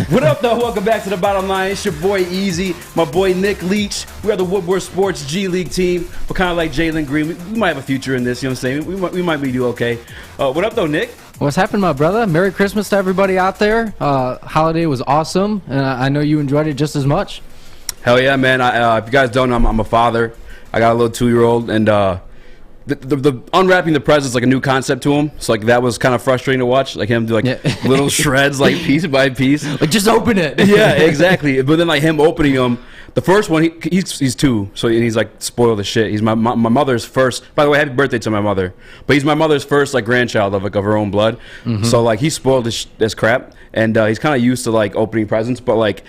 What up, though? Welcome back to The Bottom Line. It's your boy Eazy, my boy Nick Leach. We are the Woodward Sports G League team. We're kind of like Jalen Green. We might have a future in this, you know what I'm saying? We might be do okay. What up, though, Nick? What's happening, my brother? Merry Christmas to everybody out there. Holiday was awesome, and I know you enjoyed it just as much. Hell yeah, man. If you guys don't know, I'm a father. I got a little 2-year-old, and the unwrapping the presents like a new concept to him. So like that was kind of frustrating to watch, like him do like little shreds, like piece by piece. Like just open it. Yeah, exactly. But then like him opening them. The first one, he's 2, so he's like spoiled as shit. He's my mother's first. By the way, happy birthday to my mother. But he's my mother's first like grandchild of her own blood. Mm-hmm. So like he's spoiled as crap, and he's kind of used to like opening presents, but like.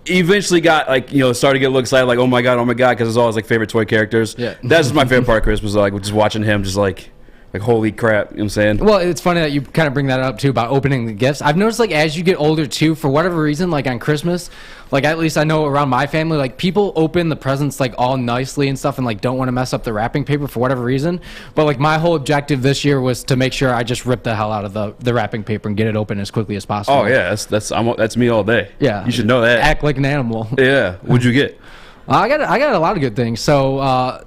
He eventually got like started to get a little excited, like oh my god, because it's all his like favorite toy characters. Yeah, that's just my favorite part of Christmas, like just watching him, just like holy crap, you know what I'm saying? Well, it's funny that you kind of bring that up too about opening the gifts. I've noticed like as you get older too, for whatever reason, like on Christmas, like at least I know around my family, like people open the presents like all nicely and stuff, and like don't want to mess up the wrapping paper for whatever reason. But like my whole objective this year was to make sure I just rip the hell out of the wrapping paper and get it open as quickly as possible. Oh yeah, that's me all day. Yeah, you should know that. Act like an animal. Yeah. What'd you get? I got a lot of good things. So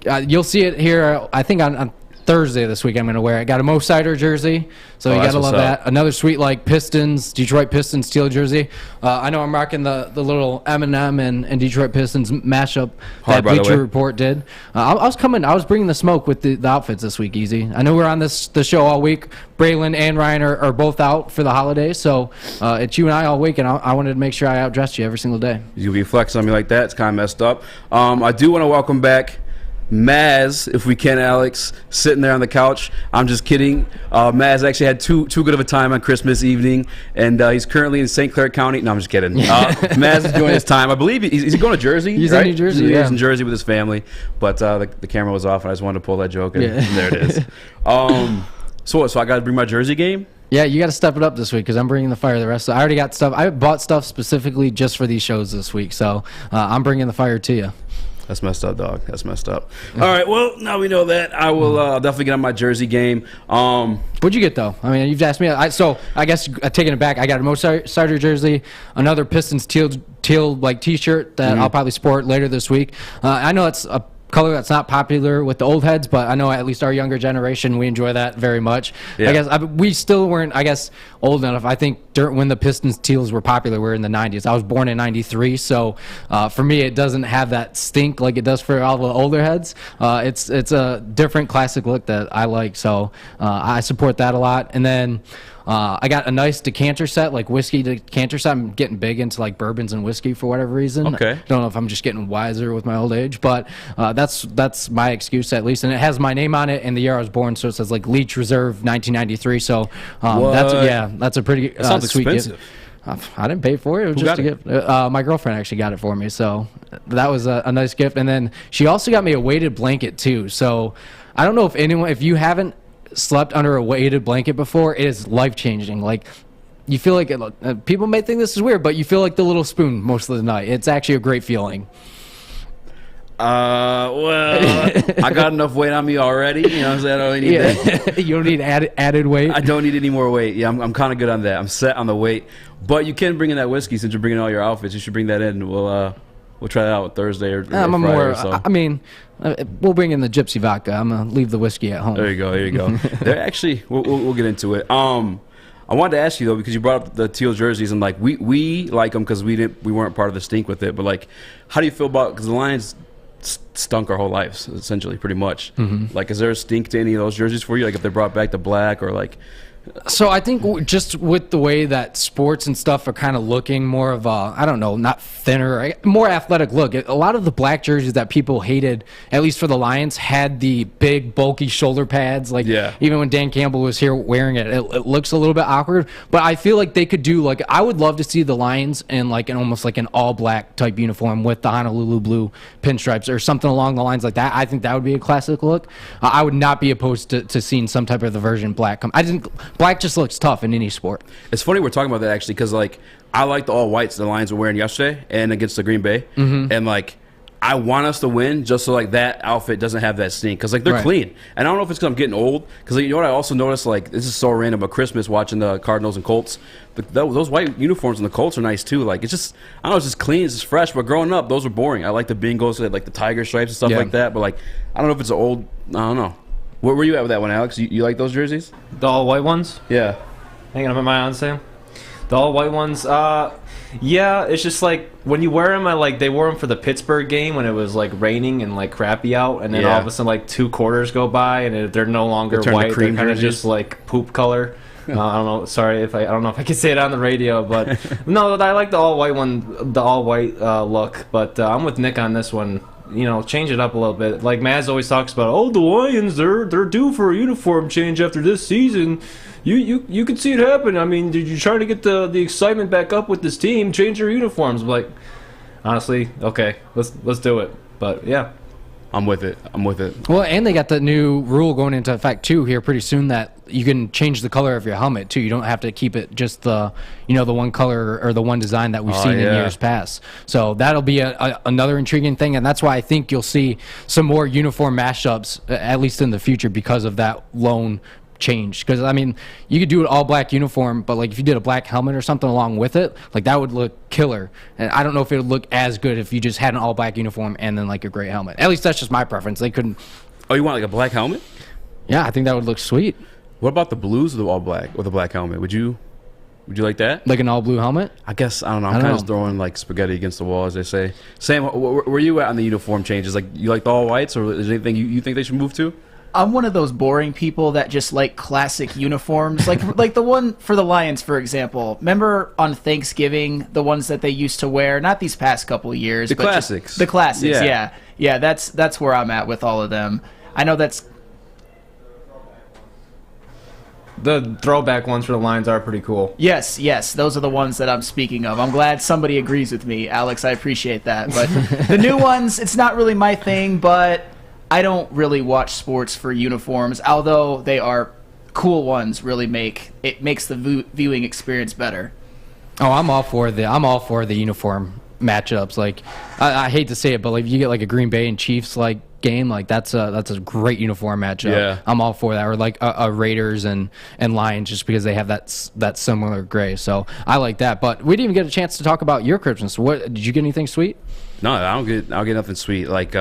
you'll see it here. I think on Thursday this week I'm going to wear it. Got a Mo Sider jersey, so you got to love that. Another sweet like Detroit Pistons teal jersey. I know I'm rocking the little Eminem and Detroit Pistons mashup that Bleacher Report did. I was bringing the smoke with the outfits this week, Easy. I know we're on the show all week. Braylon and Ryan are both out for the holidays, so it's you and I all week, and I wanted to make sure I outdressed you every single day. You'll be flexing on me like that. It's kind of messed up. I do want to welcome back Maz, if we can, Alex, sitting there on the couch. I'm just kidding. Maz actually had too good of a time on Christmas evening, and he's currently in St. Clair County. No, I'm just kidding. Maz is enjoying his time. I believe he's going to Jersey. He's right? in New Jersey. He's in Jersey with his family, but the camera was off, and I just wanted to pull that joke, and there it is. So I got to bring my Jersey game. Yeah, you got to step it up this week because I'm bringing the fire the rest of. I already got stuff. I bought stuff specifically just for these shows this week, so I'm bringing the fire to you. That's messed up, dog. That's messed up. All right, well, now we know that. I will definitely get on my Jersey game. What'd you get, though? I mean, you've asked me. So I guess taking it back, I got a Mo Sider jersey, another Pistons teal like T-shirt that I'll probably sport later this week. I know it's a color that's not popular with the old heads, but I know at least our younger generation, we enjoy that very much. Yeah. I guess we still weren't, old enough. I think when the Pistons teals were popular, we were in the 90s. I was born in 93, so for me, it doesn't have that stink like it does for all the older heads. It's a different classic look that I like, so I support that a lot. And then I got a nice decanter set, like whiskey decanter set. I'm getting big into like bourbons and whiskey for whatever reason. Okay. Don't know if I'm just getting wiser with my old age, but that's my excuse at least. And it has my name on it and the year I was born, so it says like Leach Reserve 1993. So that's a pretty sweet expensive gift. I didn't pay for it. It was just a gift. My girlfriend actually got it for me, so that was a nice gift. And then she also got me a weighted blanket too. So I don't know if you haven't slept under a weighted blanket before, it is life-changing. Like, you feel like people may think this is weird, but you feel like the little spoon most of the night. It's actually a great feeling. Well, I got enough weight on me already. You know what I'm saying? I don't need that. You don't need added weight? I don't need any more weight. Yeah, I'm kind of good on that. I'm set on the weight. But you can bring in that whiskey since you're bringing all your outfits. You should bring that in. We'll try that out Thursday or Friday. We'll bring in the gypsy vodka. I'm going to leave the whiskey at home. There you go. They're actually, we'll get into it. I wanted to ask you, though, because you brought up the teal jerseys, and, like, we like them because we weren't part of the stink with it. But, like, how do you feel about – because the Lions stunk our whole lives, essentially, pretty much. Mm-hmm. Like, is there a stink to any of those jerseys for you? Like, if they brought back the black or, like – So I think just with the way that sports and stuff are kind of looking more of a, I don't know, not thinner, more athletic look. A lot of the black jerseys that people hated, at least for the Lions, had the big, bulky shoulder pads. Like, even when Dan Campbell was here wearing it, it looks a little bit awkward. But I feel like they could do, like, I would love to see the Lions in, like, almost like an all-black type uniform with the Honolulu blue pinstripes or something along the lines like that. I think that would be a classic look. I would not be opposed to seeing some type of the version black come. I think black just looks tough in any sport. It's funny we're talking about that, actually, because, like, I like the all whites the Lions were wearing yesterday and against the Green Bay. Mm-hmm. And, like, I want us to win just so like that outfit doesn't have that stink because like they're clean. And I don't know if it's because I'm getting old because like, you know what I also noticed, like this is so random, but Christmas watching the Cardinals and Colts, those white uniforms in the Colts are nice too. Like it's just, I don't know, it's just clean, it's just fresh. But growing up, those were boring. I like the Bengals, like the tiger stripes and stuff like that. But like I don't know if it's an old, I don't know. Where were you at with that one, Alex? You like those jerseys? The all white ones? Yeah. Hanging up in my on Sam. The all white ones, yeah, it's just like when you wear them, they wore them for the Pittsburgh game when it was like raining and like crappy out, and then all of a sudden like 2 quarters go by and they're no longer white. They're kind of just like poop color. I don't know. Sorry if I don't know if I can say it on the radio, but no, I like the all white one, the all white look. But I'm with Nick on this one. You know, change it up a little bit. Like Maz always talks about, oh, the Lions, they're due for a uniform change after this season. You could see it happen. I mean, did you try to get the excitement back up with this team? Change your uniforms. I'm like, honestly, okay, let's do it. But yeah, I'm with it. Well, and they got the new rule going into effect too here pretty soon that you can change the color of your helmet too. You don't have to keep it just the the one color or the one design that we've seen in years past. So that'll be another intriguing thing, and that's why I think you'll see some more uniform mashups at least in the future because of that lone change. Because I mean, you could do an all black uniform, but like if you did a black helmet or something along with it, like that would look killer. And I don't know if it would look as good if you just had an all black uniform and then like a gray helmet. At least that's just my preference. They couldn't. Oh, you want like a black helmet? Yeah, I think that would look sweet. What about the Blues with the all black with a black helmet? Would you like that? Like an all blue helmet? I guess I don't know. I'm kind of throwing like spaghetti against the wall, as they say. Sam, where you at on the uniform changes? Like you like the all whites, or is there anything you think they should move to? I'm one of those boring people that just like classic uniforms, like the one for the Lions, for example. Remember on Thanksgiving, the ones that they used to wear, not these past couple of years, but classics. The classics, yeah. That's where I'm at with all of them. I know that's the throwback ones for the Lions are pretty cool. Yes, those are the ones that I'm speaking of. I'm glad somebody agrees with me, Alex. I appreciate that. But the new ones, it's not really my thing, but I don't really watch sports for uniforms, although they are cool ones. Really makes the viewing experience better. Oh, I'm all for the uniform matchups. Like I hate to say it, but like you get like a Green Bay and Chiefs like game, like that's a great uniform matchup. Yeah. I'm all for that. Or like a Raiders and Lions, just because they have that similar gray. So I like that. But we didn't even get a chance to talk about your Christmas. What did you get? Anything sweet? No, I don't get nothing sweet. Like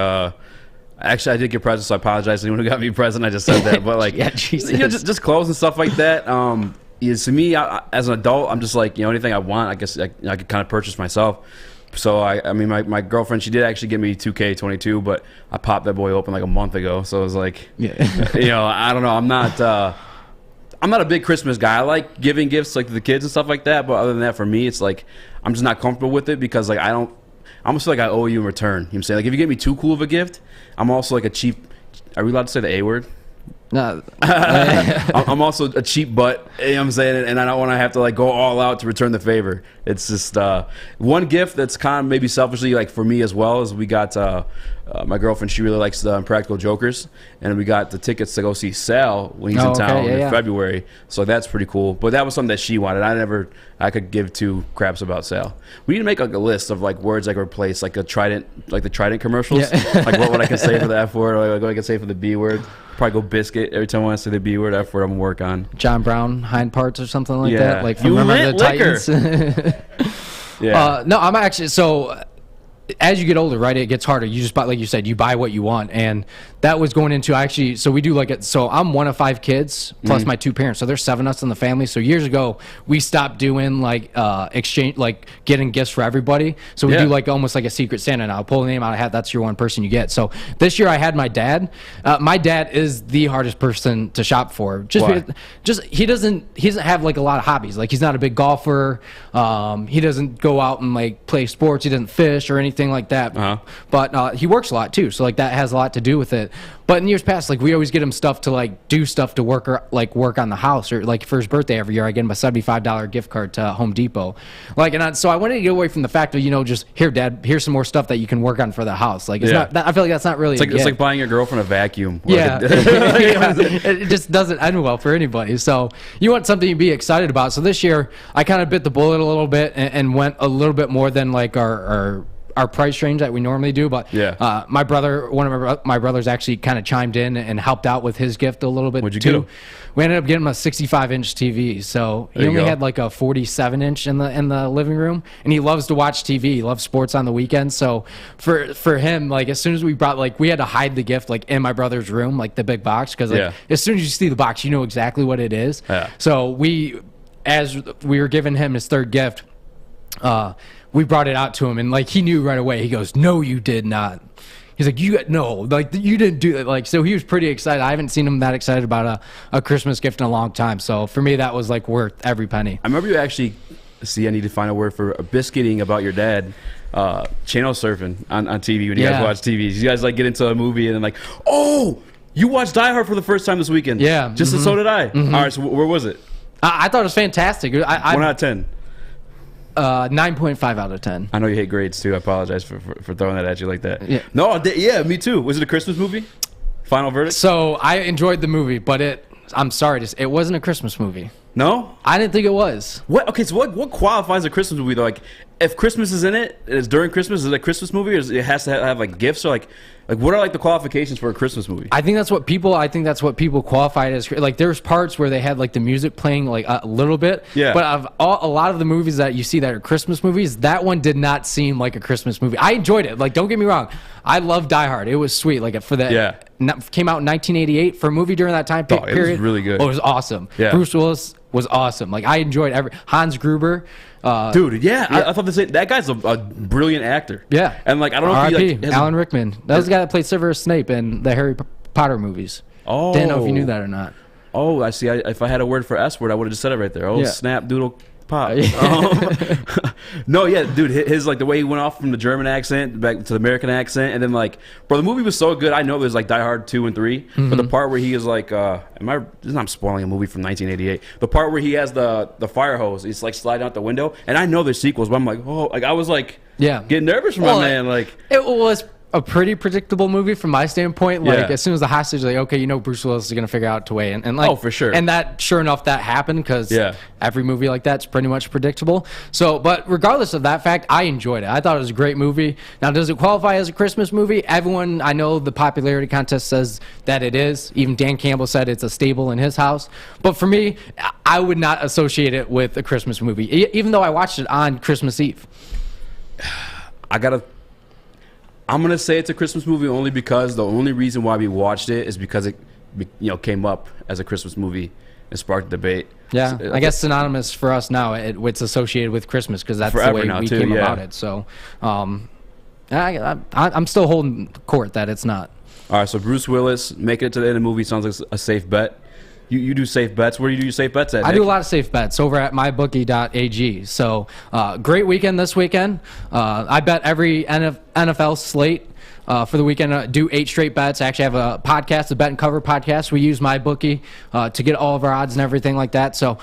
actually, I did get presents, so I apologize to anyone who got me a present. I just said that, but like, yeah, Jesus. Just clothes and stuff like that. To me, as an adult, I'm just like, anything I want, I guess I could kind of purchase myself. So I mean, my girlfriend, she did actually get me 2K22, but I popped that boy open like a month ago. So it was like, I don't know. I'm not a big Christmas guy. I like giving gifts like to the kids and stuff like that, but other than that, for me, it's like I'm just not comfortable with it because like I almost feel like I owe you in return. You know what I'm saying? Like if you give me too cool of a gift, I'm also like a cheap. Are we allowed to say the A word? No. I'm also a cheap butt, you know what I'm saying? And I don't want to have to like go all out to return the favor. It's just one gift that's kind of maybe selfishly like for me as well is we got my girlfriend, she really likes the Impractical Jokers, and we got the tickets to go see Sal when he's in town in February. So that's pretty cool. But that was something that she wanted. I could give two craps about Sal. We need to make like a list of like words I could replace, like the Trident commercials. Yeah. Like what would I can say for the F word, or like what I can say for the B word. Probably go biscuit every time I want to say the B word, F word. I'm gonna work on John Brown hind parts or something like that. Like from Remember the Titans. Yeah. No, I'm actually so. As you get older, right, it gets harder. You just buy, like you said, you buy what you want, and that was going into actually. So we do like it. So I'm one of 5 kids plus my 2 parents. So there's 7 of us in the family. So years ago, we stopped doing like exchange, like getting gifts for everybody. So we do like almost like a Secret Santa now. Pull the name out of a hat. That's your one person you get. So this year I had my dad. My dad is the hardest person to shop for. Because, he doesn't have like a lot of hobbies. Like he's not a big golfer. He doesn't go out and like play sports. He doesn't fish or anything like that. But he works a lot too, so like that has a lot to do with it. But in years past, like we always get him stuff to like do stuff to work on the house, or like for his birthday every year I get him a $75 gift card to Home Depot. So I wanted to get away from the fact of just here, Dad, here's some more stuff that you can work on for the house. Like it's not that, I feel like that's not really it's like buying your girlfriend a vacuum. It just doesn't end well for anybody. So you want something to be excited about. So this year I kind of bit the bullet a little bit and went a little bit more than like our our price range that we normally do. But my brother, one of my brothers, actually kind of chimed in and helped out with his gift a little bit. What'd you too. get him? We ended up getting him a 65-inch TV. So he only had like a 47-inch in the living room, and he loves to watch TV. He loves sports on the weekends. So for him, like as soon as we brought, like we had to hide the gift like in my brother's room, like the big box, because like as soon as you see the box, you know exactly what it is. So as we were giving him his third gift, we brought it out to him, and like he knew right away. He goes, "No, you did not." He's like, you didn't do it. Like, so he was pretty excited. I haven't seen him that excited about a Christmas gift in a long time. So for me, that was like worth every penny. I remember you actually, I need to find a word for biscuiting about your dad, channel surfing on TV when you guys watch TV. You guys like get into a movie and then like, oh, you watched Die Hard for the first time this weekend. Yeah. Just so did I. All right, so where was it? I thought it was fantastic. 1 out of 10. 9.5 out of 10. I know you hate grades too. I apologize for throwing that at you like that. Yeah. No, me too. Was it a Christmas movie? Final verdict? So I enjoyed the movie, but I'm sorry, it wasn't a Christmas movie. No? I didn't think it was. What? Okay, so what qualifies a Christmas movie though? Like, if Christmas is in it, it's during Christmas, is it a Christmas movie, or it has to have like gifts, or like what are like the qualifications for a Christmas movie? I think that's what people qualified as. Like, there's parts where they had like the music playing like a little bit. Yeah. But a lot of the movies that you see that are Christmas movies, that one did not seem like a Christmas movie. I enjoyed it. Like, don't get me wrong, I love Die Hard. It was sweet. Like for that. Yeah. Came out in 1988 for a movie during that time period. It was really good. Oh, it was awesome. Yeah. Bruce Willis was awesome. Like, I enjoyed Hans Gruber. Dude, I thought that guy's a brilliant actor. Yeah. And like, I don't know if he like Alan Rickman. That was the guy that played Severus Snape in the Harry Potter movies. Oh. Didn't know if you knew that or not. Oh, I see. If I had a word for S word, I would have just said it right there. Oh, snap, doodle, pop. No, yeah, dude, his like the way he went off from the German accent back to the American accent, and then like, bro, the movie was so good. I know there's like Die Hard 2 and 3, but the part where he is like, I'm spoiling a movie from 1988. The part where he has the fire hose, he's like sliding out the window, and I know there's sequels, but I'm like, oh, like I was like, getting nervous for my man. Like, it was a pretty predictable movie from my standpoint. Like, as soon as the hostage, like, okay, Bruce Willis is gonna figure out a way, and like, oh, for sure. And that, sure enough, that happened, because every movie like that's pretty much predictable. So, but regardless of that fact, I enjoyed it. I thought it was a great movie. Now, does it qualify as a Christmas movie? Everyone, I know the popularity contest says that it is. Even Dan Campbell said it's a staple in his house. But for me, I would not associate it with a Christmas movie, even though I watched it on Christmas Eve. I'm gonna say it's a Christmas movie only because the only reason why we watched it is because it, came up as a Christmas movie and sparked debate. Yeah, I guess synonymous for us now. It's associated with Christmas because that's the way we came about it. So, I'm still holding court that it's not. All right, so Bruce Willis making it to the end of the movie sounds like a safe bet. You do safe bets. Where do you do your safe bets at, Nick? I do a lot of safe bets over at mybookie.ag. So, great weekend this weekend. I bet every NFL slate for the weekend. Do 8 straight bets. I actually have a podcast, the Bet and Cover podcast. We use MyBookie to get all of our odds and everything like that. So,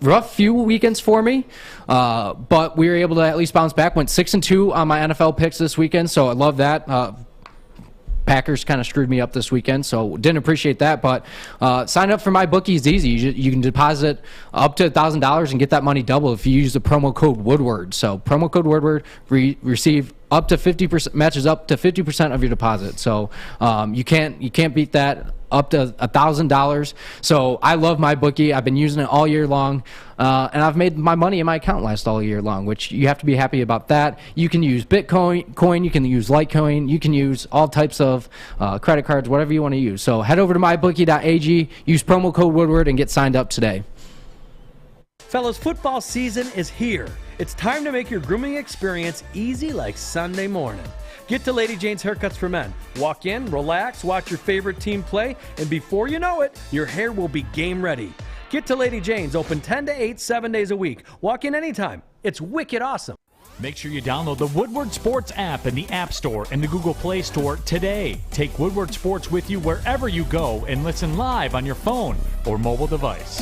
rough few weekends for me, but we were able to at least bounce back. Went 6-2 on my NFL picks this weekend, so I love that. Packers kind of screwed me up this weekend, so didn't appreciate that. But sign up for MyBookie is easy. You can deposit up to $1,000 and get that money double if you use the promo code Woodward. So promo code Woodward, receive up to 50%, matches up to 50% of your deposit. So you can't beat that. Up to $1,000. So I love MyBookie. I've been using it all year long, and I've made my money in my account last all year long, which you have to be happy about that. You can use Bitcoin, you can use Litecoin, you can use all types of credit cards, whatever you want to use. So head over to mybookie.ag, use promo code Woodward, and get signed up today. Fellas, football season is here. It's time to make your grooming experience easy like Sunday morning. Get to Lady Jane's Haircuts for Men. Walk in, relax, watch your favorite team play, and before you know it, your hair will be game ready. Get to Lady Jane's, open 10 to 8, 7 days a week. Walk in anytime. It's wicked awesome. Make sure you download the Woodward Sports app in the App Store and the Google Play Store today. Take Woodward Sports with you wherever you go and listen live on your phone or mobile device.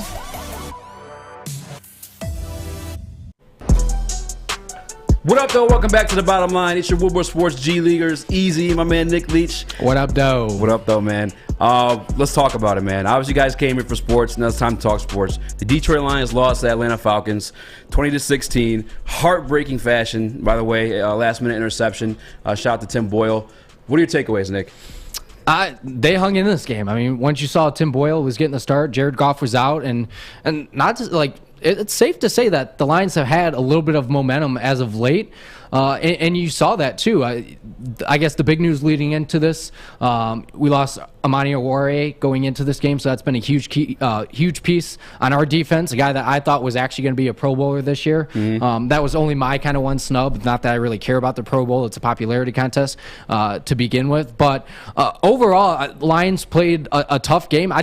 What up, though? Welcome back to The Bottom Line. It's your Woodward Sports G Leaguers. Easy, my man Nick Leach. What up, though? What up, though, man? Let's talk about it, man. Obviously, you guys came here for sports. Now it's time to talk sports. The Detroit Lions lost to the Atlanta Falcons 20-16. Heartbreaking fashion, by the way. Last-minute interception. Shout out to Tim Boyle. What are your takeaways, Nick? They hung in this game. I mean, once you saw Tim Boyle was getting the start, Jared Goff was out, and not just like it's safe to say that the Lions have had a little bit of momentum as of late, and you saw that too. I guess the big news leading into this, we lost Amani Oruwariye going into this game, so that's been a huge piece on our defense. A guy that I thought was actually going to be a Pro Bowler this year. That was only my kind of one snub. Not that I really care about the Pro Bowl; it's a popularity contest to begin with. But overall, Lions played a tough game.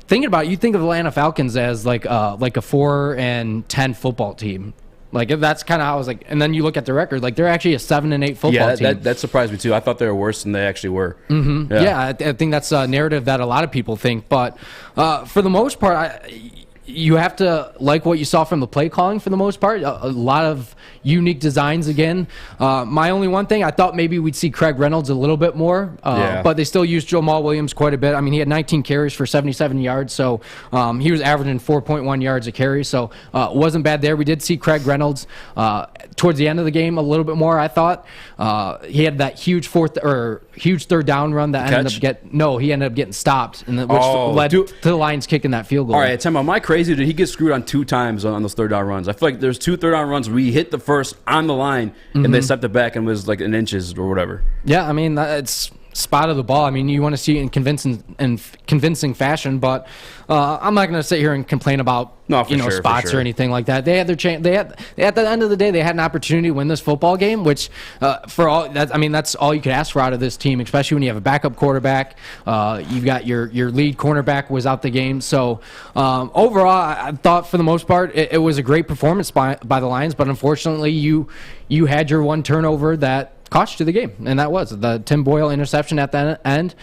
Thinking about it, you think of the Atlanta Falcons as like a 4-10 football team. Like that's kind of how I was like, and then you look at the record, like they're actually a 7-8 football team. That surprised me too. I thought they were worse than they actually were. Yeah, I think that's a narrative that a lot of people think. But for the most part, you have to like what you saw from the play calling for the most part. A lot of unique designs again. My only one thing, I thought maybe we'd see Craig Reynolds a little bit more, but they still used Jamal Williams quite a bit. I mean, he had 19 carries for 77 yards, so he was averaging 4.1 yards a carry, so it wasn't bad there. We did see Craig Reynolds towards the end of the game a little bit more, I thought. He had that huge third down run that he ended up getting stopped, and which led to the Lions kicking that field goal. All right, Tim, am I crazy? Did he get screwed on 2 times on those third down runs? I feel like there's 2 third down runs where he hit the first on the line and they stepped it back and was like in inches or whatever. Yeah, I mean, it's spotted the ball. I mean, you want to see it in convincing fashion, but I'm not going to sit here and complain about spots or anything like that. They had their chance. They had at the end of the day, they had an opportunity to win this football game, which that's all you could ask for out of this team, especially when you have a backup quarterback. You've got your lead cornerback was out the game. So overall, I thought for the most part it was a great performance by the Lions, but unfortunately you had your one turnover that cost you the game, and that was the Tim Boyle interception at the end.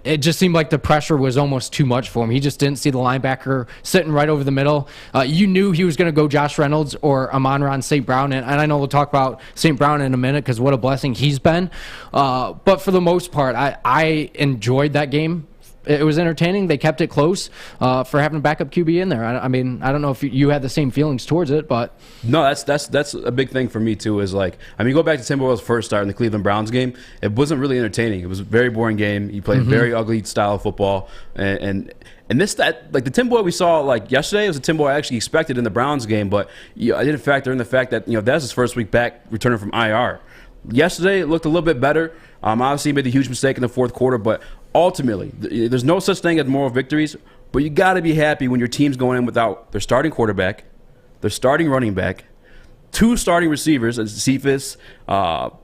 It just seemed like the pressure was almost too much for him. He just didn't see the linebacker sitting right over the middle. You knew he was going to go Josh Reynolds or Amon-Ra St. Brown, and I know we'll talk about St. Brown in a minute because what a blessing he's been. But for the most part, I enjoyed that game. It was entertaining. They kept it close for having a backup QB in there. I mean, I don't know if you had the same feelings towards it, but no, that's a big thing for me too. Is like, I mean, you go back to Tim Boyle's first start in the Cleveland Browns game. It wasn't really entertaining. It was a very boring game. He played very ugly style of football, and like the Tim Boyle we saw like yesterday was a Tim Boyle I actually expected in the Browns game, but I didn't factor in the fact that that's his first week back returning from IR. Yesterday it looked a little bit better. Obviously he made a huge mistake in the fourth quarter, but ultimately, there's no such thing as moral victories, but you got to be happy when your team's going in without their starting quarterback, their starting running back, 2 starting receivers, Cephas,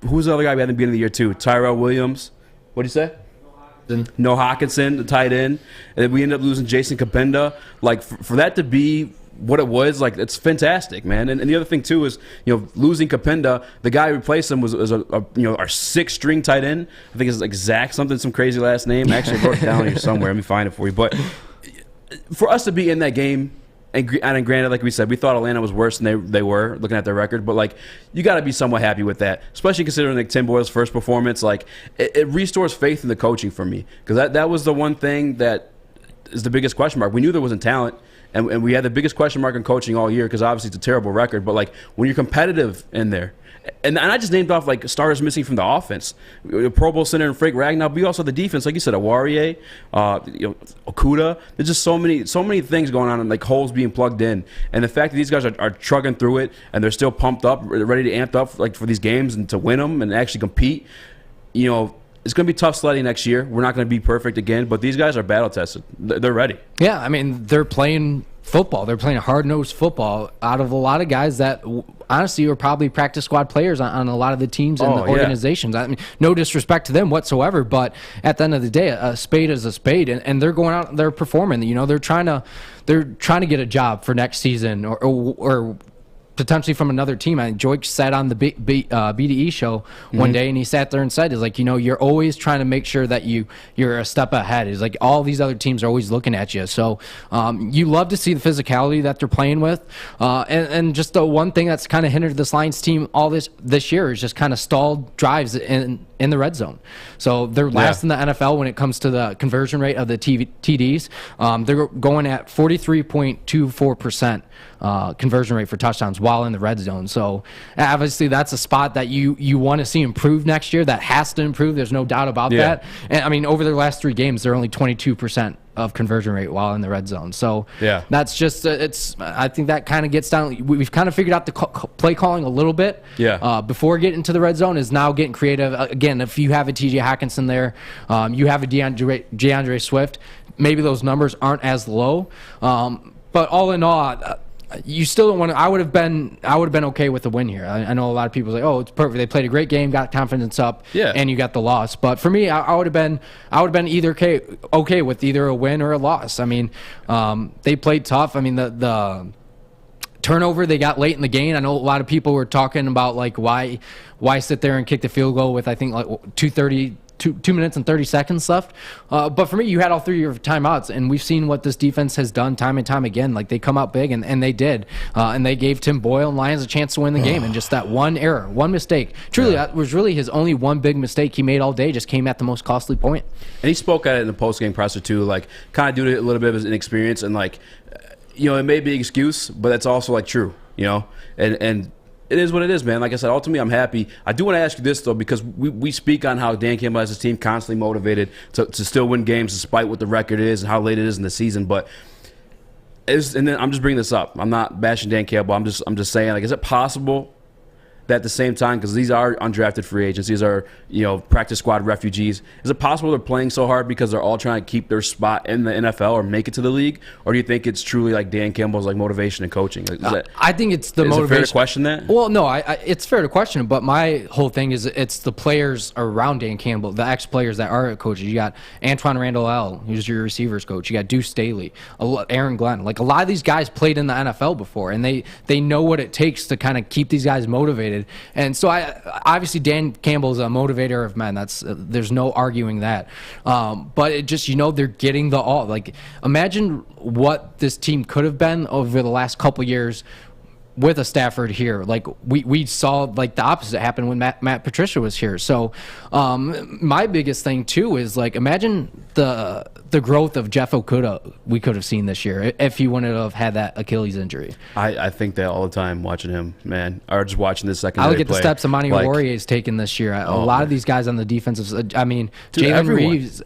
who's the other guy we had in the beginning of the year too? Tyrell Williams. What did you say? No Hawkinson, the tight end. And then we ended up losing Jason Kapenda. Like, for that to be what it was, like, it's fantastic, man. And the other thing too is, losing Kapenda, the guy who replaced him was our 6th-string tight end. I think it's like Zach something, some crazy last name. Actually, I wrote it down here somewhere. Let me find it for you. But for us to be in that game, and granted, like we said, we thought Atlanta was worse than they were looking at their record, but like you got to be somewhat happy with that, especially considering like Tim Boyle's first performance. Like it restores faith in the coaching for me, because that was the one thing that is the biggest question mark. We knew there wasn't talent. And we had the biggest question mark in coaching all year because obviously it's a terrible record. But, like, when you're competitive in there, and I just named off, like, stars missing from the offense. Pro Bowl center and Frank Ragnow, but also the defense. Like you said, Oruwariye, Okudah. There's just so many things going on and, like, holes being plugged in. And the fact that these guys are trugging through it and they're still pumped up, ready to amp up, like, for these games and to win them and actually compete, it's going to be tough sledding next year. We're not going to be perfect again, but these guys are battle tested. They're ready. Yeah, I mean, they're playing football. They're playing hard-nosed football out of a lot of guys that honestly were probably practice squad players on a lot of the teams and the organizations. I mean, no disrespect to them whatsoever, but at the end of the day, a spade is a spade, and they're going out, they're performing. They're trying to get a job for next season or potentially from another team. I mean, George sat on the BDE show one day, and he sat there and said, "Is like, you're always trying to make sure that you're a step ahead. Is like all these other teams are always looking at you. So you love to see the physicality that they're playing with, and just the one thing that's kind of hindered this Lions team all this year is just kind of stalled drives in the red zone. So they're last in the NFL when it comes to the conversion rate of the TDs. They're going at 43.24%. Conversion rate for touchdowns while in the red zone. So obviously that's a spot that you want to see improve next year. That has to improve. There's no doubt about that. And I mean, over their last 3 games, they're only 22% of conversion rate while in the red zone. So that's just I think that kind of gets down. We've kind of figured out the play calling a little bit. Before getting to the red zone is now getting creative. Again, if you have a TJ Hawkinson there, you have a DeAndre Swift, maybe those numbers aren't as low. But all in all, you still don't want to. I would have been okay with the win here. I know a lot of people say, "Oh, it's perfect. They played a great game, got confidence up, and you got the loss." But for me, I would have been either okay with either a win or a loss. I mean, they played tough. I mean, the turnover they got late in the game. I know a lot of people were talking about like why sit there and kick the field goal with I think like 2 minutes and 30 seconds left. But for me, you had all 3 of your timeouts, and we've seen what this defense has done time and time again. Like, they come out big, and they did. And they gave Tim Boyle and Lions a chance to win the game. And just that one error, one mistake. Truly, that was really his only one big mistake he made all day, just came at the most costly point. And he spoke at it in the post-game presser, too, like, kind of due to a little bit of his inexperience. And, like, it may be an excuse, but that's also, like, true, And it is what it is, man. Like I said, ultimately, I'm happy. I do want to ask you this, though, because we speak on how Dan Campbell has his team constantly motivated to still win games despite what the record is and how late it is in the season. But and then I'm just bringing this up. I'm not bashing Dan Campbell. I'm just saying, like, is it possible that at the same time, because these are undrafted free agents, these are practice squad refugees, is it possible they're playing so hard because they're all trying to keep their spot in the NFL or make it to the league, or do you think it's truly like Dan Campbell's like motivation and coaching? Like, I think it's the motivation. Is it fair to question that? Well, no, it's fair to question it, but my whole thing is it's the players around Dan Campbell, the ex-players that are coaches. You got Antoine Randall L., who's your receivers coach. You got Deuce Staley, Aaron Glenn. Like, a lot of these guys played in the NFL before, and they know what it takes to kind of keep these guys motivated. And so obviously Dan Campbell's a motivator of men. There's no arguing that. But it just, they're getting the all. Like, imagine what this team could have been over the last couple years with a Stafford here. Like, we saw like the opposite happen when Matt Patricia was here. So my biggest thing too is, like, imagine the growth of Jeff Okudah we could have seen this year if he wouldn't have had that Achilles injury. I think that all the time watching him, man, or just watching this secondary I look at play. the steps Amani Warrior's taken this year. A lot of these guys on the defensive, I mean, Jalen Reeves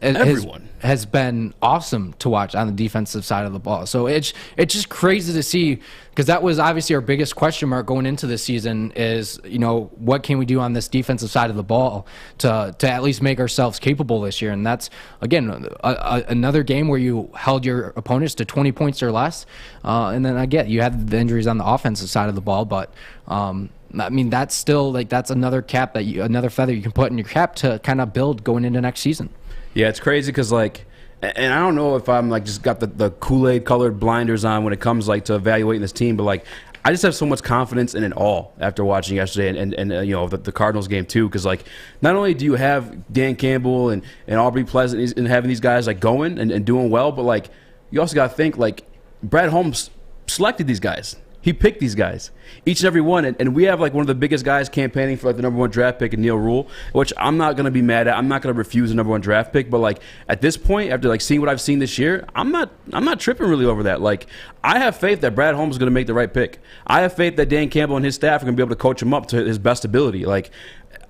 has been awesome to watch on the defensive side of the ball. So it's just crazy to see, because that was obviously our biggest question mark going into this season is, what can we do on this defensive side of the ball to at least make ourselves capable this year? And that's, again, another game where you held your opponents to 20 points or less. And then you had the injuries on the offensive side of the ball, but I mean, that's still, like, that's another cap another feather you can put in your cap to kind of build going into next season. Yeah, it's crazy because, like, and I don't know if I'm like just got the Kool-Aid colored blinders on when it comes like to evaluating this team, but like I just have so much confidence in it all after watching yesterday and the Cardinals game too, because like not only do you have Dan Campbell and Aubrey Pleasant and having these guys like going and doing well, but like you also got to think like Brad Holmes selected these guys. He picked these guys, each and every one, and we have like one of the biggest guys campaigning for like the #1 draft pick in Neil Rule, which I'm not gonna be mad at. I'm not gonna refuse the #1 draft pick, but like at this point, after like seeing what I've seen this year, I'm not tripping really over that. Like I have faith that Brad Holmes is gonna make the right pick. I have faith that Dan Campbell and his staff are gonna be able to coach him up to his best ability. Like,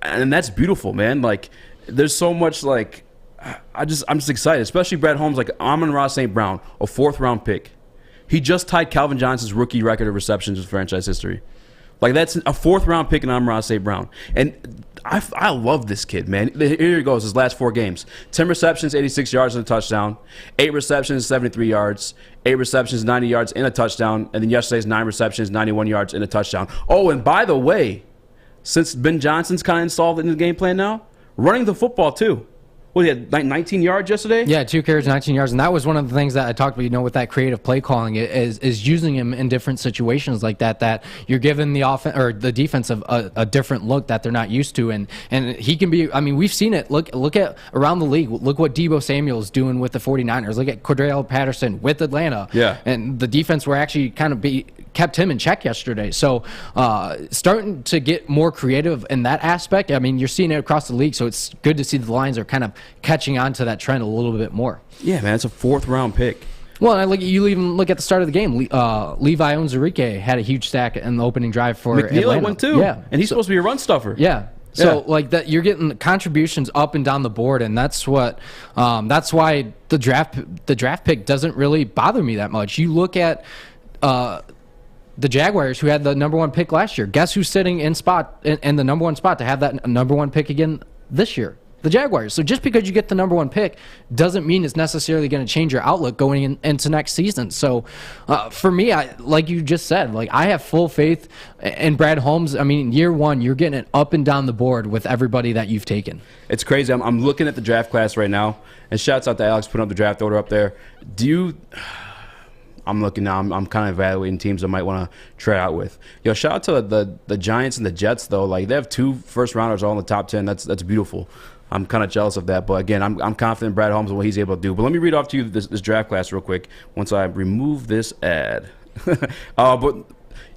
and that's beautiful, man. Like there's so much like I'm just excited, especially Brad Holmes. Like Amon-Ra St. Brown, a 4th round pick. He just tied Calvin Johnson's rookie record of receptions in franchise history. Like, that's a 4th round pick in Amon-Ra St. Brown. And I love this kid, man. Here he goes, his last 4 games. 10 receptions, 86 yards and a touchdown. 8 receptions, 73 yards. 8 receptions, 90 yards and a touchdown. And then yesterday's 9 receptions, 91 yards and a touchdown. Oh, and by the way, since Ben Johnson's kind of installed in the game plan now, running the football too. Well, he had 19 yards yesterday. Yeah, 2 carries, 19 yards, and that was one of the things that I talked about. With that creative play calling, is using him in different situations like that. That you're giving the offense or the defense a different look that they're not used to, and he can be. I mean, we've seen it. Look at around the league. Look what Deebo Samuel's doing with the 49ers. Look at Cordell Patterson with Atlanta. Yeah, and the defense were actually kept him in check yesterday. So starting to get more creative in that aspect. I mean, you're seeing it across the league, so it's good to see the Lions are kind of catching on to that trend a little bit more. Yeah, man, it's a 4th-round pick. Well, you even look at the start of the game. Levi Onwuzurike had a huge stack in the opening drive for McNeil Atlanta. Went too. Yeah, and he's supposed to be a run stuffer. Yeah. So like that, you're getting contributions up and down the board, and that's what that's why the draft pick doesn't really bother me that much. You look at the Jaguars, who had the number 1 pick last year. Guess who's sitting in the number 1 spot to have that number 1 pick again this year? The Jaguars. So just because you get the number 1 pick doesn't mean it's necessarily going to change your outlook going into next season. So for me, like you just said, like I have full faith in Brad Holmes. I mean, year 1, you're getting it up and down the board with everybody that you've taken. It's crazy. I'm looking at the draft class right now, and shouts out to Alex putting up the draft order up there. I'm looking now. I'm kind of evaluating teams I might want to try out with. Shout out to the Giants and the Jets though. Like they have 2 first-rounders all in the top 10. That's beautiful. I'm kind of jealous of that. But again, I'm confident in Brad Holmes and what he's able to do. But let me read off to you this draft class real quick once I remove this ad. But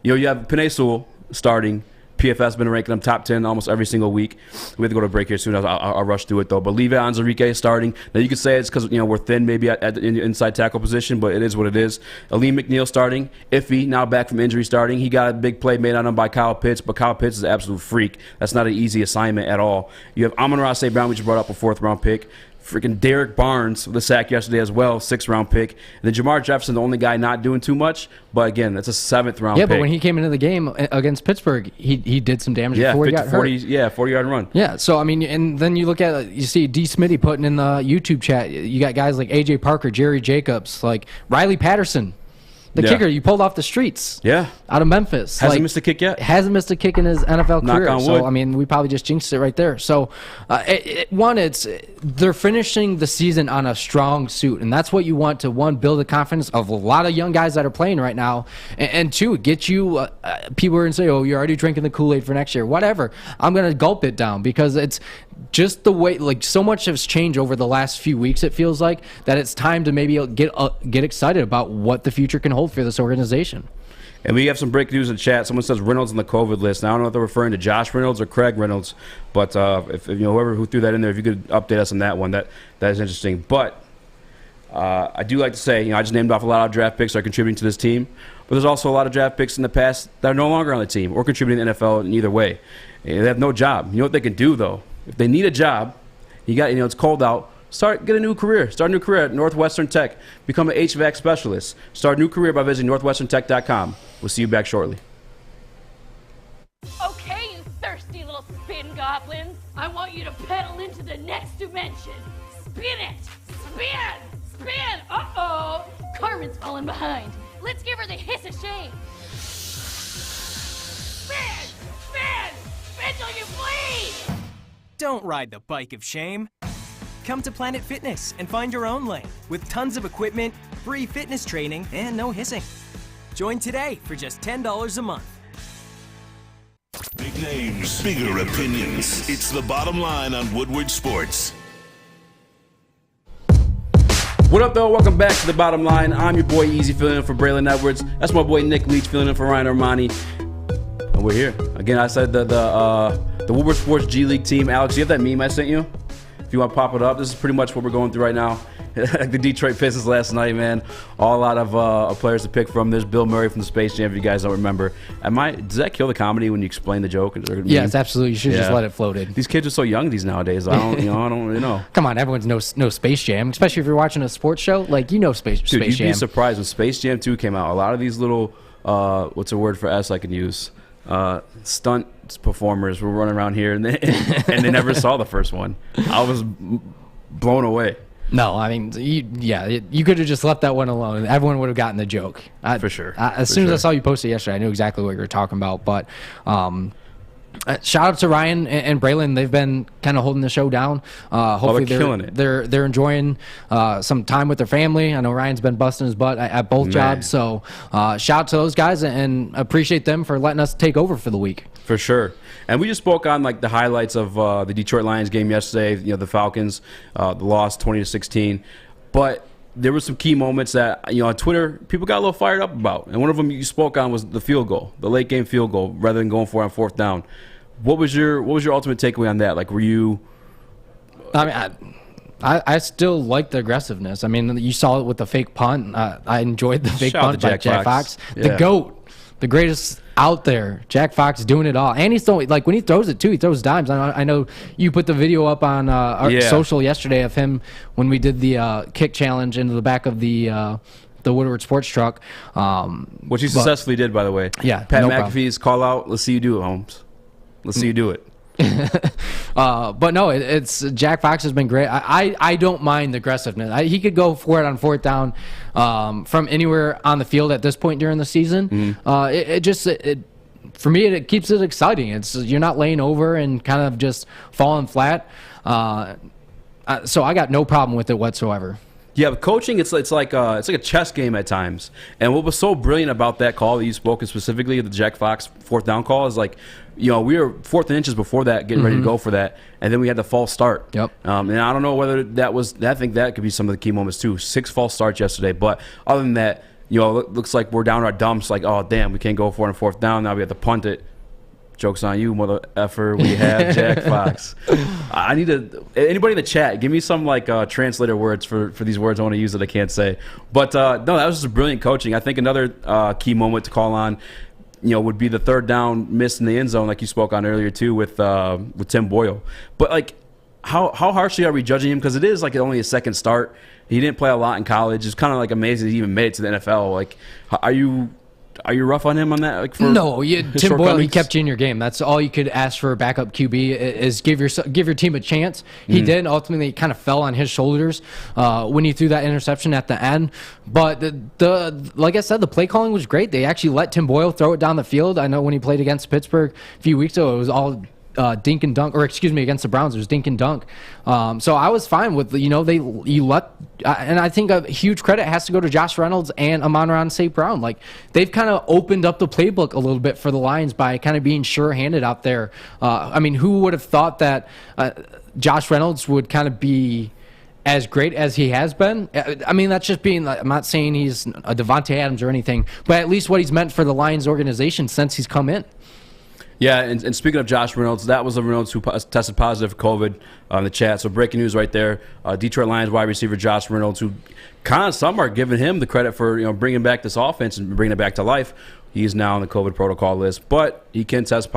you have Penei Sewell starting. PFF's been ranking them top 10 almost every single week. We have to go to a break here soon. I'll rush through it, though. But Levi Onwuzurike is starting. Now, you could say it's because we're thin maybe at the inside tackle position, but it is what it is. Aleem McNeil starting. Iffy, now back from injury, starting. He got a big play made on him by Kyle Pitts, but Kyle Pitts is an absolute freak. That's not an easy assignment at all. You have Amon-Ra St. Brown, which you brought up, a 4th-round pick. Freaking Derek Barnes with a sack yesterday as well, 6th-round pick. And then Jamar Jefferson, the only guy not doing too much, but again, that's a 7th-round pick. Yeah, but when he came into the game against Pittsburgh, he did some damage before he got hurt. 40-yard run. Yeah, so I mean, and then you look at you see D. Smitty putting in the YouTube chat. You got guys like A.J. Parker, Jerry Jacobs, like Riley Patterson. The kicker you pulled off the streets. Yeah. Out of Memphis. Hasn't missed a kick yet. Hasn't missed a kick in his NFL Knock career. on wood. So, I mean, we probably just jinxed it right there. So, they're finishing the season on a strong suit. And that's what you want to, 1, build the confidence of a lot of young guys that are playing right now. And 2, get you, people are going to say, oh, you're already drinking the Kool-Aid for next year. Whatever. I'm going to gulp it down because it's just the way, like, so much has changed over the last few weeks, it feels like, that it's time to maybe get excited about what the future can hold for this organization. And we have some breaking news in the chat. Someone says Reynolds on the COVID list. Now, I don't know if they're referring to Josh Reynolds or Craig Reynolds, but if whoever who threw that in there, if you could update us on that one, that is interesting. But I do like to say, I just named off a lot of draft picks that are contributing to this team, but there's also a lot of draft picks in the past that are no longer on the team or contributing to the NFL in either way. They have no job. You know what they can do though? If they need a job, it's cold out. Get a new career. Start a new career at Northwestern Tech. Become an HVAC specialist. Start a new career by visiting northwesterntech.com. We'll see you back shortly. Okay, you thirsty little spin goblins. I want you to pedal into the next dimension. Spin it! Spin! Spin! Uh-oh! Carmen's falling behind. Let's give her the hiss of shame. Spin! Spin! Spin till you bleed! Don't ride the bike of shame. Come to Planet Fitness and find your own lane with tons of equipment, free fitness training, and no hissing. Join today for just $10 a month. Big names, bigger opinions. It's The Bottom Line on Woodward Sports. What up, though? Welcome back to The Bottom Line. I'm your boy Eazy, filling in for Braylon Edwards. That's my boy Nick Leach, filling in for Ryan Armani. And we're here. Again, I said the Woodward Sports G League team. Alex, you have that meme I sent you? If you want to pop it up, this is pretty much what we're going through right now. Like the Detroit Pistons last night, man. All a lot of players to pick from. There's Bill Murray from the Space Jam, if you guys don't remember. Does that kill the comedy when you explain the joke? Yes, absolutely. You should just let it float in. These kids are so young these nowadays. I don't really know. Come on, everyone's no Space Jam, especially if you're watching a sports show. Like, Space Jam. You'd be surprised when Space Jam 2 came out. A lot of these little, what's a word for S I can use? Stunt performers were running around here, and they never saw the first one. I was blown away. No, I mean, you could have just left that one alone, and everyone would have gotten the joke. For sure. As soon as I saw you post it yesterday, I knew exactly what you were talking about. But Shout out to Ryan and Braylon. They've been kind of holding the show down. Hopefully they're killing it. They're enjoying some time with their family. I know Ryan's been busting his butt at both jobs. So shout out to those guys and appreciate them for letting us take over for the week. For sure. And we just spoke on like the highlights of the Detroit Lions game yesterday. You know, the Falcons, the loss 20-16. But there were some key moments that, on Twitter, people got a little fired up about. And one of them you spoke on was the field goal, the late game field goal, rather than going for it on fourth down. What was your ultimate takeaway on that? Like, were you? I mean, I still like the aggressiveness. I mean, you saw it with the fake punt. I enjoyed the fake punt by Jack Fox. Yeah. The GOAT, the greatest out there. Jack Fox doing it all. And he's throwing, like, when he throws it, too, he throws dimes. I know you put the video up on our social yesterday of him when we did the kick challenge into the back of the Woodward sports truck. Which he successfully did, by the way. Yeah, Pat no McAfee's call out, let's see you do it, Holmes. Let's see you do it. But no, it's Jack Fox has been great. I don't mind the aggressiveness. He could go for it on fourth down from anywhere on the field at this point during the season. For me, it keeps it exciting. You're not laying over and kind of just falling flat. So I got no problem with it whatsoever. Yeah, but coaching, it's like a chess game at times. And what was so brilliant about that call that you spoke specifically, the Jack Fox fourth down call, is like, we were fourth and inches before that, getting ready to go for that, and then we had the false start. Yep. And I don't know whether that was. I think that could be some of the key moments too. 6 false starts yesterday, but other than that, it looks like we're down our dumps. Like, oh damn, we can't go for it on fourth down. Now we have to punt it. Joke's on you, mother effer. We have Jack Fox. I need anybody in the chat, give me some translator words for these words I want to use that I can't say. But no, that was just brilliant coaching. I think another key moment to call on, would be the third down miss in the end zone, like you spoke on earlier too, with Tim Boyle. But like, how harshly are we judging him? Because it is like only a second start. He didn't play a lot in college. It's kind of like amazing that he even made it to the NFL. Like, are you rough on him on that? Like, no, Tim Boyle, he kept you in your game. That's all you could ask for a backup QB is give your team a chance. He did. Ultimately, it kind of fell on his shoulders when he threw that interception at the end. But the like I said, the play calling was great. They actually let Tim Boyle throw it down the field. I know when he played against Pittsburgh a few weeks ago, it was all dink and dunk, or excuse me, against the Browns, it was dink and dunk. So I was fine with, and I think a huge credit has to go to Josh Reynolds and Amon-Ra St. Brown. Like, they've kind of opened up the playbook a little bit for the Lions by kind of being sure-handed out there. Who would have thought that Josh Reynolds would kind of be as great as he has been? I mean, that's just being, I'm not saying he's a Devontae Adams or anything, but at least what he's meant for the Lions organization since he's come in. Yeah, and speaking of Josh Reynolds, that was the Reynolds who tested positive for COVID in the chat. So breaking news right there. Detroit Lions wide receiver Josh Reynolds, who kind of some are giving him the credit for bringing back this offense and bringing it back to life. He's now on the COVID protocol list, but he can test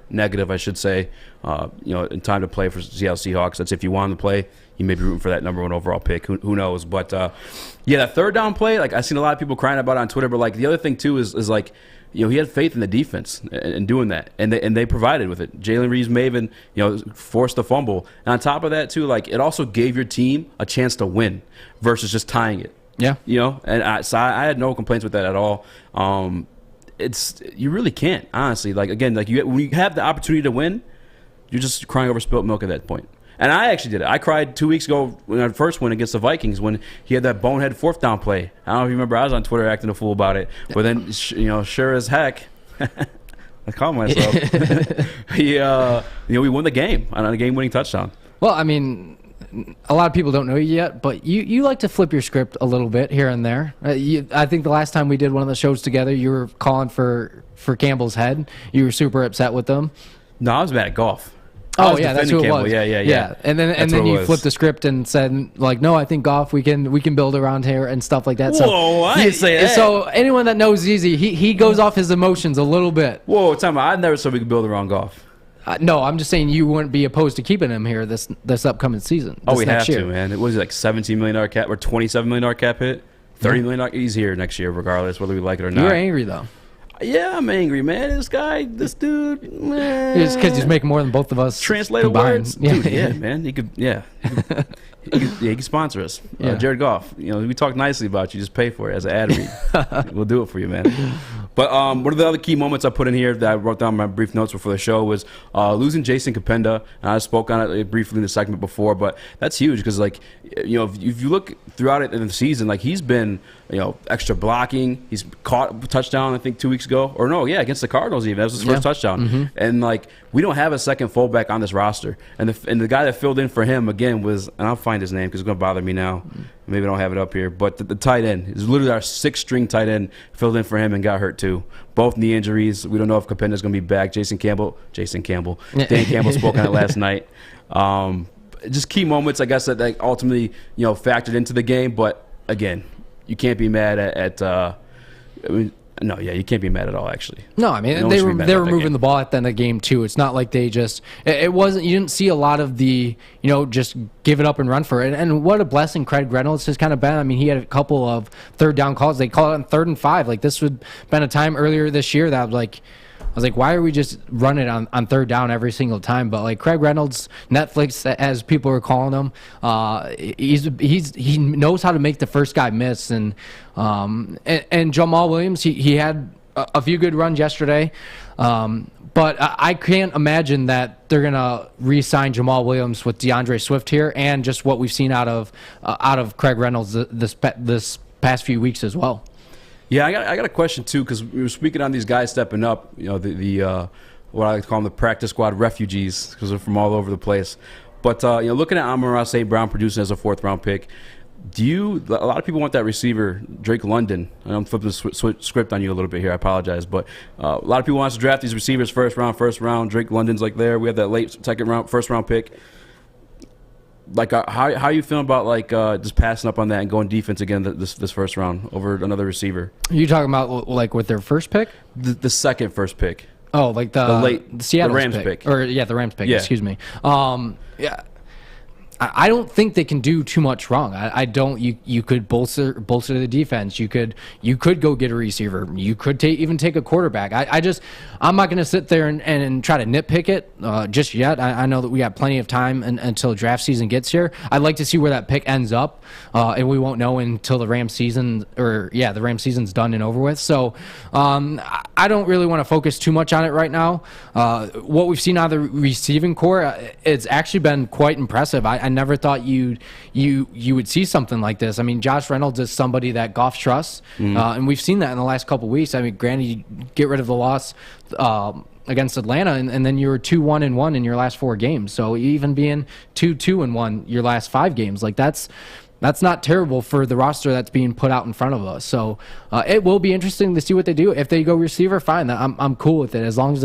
negative, I should say, in time to play for Seattle Seahawks. That's if you want him to play. You may be rooting for that number 1 overall pick. Who knows? But that third down play, like, I've seen a lot of people crying about it on Twitter. But like, the other thing too is like, he had faith in the defense and doing that, and they provided with it. Jalen Reeves-Maven, forced the fumble, and on top of that too, like, it also gave your team a chance to win versus just tying it. Yeah, and I had no complaints with that at all. You really can't, honestly. Like, again, like, when you have the opportunity to win, you're just crying over spilt milk at that point. And I actually did it. I cried 2 weeks ago when I first win against the Vikings when he had that bonehead fourth down play. I don't know if you remember. I was on Twitter acting a fool about it. But then, sure as heck, I called myself. We won the game on a game-winning touchdown. Well, I mean, a lot of people don't know you yet, but you like to flip your script a little bit here and there. I think the last time we did one of the shows together, you were calling for Campbell's head. You were super upset with them. No, I was mad at golf. Oh yeah, that's who it was. Yeah. And then you flipped the script and said, like, no, I think Goff, we can build around here and stuff like that. Whoa, I didn't say that. So anyone that knows Eazy, he goes off his emotions a little bit. Whoa, time out. I never said we could build around Goff. No, I'm just saying you wouldn't be opposed to keeping him here this upcoming season. We have to, man. It was like $17 million cap or $27 million cap hit. $30 million. He's here next year, regardless whether we like it or not. You're angry though. Yeah, I'm angry, man. This dude, man. It's because he's making more than both of us translated combined. Words. Dude, yeah, man. He could sponsor us. Jared Goff. We talk nicely about you. Just pay for it as an ad read. We'll do it for you, man. But one of the other key moments I put in here that I wrote down in my brief notes before the show was losing Jason Kapenda. And I spoke on it briefly in the segment before, but that's huge because, like, you know, if you look throughout it in the season, like, he's been, you know, extra blocking. He's caught a touchdown, I think, 2 weeks ago. Or no, yeah, against the Cardinals even. That was his first touchdown. And, like, we don't have a second fullback on this roster. And the guy that filled in for him, again, was, and I'll find his name because it's going to bother me now. Maybe I don't have it up here. But the tight end is literally our 6th-string tight end, filled in for him and got hurt too. Both knee injuries. We don't know if Kapenda's going to be back. Dan Campbell spoke on it last night. Just key moments, I guess, that ultimately, you know, factored into the game. But, again, you can't be mad you can't be mad at all, actually. No, I mean, they were moving the ball at the end of the game, too. It's not like they just – it wasn't – you didn't see a lot of the, you know, just give it up and run for it. And what a blessing Craig Reynolds has kind of been. I mean, he had a couple of third down calls. They called it on 3rd and 5. Like, this would have been a time earlier this year that I was like, why are we just running on 3rd down every single time? But, like, Craig Reynolds, Netflix, as people are calling him, he knows how to make the first guy miss. And Jamal Williams, he had a few good runs yesterday. But I can't imagine that they're going to re-sign Jamal Williams with DeAndre Swift here and just what we've seen out of Craig Reynolds this past few weeks as well. Yeah, I got a question too, because we were speaking on these guys stepping up. You know, the what I like to call them, the practice squad refugees, because they're from all over the place. But you know, looking at Amon-Ra St. Brown producing as a 4th-round pick, a lot of people want that receiver, Drake London. And I'm flipping the script on you a little bit here. I apologize, but a lot of people want us to draft these receivers first round. Drake London's like there. We have that late first round pick. Like, how are you feeling about, like, just passing up on that and going defense again this first round over another receiver? Are you talking about, like, with their first pick? The second first pick. Oh, like the Seattle Rams pick. Or, yeah, the Rams pick, yeah. Excuse me. Yeah. I don't think they can do too much wrong. I don't. You could bolster the defense. You could go get a receiver. You could even take a quarterback. I'm not going to sit there and try to nitpick it just yet. I know that we got plenty of time until draft season gets here. I'd like to see where that pick ends up, and we won't know until the Rams season's done and over with. So I don't really want to focus too much on it right now. What we've seen out of the receiving core, it's actually been quite impressive. I never thought you would see something like this. I mean, Josh Reynolds is somebody that Goff trusts, and we've seen that in the last couple of weeks. I mean, granted, you get rid of the loss against Atlanta, and then you were 2-1-1 in your last 4 games. So even being 2-2-1 your last 5 games, like that's not terrible for the roster that's being put out in front of us. So it will be interesting to see what they do. If they go receiver, fine. I'm cool with it as long as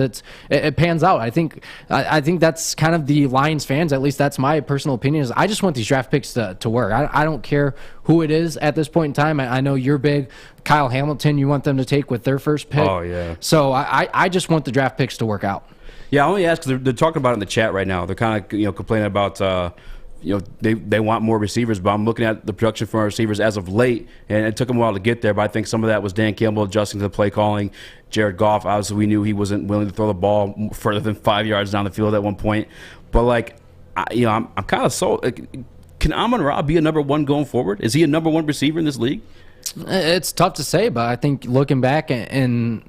it pans out. I think that's kind of the Lions fans. At least that's my personal opinion. Is I just want these draft picks to work. I don't care who it is at this point in time. I know you're big. Kyle Hamilton, you want them to take with their first pick. Oh yeah. So I just want the draft picks to work out. Yeah, I only ask because they're talking about it in the chat right now. They're kind of complaining about. They want more receivers, but I'm looking at the production from our receivers as of late, and it took them a while to get there, but I think some of that was Dan Campbell adjusting to the play calling. Jared Goff, obviously we knew he wasn't willing to throw the ball further than 5 yards down the field at one point. But, like, I'm kind of sold. Can Amon-Ra be a number 1 going forward? Is he a number 1 receiver in this league? It's tough to say, but I think looking back and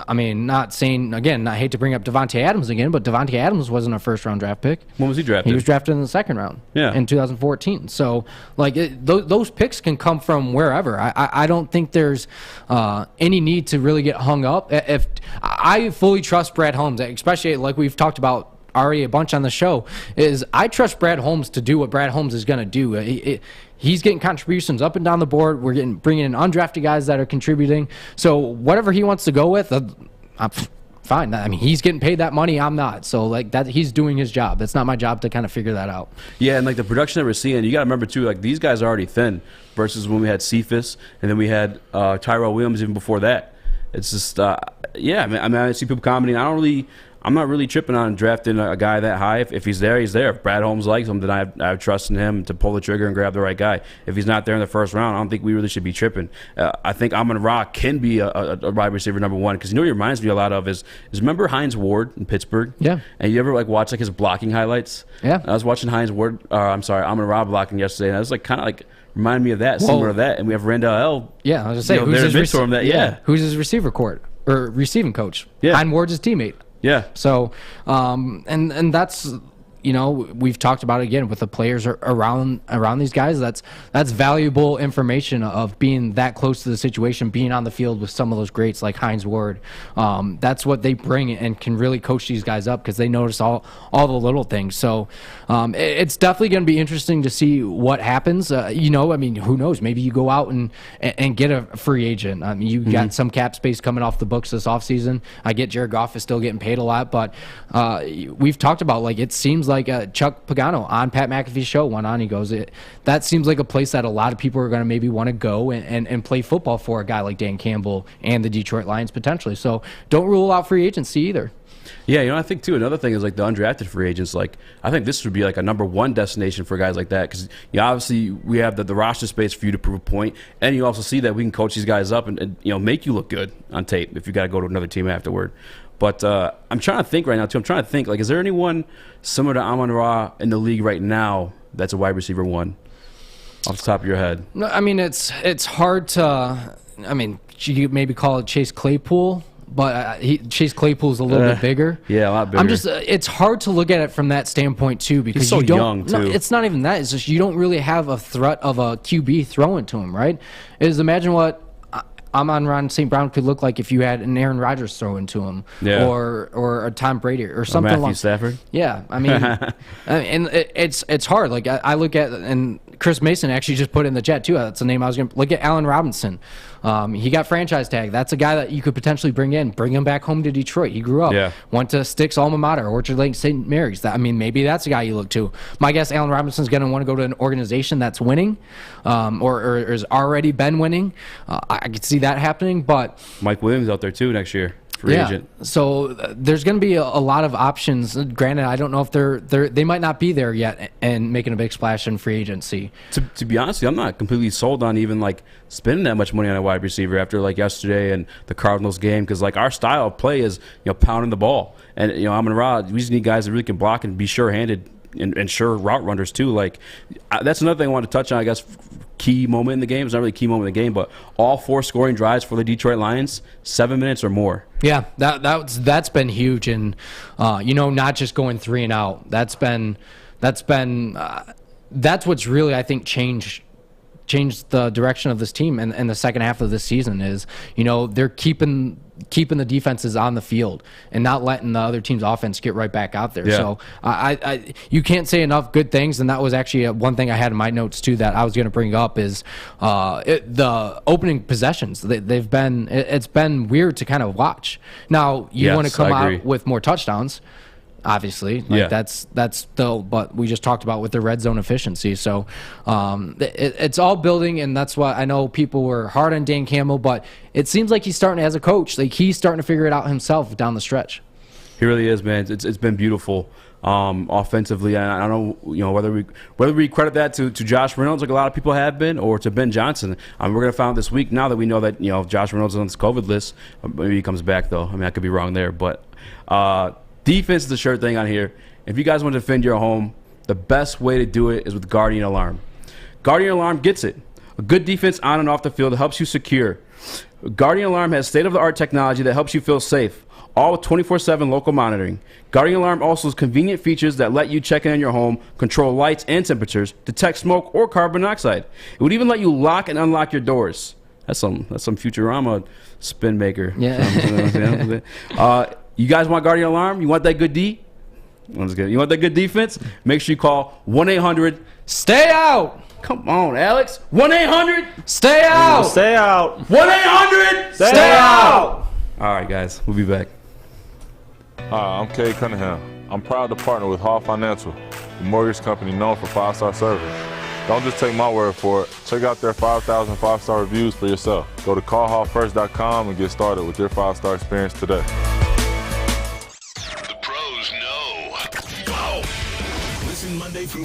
I mean, not saying, again, I hate to bring up Devontae Adams again, but Devontae Adams wasn't a first-round draft pick. When was he drafted? He was drafted in the 2nd round in 2014. So, like, those picks can come from wherever. I don't think there's any need to really get hung up. If I fully trust Brad Holmes, especially like we've talked about already a bunch on the show, is I trust Brad Holmes to do what Brad Holmes is going to do. He's getting contributions up and down the board. We're bringing in undrafted guys that are contributing. So whatever he wants to go with, I'm fine. I mean, he's getting paid that money. I'm not. So, like, that, he's doing his job. That's not my job to kind of figure that out. Yeah, and, like, the production that we're seeing, you got to remember, too, like, these guys are already thin versus when we had Cephas, and then we had Tyrell Williams even before that. It's just, I see people commenting. I I'm not really tripping on drafting a guy that high. If he's there, he's there. If Brad Holmes likes him, then I have trust in him to pull the trigger and grab the right guy. If he's not there in the first round, I don't think we really should be tripping. I think Amon-Ra can be a wide receiver number one, because you know what he reminds me a lot of is remember Hines Ward in Pittsburgh? Yeah. And you ever like watch like his blocking highlights? Yeah. I was watching Amon-Ra blocking yesterday, and I was like kind of like remind me of that, similar to that. And we have Randall L. Yeah, I was just saying, who's his who's his receiver court or receiving coach? Yeah. Hines Ward's his teammate. Yeah. So, and that's, you know, we've talked about it again with the players around these guys. That's valuable information of being that close to the situation, being on the field with some of those greats like Hines Ward. That's what they bring and can really coach these guys up, because they notice all the little things. So it's definitely going to be interesting to see what happens. You know, I mean, who knows? Maybe you go out and get a free agent. I mean, you got some cap space coming off the books this offseason. I get Jared Goff is still getting paid a lot, but we've talked about, like, it seems like Chuck Pagano on Pat McAfee's show went on. He goes, that seems like a place that a lot of people are going to maybe want to go and play football for, a guy like Dan Campbell and the Detroit Lions potentially. So don't rule out free agency either. Yeah, you know, I think too, another thing is like the undrafted free agents. Like, I think this would be like a number one destination for guys like that, because obviously we have the roster space for you to prove a point, and you also see that we can coach these guys up and you know, make you look good on tape if you got to go to another team afterward. But I'm trying to think right now too. I'm trying to think, like, is there anyone similar to Amon-Ra in the league right now that's a wide receiver one off the top of your head? No, I mean, it's hard to. I mean, you maybe call it Chase Claypool, but Chase Claypool's a little bit bigger. Yeah, a lot bigger. I'm just. It's hard to look at it from that standpoint too, because he's so you don't. young too. No, it's not even that. It's just you don't really have a threat of a QB throwing to him, right? Imagine what Amon-Ra St. Brown could look like if you had an Aaron Rodgers throwing to him, or a Tom Brady or something like Matthew Stafford. Yeah, I mean, and it's hard. Like I look at, and Chris Mason actually just put in the chat too. That's the name I was going to look at. Allen Robinson. He got franchise tag. That's a guy that you could potentially bring him back home to Detroit. He grew up, went to Sticks alma mater, Orchard Lake St. Mary's. I mean, maybe that's a guy you look to. My guess, Allen Robinson's going to want to go to an organization that's winning, or has already been winning. I could see that happening, but Mike Williams out there too next year. Free agent. So there's going to be a lot of options. Granted, I don't know if they might not be there yet and making a big splash in free agency. To be honest with you, I'm not completely sold on even like spending that much money on a wide receiver after like yesterday and the Cardinals game, because like our style of play is, you know, pounding the ball, and you know, Amon-Ra, we just need guys that really can block and be sure-handed and sure route runners too. Like that's another thing I want to touch on, I guess. Key moment in the game. It's not really a key moment in the game, but all 4 scoring drives for the Detroit Lions, 7 minutes or more. Yeah, that's been huge, and you know, not just going 3 and out. That's what's really, I think, changed the direction of this team in the second half of this season. Is, you know, they're keeping the defenses on the field and not letting the other team's offense get right back out there. So you can't say enough good things, and that was actually one thing I had in my notes too that I was going to bring up is the opening possessions. It's been weird to kind of watch. Now you want to come out with more touchdowns, obviously, that's still, but we just talked about with the red zone efficiency. So it's all building, and that's why I know people were hard on Dan Campbell, but it seems like he's starting, as a coach, like he's starting to figure it out himself down the stretch. He really is, man. It's been beautiful offensively. And I don't know, you know, whether we credit that to Josh Reynolds, like a lot of people have been, or to Ben Johnson. We're going to find out this week, now that we know that, you know, Josh Reynolds is on this COVID list. Maybe he comes back though. I mean, I could be wrong there, but defense is the shirt thing on here. If you guys want to defend your home, the best way to do it is with Guardian Alarm. Guardian Alarm gets it. A good defense on and off the field helps you secure. Guardian Alarm has state-of-the-art technology that helps you feel safe, all with 24/7 local monitoring. Guardian Alarm also has convenient features that let you check in on your home, control lights and temperatures, detect smoke or carbon monoxide. It would even let you lock and unlock your doors. That's some Futurama spin maker. Yeah. You guys want Guardian Alarm? You want that good D? You want that good defense? Make sure you call 1-800. Stay out! Come on, Alex. 1-800. Stay out! Stay out! 1-800. Stay out! All right, guys. We'll be back. Hi, I'm Kay Cunningham. I'm proud to partner with Hall Financial, the mortgage company known for 5-star service. Don't just take my word for it. Check out their 5,000 5-star reviews for yourself. Go to callhallfirst.com and get started with your 5-star experience today.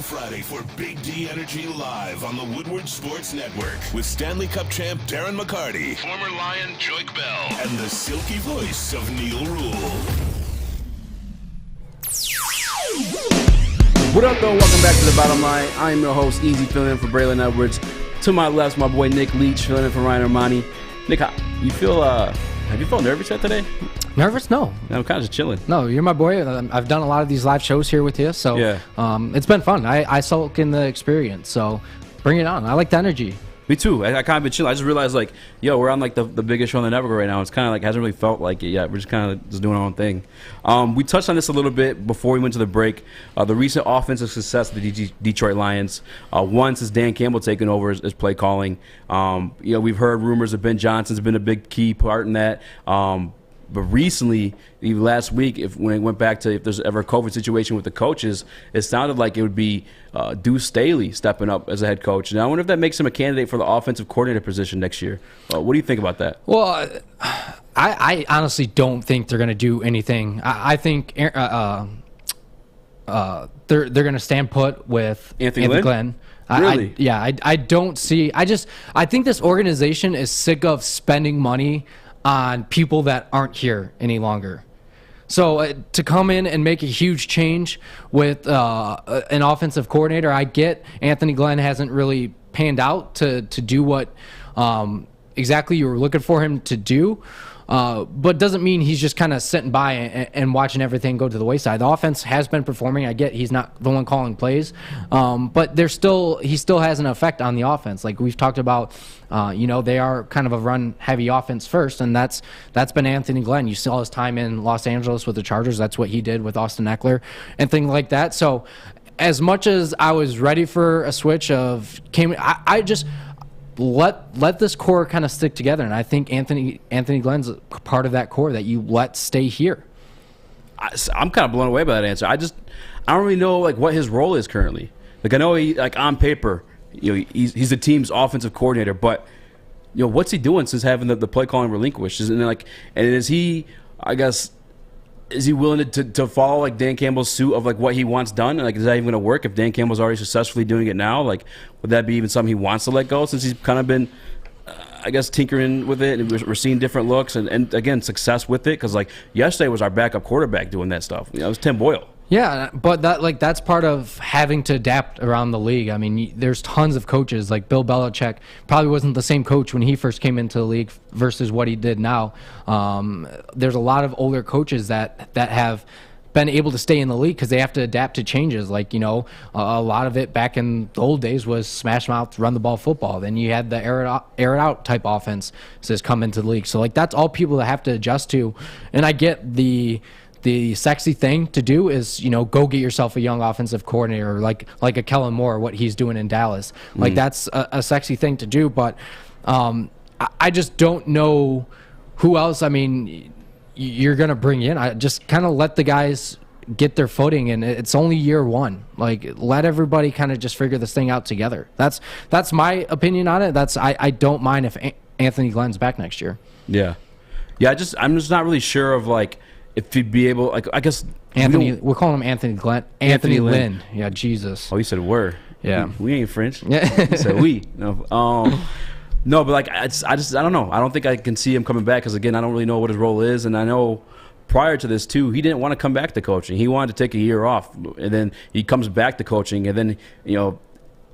through Friday for Big D Energy Live on the Woodward Sports Network with Stanley Cup champ Darren McCarty, former Lion Joik Bell, and the silky voice of Neil Rule. What up, though? Welcome back to The Bottom Line. I am your host, Eazy, filling in for Braylon Edwards. To my left, my boy Nick Leach, filling in for Ryan Armani. Nick, have you felt nervous yet today? Nervous? No. I'm kind of just chilling. No, you're my boy. I've done a lot of these live shows here with you, so yeah. It's been fun. I soak in the experience, so bring it on. I like the energy. Me too. I kind of been chilling. I just realized, like, we're on like the biggest show on the network right now. It's kind of like hasn't really felt like it yet. We're just kind of just doing our own thing. We touched on this a little bit before we went to the break. The recent offensive success of the Detroit Lions. One, since Dan Campbell taking over as play calling. We've heard rumors of Ben Johnson's been a big key part in that. But recently, even last week, when it went back to if there's ever a COVID situation with the coaches, it sounded like it would be Deuce Staley stepping up as a head coach. Now, I wonder if that makes him a candidate for the offensive coordinator position next year. What do you think about that? Well, I honestly don't think they're going to do anything. I think they're going to stand put with Anthony Glenn. Really? I don't see. I think this organization is sick of spending money on people that aren't here any longer. So to come in and make a huge change with an offensive coordinator, I get Anthony Glenn hasn't really panned out to do what exactly you were looking for him to do. But doesn't mean he's just kind of sitting by and watching everything go to the wayside. The offense has been performing. I get he's not the one calling plays, but he still has an effect on the offense. Like we've talked about, they are kind of a run-heavy offense first, and that's been Anthony Glenn. You saw his time in Los Angeles with the Chargers. That's what he did with Austin Eckler and things like that. So as much as I was ready for a switch I just let this core kind of stick together, and I think Anthony Glenn's part of that core that you let stay here. I'm kind of blown away by that answer. I don't really know like what his role is currently. Like I know he like on paper, he's the team's offensive coordinator, but what's he doing since having the play calling relinquished? And is he, I guess, is he willing to follow like Dan Campbell's suit of like what he wants done? And like, is that even going to work if Dan Campbell's already successfully doing it now? Like, would that be even something he wants to let go since he's kind of been, I guess, tinkering with it, and we're seeing different looks and again success with it? Because like yesterday was our backup quarterback doing that stuff. It was Tim Boyle. Yeah, but that's part of having to adapt around the league. I mean, there's tons of coaches. Like Bill Belichick probably wasn't the same coach when he first came into the league versus what he did now. There's a lot of older coaches that have been able to stay in the league because they have to adapt to changes. Like, a lot of it back in the old days was smash mouth, run the ball football. Then you had the air it out type offense says come into the league. So like that's all people that have to adjust to. And I get the sexy thing to do is, go get yourself a young offensive coordinator like a Kellen Moore, what he's doing in Dallas. Like that's a sexy thing to do, but I just don't know who else. I mean, you're going to bring in. I just kind of let the guys get their footing, and it's only year one. Like let everybody kind of just figure this thing out together. That's my opinion on it. I don't mind if Anthony Glenn's back next year. Yeah. I'm just not really sure of like, if he'd be able, like, I guess we're calling him Anthony Glenn. Anthony Lynn. Yeah, Jesus. Oh, you said we're. Yeah. We ain't French. Yeah. You said we. No, but like I don't know. I don't think I can see him coming back because again, I don't really know what his role is, and I know prior to this too, he didn't want to come back to coaching. He wanted to take a year off, and then he comes back to coaching, and then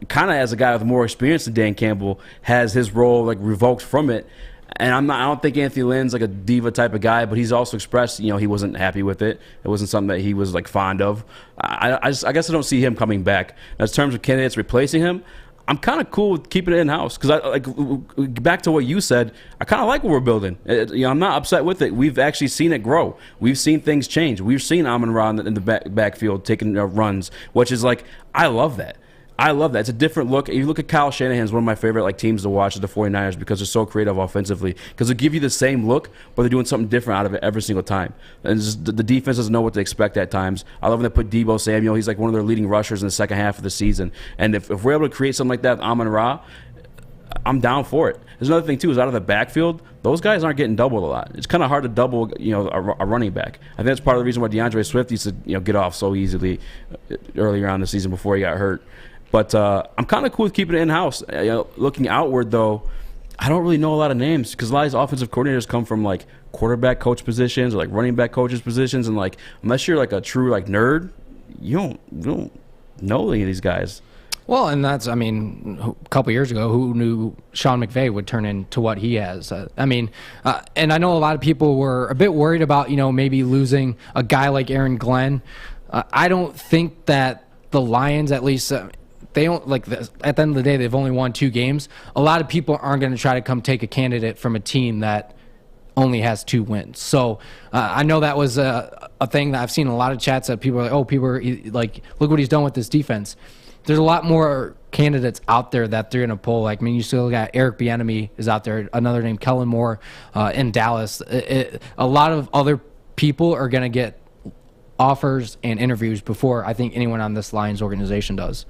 kind of as a guy with more experience than Dan Campbell, has his role like revoked from it. And I don't think Anthony Lynn's like a diva type of guy, but he's also expressed, he wasn't happy with it. It wasn't something that he was like fond of. I guess I don't see him coming back. As terms of candidates replacing him, I'm kind of cool with keeping it in house because I like back to what you said. I kind of like what we're building. I'm not upset with it. We've actually seen it grow. We've seen things change. We've seen Amon-Ra in the backfield taking runs, which is like I love that. It's a different look. If you look at Kyle Shanahan's one of my favorite teams to watch is the 49ers because they're so creative offensively. Because they'll give you the same look, but they're doing something different out of it every single time. And just, the defense doesn't know what to expect at times. I love when they put Deebo Samuel. He's like one of their leading rushers in the second half of the season. And if we're able to create something like that with Amon-Ra, I'm down for it. There's another thing too, is out of the backfield, those guys aren't getting doubled a lot. It's kind of hard to double, a running back. I think that's part of the reason why DeAndre Swift used to, get off so easily earlier on in the season before he got hurt. But I'm kind of cool with keeping it in-house. Looking outward, though, I don't really know a lot of names because a lot of these offensive coordinators come from, like, quarterback coach positions or, like, running back coaches positions. And, like, unless you're, like, a true, like, nerd, you don't know any of these guys. Well, and that's, a couple years ago, who knew Sean McVay would turn into what he has? And I know a lot of people were a bit worried about, maybe losing a guy like Aaron Glenn. I don't think that the Lions, at least, they don't, like, at the end of the day, they've only won 2 games. A lot of people aren't going to try to come take a candidate from a team that only has 2 wins. So I know that was a thing that I've seen in a lot of chats that people are like, look what he's done with this defense. There's a lot more candidates out there that they're going to pull. You still got Eric Bieniemy is out there, another name, Kellen Moore in Dallas. A lot of other people are going to get offers and interviews before I think anyone on this Lions organization does.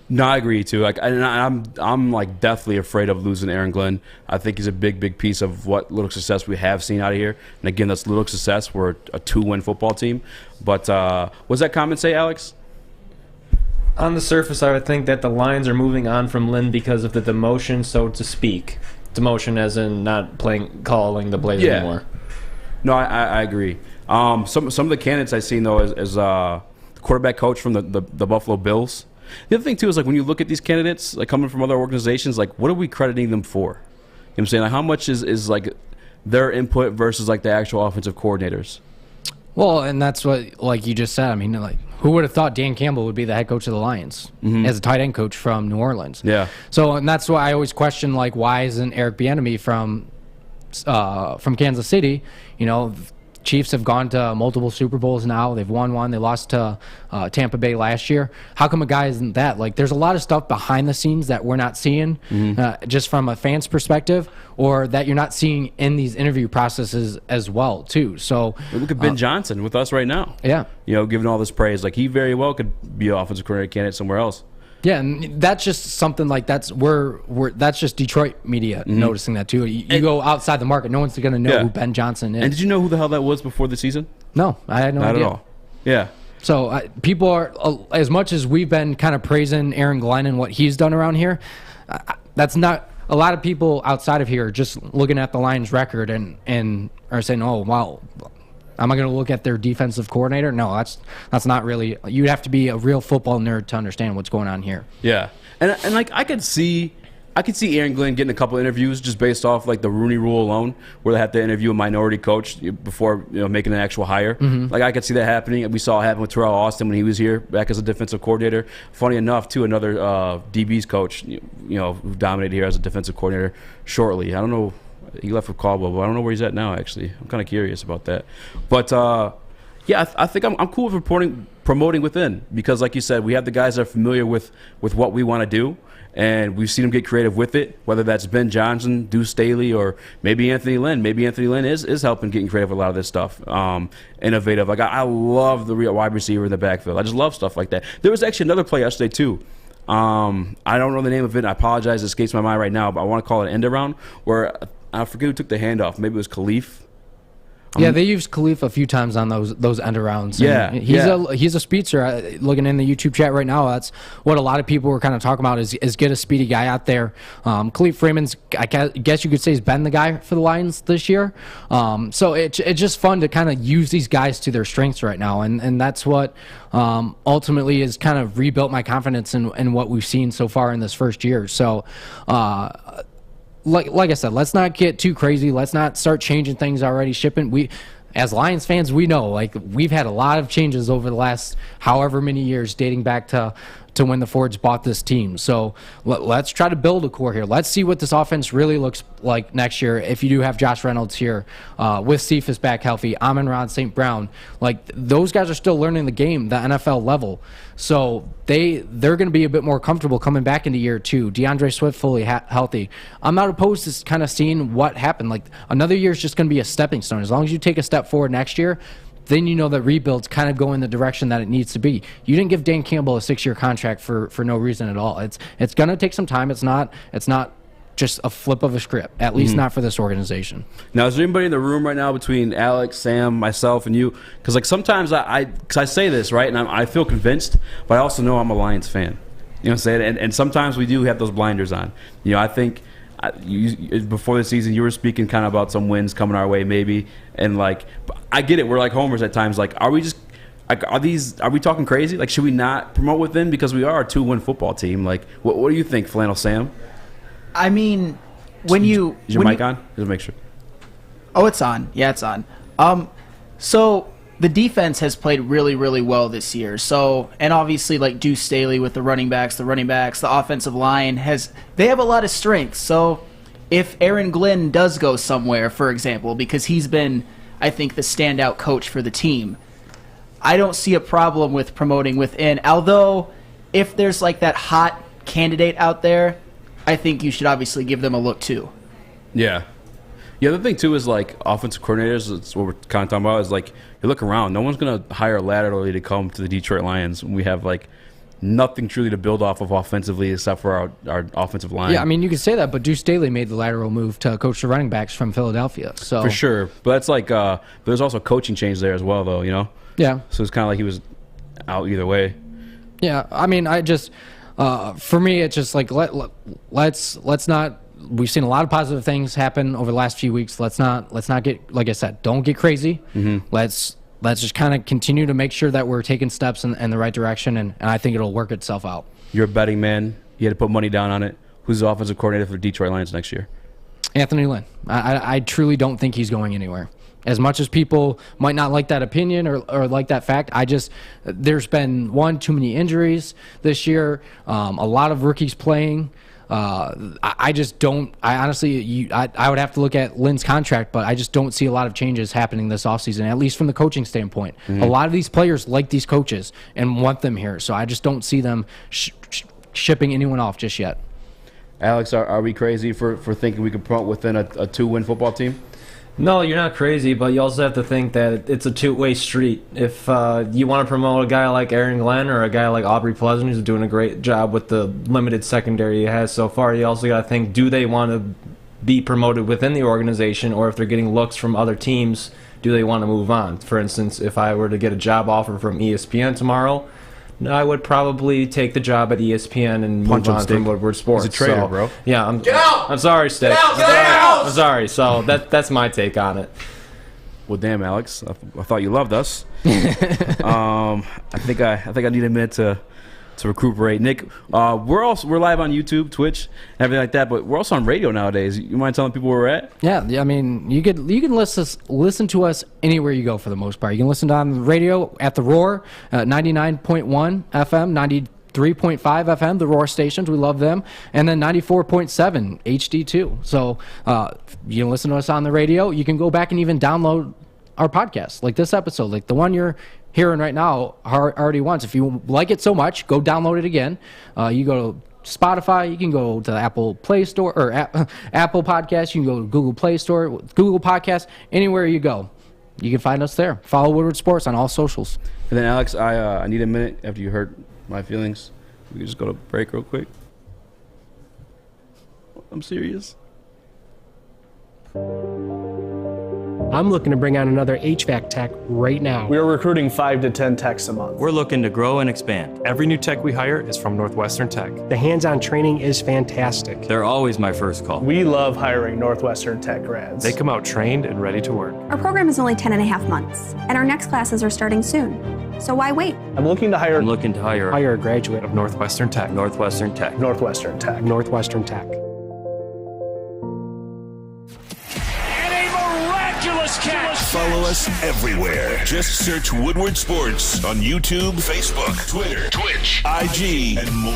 No, I agree too. I'm like deathly afraid of losing Aaron Glenn. I think he's a big piece of what little success we have seen out of here. And again, that's little success. We're a 2-win football team. But what does that comment say, Alex? On the surface, I would think that the Lions are moving on from Lynn because of the demotion, so to speak. Demotion as in not calling the Blazers anymore. No, I agree. Some of the candidates I've seen, though, is the quarterback coach from the Buffalo Bills. The other thing, too, is, like, when you look at these candidates, like, coming from other organizations, like, what are we crediting them for? You know what I'm saying? Like, how much is like, their input versus, like, the actual offensive coordinators? Well, and that's what, like you just said, who would have thought Dan Campbell would be the head coach of the Lions as a tight end coach from New Orleans? Yeah. So, and that's why I always question, like, why isn't Eric Bieniemy from Kansas City? Chiefs have gone to multiple Super Bowls now. They've won one. They lost to Tampa Bay last year. How come a guy isn't that? Like, there's a lot of stuff behind the scenes that we're not seeing just from a fan's perspective, or that you're not seeing in these interview processes as well, too. So look at Ben Johnson with us right now. Yeah. Giving all this praise. Like, he very well could be an offensive coordinator candidate somewhere else. Yeah, and that's just something like that's just Detroit media noticing that too. You go outside the market, no one's going to know who Ben Johnson is. And did you know who the hell that was before the season? No, I had no idea. Not at all. Yeah. So people are, as much as we've been kind of praising Aaron Glenn and what he's done around here, that's not a lot of people outside of here just looking at the Lions record and are saying, oh wow, am I going to look at their defensive coordinator? No, that's not really. You'd have to be a real football nerd to understand what's going on here. Yeah, and like I could see Aaron Glenn getting a couple interviews just based off like the Rooney Rule alone, where they have to interview a minority coach before making an actual hire. Like I could see that happening. We saw it happen with Terrell Austin when he was here back as a defensive coordinator. Funny enough, too, another DB's coach, who dominated here as a defensive coordinator shortly. I don't know. He left for Caldwell, but I don't know where he's at now, actually. I'm kind of curious about that. But, I think I'm cool with promoting within because, like you said, we have the guys that are familiar with what we want to do, and we've seen them get creative with it, whether that's Ben Johnson, Deuce Staley, or maybe Anthony Lynn. Maybe Anthony Lynn is helping getting creative with a lot of this stuff, innovative. Like I love the wide receiver in the backfield. I just love stuff like that. There was actually another play yesterday, too. I don't know the name of it. I apologize. It escapes my mind right now, but I want to call it an end around where I forget who took the handoff. Maybe it was Khalif. Yeah, they used Khalif a few times on those end arounds. Yeah, he's a speedster. Looking in the YouTube chat right now, that's what a lot of people were kind of talking about is get a speedy guy out there. Khalif Freeman's, I guess you could say, has been the guy for the Lions this year. So it's just fun to kind of use these guys to their strengths right now, and that's what ultimately has kind of rebuilt my confidence in what we've seen so far in this first year. So. Like I said, let's not get too crazy. Let's not start changing things already. We, as Lions fans, we know we've had a lot of changes over the last however many years, dating back to when the Fords bought this team. So let's try to build a core here. Let's see what this offense really looks like next year. If you do have Josh Reynolds here, with Cephas back healthy, Amon-Ra St. Brown, those guys are still learning the game, the NFL level. So they're going to be a bit more comfortable coming back into year 2. DeAndre Swift fully healthy. I'm not opposed to kind of seeing what happened. Another year is just going to be a stepping stone. As long as you take a step forward next year, then you know that rebuild's kind of going the direction that it needs to be. You didn't give Dan Campbell a 6-year contract for no reason at all. It's going to take some time. It's not just a flip of a script, at least not for this organization. Now, is there anybody in the room right now between Alex, Sam, myself, and you? Because like sometimes I say this, right, and I feel convinced, but I also know I'm a Lions fan. You know what I'm saying? And sometimes we do have those blinders on. You know, I think before the season you were speaking kind of about some wins coming our way maybe, and like I get it. We're like homers at times. Like, are we talking crazy? Like, should we not promote within because we are a 2-win football team? Like, what do you think, Flannel Sam? I mean, is your mic on? Just make sure. Oh, it's on. Yeah, it's on. So the defense has played really, really well this year. So, and obviously, like Deuce Staley with the running backs, the offensive line they have a lot of strengths. So, if Aaron Glenn does go somewhere, for example, because he's been, I think, the standout coach for the team, I don't see a problem with promoting within. Although, if there's like that hot candidate out there, I think you should obviously give them a look too. Yeah. The other thing too is like offensive coordinators. That's what we're kind of talking about. Is like you look around, no one's gonna hire laterally to come to the Detroit Lions when we have like nothing truly to build off of offensively except for our offensive line. Yeah, I mean you could say that, but Deuce Staley made the lateral move to coach the running backs from Philadelphia. So for sure, but that's like there's also coaching change there as well, though. You know. Yeah. So it's kind of like he was out either way. Yeah, I mean, I just for me, it's just like let's not. We've seen a lot of positive things happen over the last few weeks. Let's not get, like I said, don't get crazy. Let's just kind of continue to make sure that we're taking steps in the right direction, and I think it'll work itself out. You're a betting man. You had to put money down on it. Who's the offensive coordinator for the Detroit Lions next year? Anthony Lynn. I truly don't think he's going anywhere. As much as people might not like that opinion or like that fact, there's been too many injuries this year, a lot of rookies playing. I just don't. I honestly, I would have to look at Lynn's contract, but I just don't see a lot of changes happening this offseason, at least from the coaching standpoint. A lot of these players like these coaches and want them here, so I just don't see them shipping anyone off just yet. Alex, are we crazy for thinking we could promote within a 2-win football team? No, you're not crazy, but you also have to think that it's a two-way street. If you want to promote a guy like Aaron Glenn or a guy like Aubrey Pleasant, who's doing a great job with the limited secondary he has so far, you also got to think, do they want to be promoted within the organization, or if they're getting looks from other teams, do they want to move on? For instance, if I were to get a job offer from ESPN tomorrow, I would probably take the job at ESPN and move on from Woodward Sports. He's a traitor, bro. Yeah, I'm sorry, Stick. I'm sorry. So that's my take on it. Well, damn, Alex, I thought you loved us. I think I need a minute to recuperate. Nick, we're live on YouTube, Twitch, and everything like that, but we're also on radio nowadays. You mind telling people where we're at? Yeah. I mean, you can listen to us anywhere you go for the most part. You can listen to on the radio at the Roar, 99.1 FM, 93.5 FM, the Roar stations. We love them, and then 94.7 HD2. So you can listen to us on the radio. You can go back and even download our podcast, like this episode, like the one you're hearing right now already once. If you like it so much, go download it again. You go to Spotify, you can go to the Apple Play Store or Apple Podcast, you can go to Google Play Store, Google Podcast, anywhere you go, you can find us there. Follow Woodward Sports on all socials. And then Alex, I need a minute after you hurt my feelings. We can just go to break real quick. I'm serious. I'm looking to bring on another HVAC tech right now. We are recruiting 5 to 10 techs a month. We're looking to grow and expand. Every new tech we hire is from Northwestern Tech. The hands-on training is fantastic. They're always my first call. We love hiring Northwestern Tech grads. They come out trained and ready to work. Our program is only 10.5 months, and our next classes are starting soon. So why wait? I'm looking to hire a graduate of Northwestern Tech. Northwestern Tech. Northwestern Tech. Northwestern Tech. Follow us everywhere. Just search Woodward Sports on YouTube, Facebook, Twitter, Twitch, IG, and more.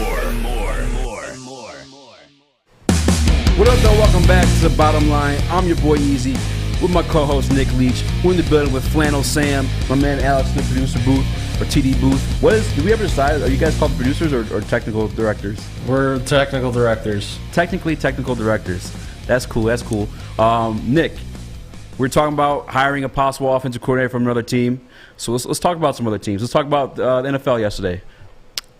What up, though? Welcome back to The Bottom Line. I'm your boy Eazy with my co-host Nick Leach. We're in the building with Flannel Sam, my man Alex in the producer booth, or TD booth. Did we ever decide, are you guys called producers or technical directors? We're technical directors. Technically technical directors. That's cool. Nick, we're talking about hiring a possible offensive coordinator from another team. So let's talk about some other teams. Let's talk about the NFL yesterday.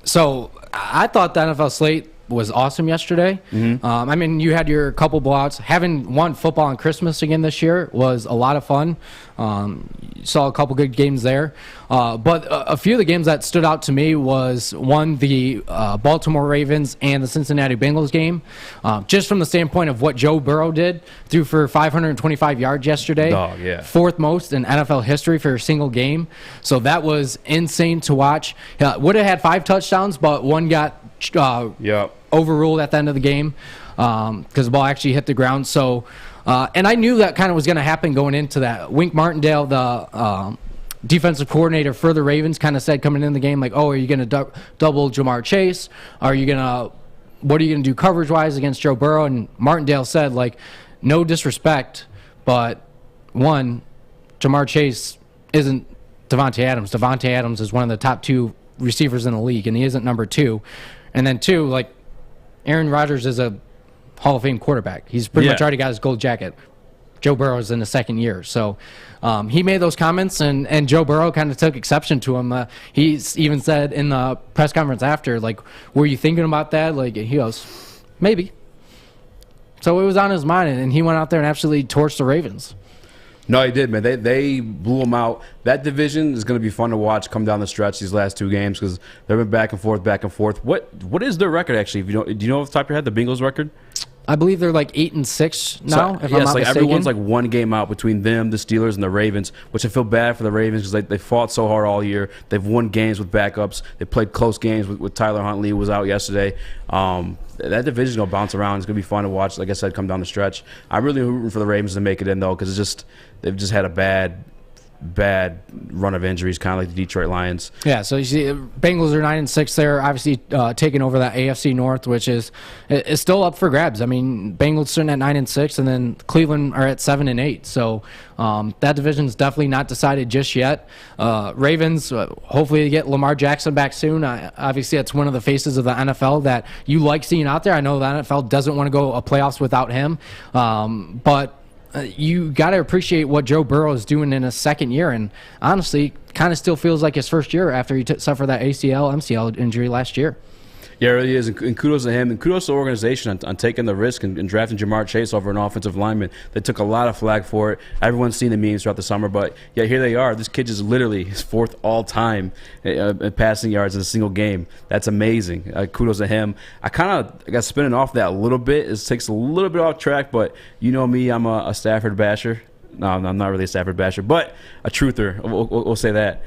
So I thought the NFL slate was awesome yesterday. I mean, you had your couple blowouts. Having won football on Christmas again this year was a lot of fun. Saw a couple good games there. But a few of the games that stood out to me was, one, the Baltimore Ravens and the Cincinnati Bengals game. Just from the standpoint of what Joe Burrow did, threw for 525 yards yesterday. Fourth most in NFL history for a single game. So that was insane to watch. Would have had 5 touchdowns, but one got overruled at the end of the game because the ball actually hit the ground. So, and I knew that kind of was going to happen going into that. Wink Martindale, the defensive coordinator for the Ravens, kind of said coming in the game, like, oh, are you going to double Jamar Chase? What are you going to do coverage-wise against Joe Burrow? And Martindale said, like, no disrespect, but one, Jamar Chase isn't Devontae Adams. Devontae Adams is one of the top 2 receivers in the league, and he isn't number 2. And then 2, like, Aaron Rodgers is a Hall of Fame quarterback. He's pretty much already got his gold jacket. Joe Burrow's in the second year. So he made those comments, and Joe Burrow kind of took exception to him. He even said in the press conference after, like, were you thinking about that? Like, he goes, maybe. So it was on his mind, and he went out there and absolutely torched the Ravens. No, he did, man. They blew him out. That division is going to be fun to watch come down the stretch these last 2 games because they've been back and forth, back and forth. What is their record, actually? If you do you know off the top of your head the Bengals' record? I believe they're like 8-6 now, if I'm not mistaken. Everyone's like 1 game out between them, the Steelers, and the Ravens, which I feel bad for the Ravens because they fought so hard all year. They've won games with backups. They played close games with Tyler Huntley, who was out yesterday. That division's going to bounce around. It's going to be fun to watch, like I said, come down the stretch. I'm really rooting for the Ravens to make it in, though, because they've just had a bad run of injuries, kind of like the Detroit Lions. Yeah, so you see, Bengals are 9-6. They're obviously taking over that AFC North, which is still up for grabs. I mean, Bengals sitting at 9-6, and then Cleveland are at 7-8. So that division's definitely not decided just yet. Ravens, hopefully they get Lamar Jackson back soon. Obviously, that's one of the faces of the NFL that you like seeing out there. I know the NFL doesn't want to go a playoffs without him, but you got to appreciate what Joe Burrow is doing in his second year, and honestly, kind of still feels like his first year after he suffered that ACL, MCL injury last year. Yeah, it really is, and kudos to him, and kudos to the organization on taking the risk and drafting Jamar Chase over an offensive lineman. They took a lot of flag for it. Everyone's seen the memes throughout the summer, but yeah, here they are. This kid is literally his 4th all-time passing yards in a single game. That's amazing. Kudos to him. I got spinning off that a little bit. It takes a little bit off track, but you know me, I'm a Stafford basher. No, I'm not really a Stafford basher, but a truther. We'll say that.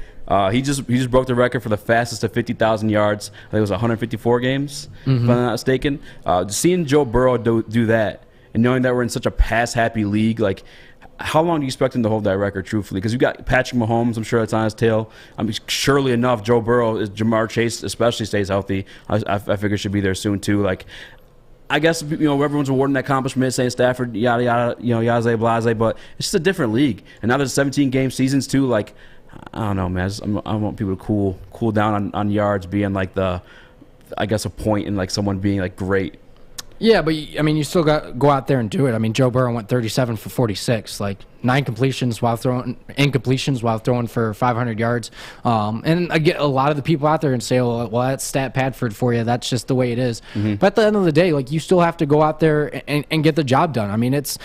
He just broke the record for the fastest to 50,000 yards. I think it was 154 games, if I'm not mistaken. Seeing Joe Burrow do that, and knowing that we're in such a pass-happy league, like, how long do you expect him to hold that record, truthfully? Because you got Patrick Mahomes, I'm sure that's on his tail. I mean, surely enough, Joe Burrow, Jamar Chase especially stays healthy. I figure should be there soon too. Like, I guess, everyone's awarding that accomplishment, saying Stafford, yada yada, yada blase, but it's just a different league. And now there's 17-game seasons too. Like, I don't know, man. I want people to cool down on yards being like a point in like someone being like great. Yeah, but I mean, you still got to go out there and do it. I mean, Joe Burrow went 37 for 46, like 9 incompletions while throwing for 500 yards. And I get a lot of the people out there and say, well, that's stat Padford for you. That's just the way it is. But at the end of the day, like, you still have to go out there and get the job done. I mean, it's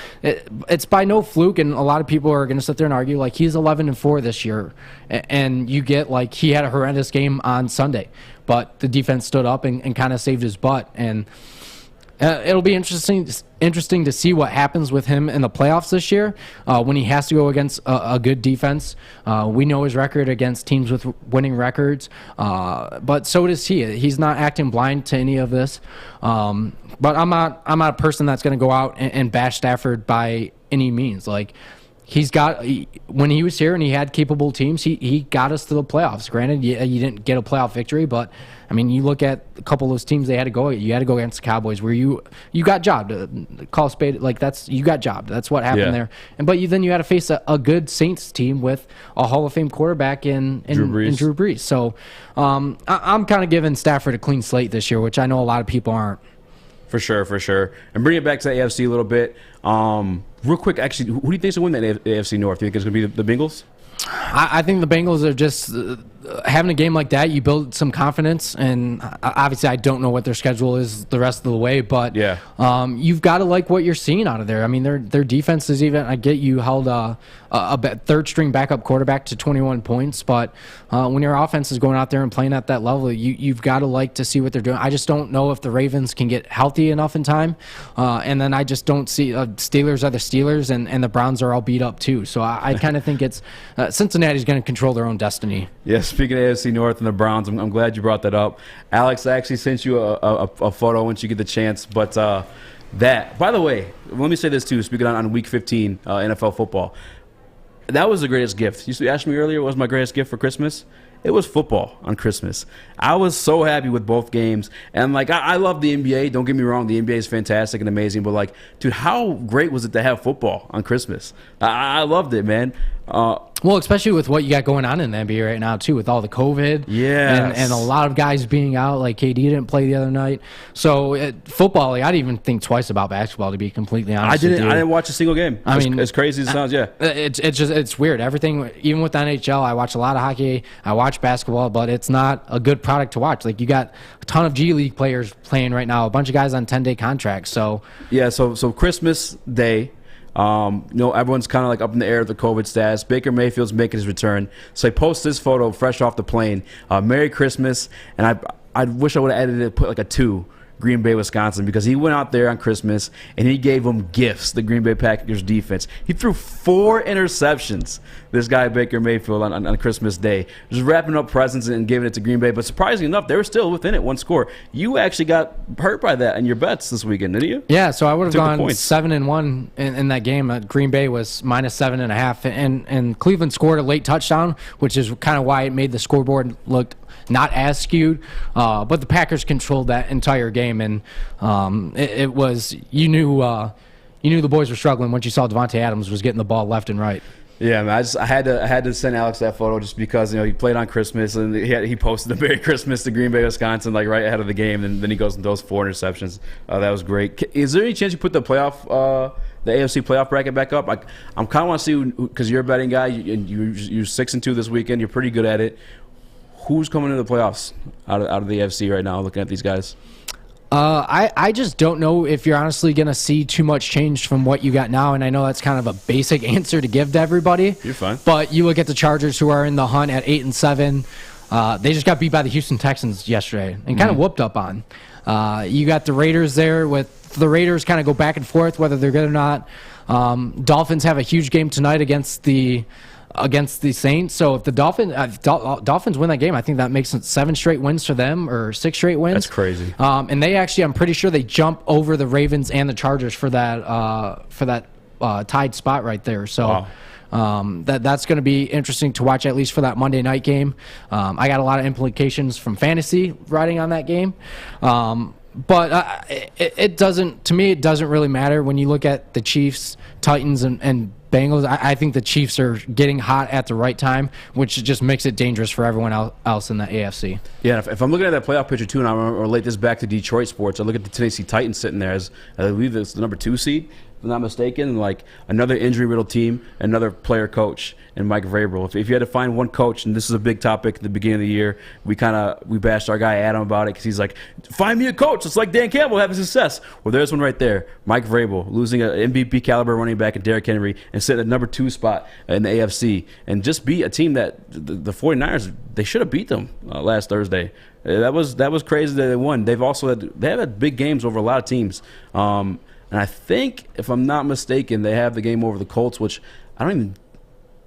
by no fluke, and a lot of people are going to sit there and argue like he's 11-4 this year, and you get like he had a horrendous game on Sunday, but the defense stood up and kind of saved his butt. And it'll be interesting to see what happens with him in the playoffs this year when he has to go against a good defense. We know his record against teams with winning records, but so does he. He's not acting blind to any of this. But I'm not a person that's going to go out and bash Stafford by any means. Like, when he was here and he had capable teams, he got us to the playoffs. Granted, you didn't get a playoff victory, but I mean, you look at a couple of those teams they had to go. You had to go against the Cowboys, where you got jobbed. Call spade, like, you got jobbed. That's what happened there. But then you had to face a good Saints team with a Hall of Fame quarterback in Drew Brees. So I'm kind of giving Stafford a clean slate this year, which I know a lot of people aren't. For sure. And bring it back to the AFC a little bit. Real quick, actually, who do you think is going to win that AFC North? Do you think it's going to be the Bengals? I think the Bengals are just having a game like that, you build some confidence, and obviously I don't know what their schedule is the rest of the way, but you've got to like what you're seeing out of there. I mean, their defense is even. I get you held a third-string backup quarterback to 21 points, but when your offense is going out there and playing at that level, you've got to like to see what they're doing. I just don't know if the Ravens can get healthy enough in time, and then I just don't see Steelers are the Steelers, and the Browns are all beat up too. So I kind of think it's Cincinnati's going to control their own destiny. Yeah, speaking of AFC North and the Browns, I'm glad you brought that up. Alex, I actually sent you a photo once you get the chance, but that, by the way, let me say this too, speaking on Week 15 NFL football, that was the greatest gift. You asked me earlier, what was my greatest gift for Christmas? It was football on Christmas. I was so happy with both games. And, like, I love the NBA. Don't get me wrong. The NBA is fantastic and amazing. But, like, dude, how great was it to have football on Christmas? I loved it, man. Well, especially with what you got going on in the NBA right now, too, with all the COVID. Yes. And a lot of guys being out. Like, KD didn't play the other night. So, football, like, I didn't even think twice about basketball, to be completely honest with you. I didn't watch a single game. I mean, as crazy as it sounds, yeah. It's weird. Everything, even with the NHL, I watch a lot of hockey. I watch basketball, but it's not a good product to watch. Like, you got a ton of G League players playing right now, a bunch of guys on 10-day contracts. So, yeah, so Christmas Day, everyone's kind of like up in the air with the COVID status. Baker Mayfield's making his return. So I post this photo fresh off the plane. Merry Christmas. And I wish I would have edited it, put like a 2, Green Bay, Wisconsin, because he went out there on Christmas and he gave them gifts, the Green Bay Packers defense. He threw 4 interceptions, this guy Baker Mayfield, on Christmas Day. Just wrapping up presents and giving it to Green Bay. But surprisingly enough, they were still within it, 1 score. You actually got hurt by that in your bets this weekend, didn't you? Yeah, so I would have gone 7-1 in that game. Green Bay was -7.5, and Cleveland scored a late touchdown, which is kind of why it made the scoreboard look not as skewed, but the Packers controlled that entire game, and it was you knew the boys were struggling once you saw Devontae Adams was getting the ball left and right. Yeah, man, I had to send Alex that photo just because he played on Christmas and he posted the Merry Christmas to Green Bay, Wisconsin, like right ahead of the game, and then he goes and those 4 interceptions. That was great. Is there any chance you put the the AFC playoff bracket back up? I'm kind of want to see, because you're a betting guy and you're 6-2 this weekend. You're pretty good at it. Who's coming into the playoffs out of the AFC right now, looking at these guys? I just don't know if you're honestly going to see too much change from what you got now, and I know that's kind of a basic answer to give to everybody. You're fine. But you look at the Chargers, who are in the hunt at 8-7. They just got beat by the Houston Texans yesterday and kind of whooped up on. You got the Raiders there, with the Raiders kind of go back and forth whether they're good or not. Dolphins have a huge game tonight against the Saints. So if the Dolphins win that game, I think that makes it 7 straight wins for them, or 6 straight wins. That's crazy. And they actually, I'm pretty sure they jump over the Ravens and the Chargers for that tied spot right there. So that's going to be interesting to watch, at least for that Monday night game. I got a lot of implications from fantasy riding on that game. But it doesn't, to me, it doesn't really matter when you look at the Chiefs, Titans, and Bengals. I think the Chiefs are getting hot at the right time, which just makes it dangerous for everyone else in the AFC. Yeah, if I'm looking at that playoff picture too, and I relate this back to Detroit sports, I look at the Tennessee Titans sitting there as, I believe it's the number 2 seed, if I'm not mistaken, like another injury-riddled team, another player coach, and Mike Vrabel. If you had to find one coach, and this is a big topic at the beginning of the year, we bashed our guy Adam about it because he's like, find me a coach. It's like Dan Campbell having success. Well, there's one right there. Mike Vrabel, losing an MVP caliber running back in Derrick Henry and sitting at number 2 spot in the AFC, and just beat a team that the 49ers, they should have beat them last Thursday. That was crazy that they won. They've had big games over a lot of teams. And I think, if I'm not mistaken, they have the game over the Colts, which I don't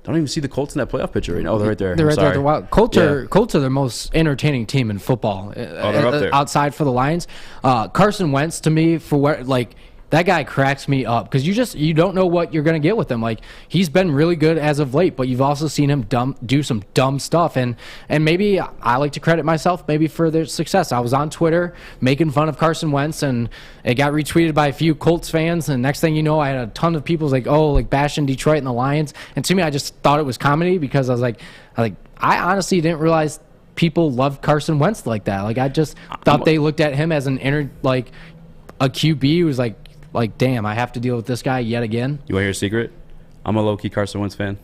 even see the Colts in that playoff picture right now. Oh, they're right there. They're right there. Wow. Colts are the most entertaining team in football. They're up there. Outside for the Lions. Carson Wentz, to me, that guy cracks me up, because you don't know what you're going to get with him. Like, he's been really good as of late, but you've also seen him do some dumb stuff, and maybe I like to credit myself maybe for their success. I was on Twitter making fun of Carson Wentz, and it got retweeted by a few Colts fans, and next thing you know, I had a ton of people bashing Detroit and the Lions, and to me, I just thought it was comedy, because I was like, I honestly didn't realize people loved Carson Wentz like that. Like, I just thought they looked at him as a QB who was like, damn, I have to deal with this guy yet again. You want to hear a secret? I'm a low-key Carson Wentz fan.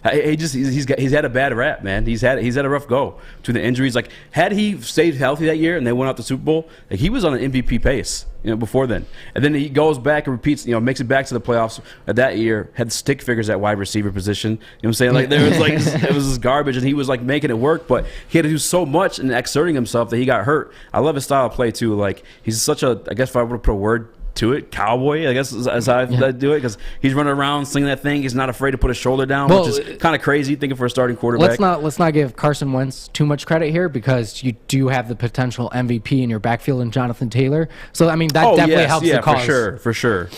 He's had a bad rap, man. He's had a rough go to the injuries. Like, had he stayed healthy that year and they went out the Super Bowl, like, he was on an MVP pace, before then. And then he goes back and repeats, makes it back to the playoffs that year. Had stick figures at wide receiver position. You know what I'm saying? Like, there was like it was just garbage, and he was like making it work, but he had to do so much and exerting himself that he got hurt. I love his style of play too. Like, he's such a, I guess if I were to put a word to it, cowboy, I guess is how I do it, because he's running around slinging that thing. He's not afraid to put his shoulder down, which is kind of crazy thinking for a starting quarterback. Let's not give Carson Wentz too much credit here, because you do have the potential MVP in your backfield in Jonathan Taylor. So I mean that definitely helps the cause. for sure.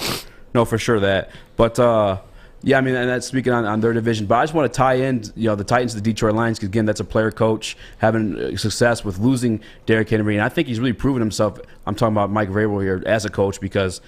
No, for sure that. But yeah, I mean, and that's speaking on their division. But I just want to tie in, the Titans to the Detroit Lions, because, again, that's a player coach having success with losing Derrick Henry. And I think he's really proven himself. I'm talking about Mike Vrabel here as a coach, because,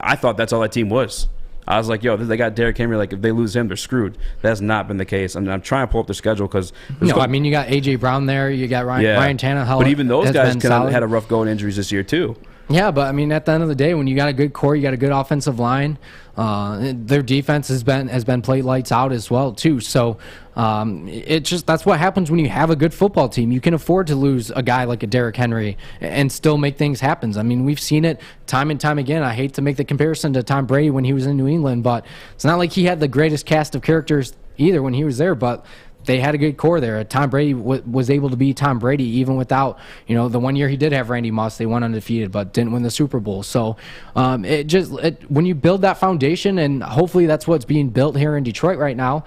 I thought that's all that team was. I was like, they got Derrick Henry. Like, if they lose him, they're screwed. That's not been the case. I mean, I'm trying to pull up their schedule because... I mean, you got A.J. Brown there. You got Ryan Tannehill. But even those guys had a rough go in injuries this year, too. Yeah, but I mean, at the end of the day, when you got a good core, you got a good offensive line. Their defense has been played lights out as well too. So that's what happens when you have a good football team. You can afford to lose a guy like a Derrick Henry and still make things happen. I mean, we've seen it time and time again. I hate to make the comparison to Tom Brady when he was in New England, but it's not like he had the greatest cast of characters either when he was there. But they had a good core there. Tom Brady was able to be Tom Brady even without, the 1 year he did have Randy Moss. They went undefeated but didn't win the Super Bowl. So when you build that foundation, and hopefully that's what's being built here in Detroit right now,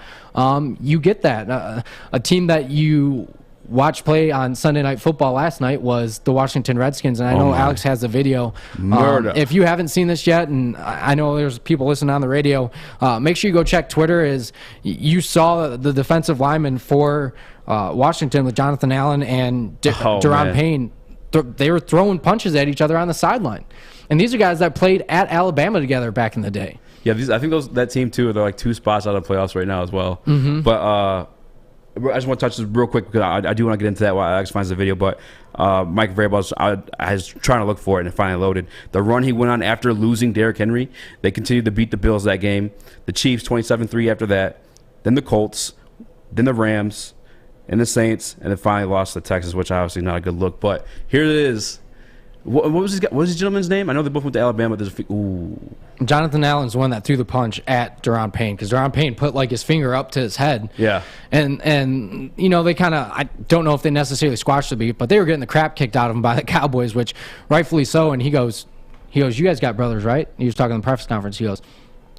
you get that. A team that you watched play on Sunday Night Football last night was the Washington Redskins, and I know Alex has a video. If you haven't seen this yet, and I know there's people listening on the radio, make sure you go check Twitter. You saw the defensive lineman for Washington with Jonathan Allen and Deron Payne. They were throwing punches at each other on the sideline, and these are guys that played at Alabama together back in the day. Yeah, I think that team too. They're like 2 spots out of the playoffs right now as well. Mm-hmm. But I just want to touch this real quick, because I do want to get into that while Alex finds the video. But Mike Vrabel, I was trying to look for it, and it finally loaded. The run he went on after losing Derrick Henry, they continued to beat the Bills that game. The Chiefs 27-3 after that. Then the Colts. Then the Rams. And the Saints. And then finally lost to Texas, which obviously not a good look. But here it is. What was this gentleman's name? I know they both went to Alabama. Jonathan Allen's the one that threw the punch at Deron Payne, because Deron Payne put like his finger up to his head. Yeah. And they kind of, I don't know if they necessarily squashed the beat, but they were getting the crap kicked out of them by the Cowboys, which rightfully so. And he goes, you guys got brothers, right? He was talking in the press conference. He goes,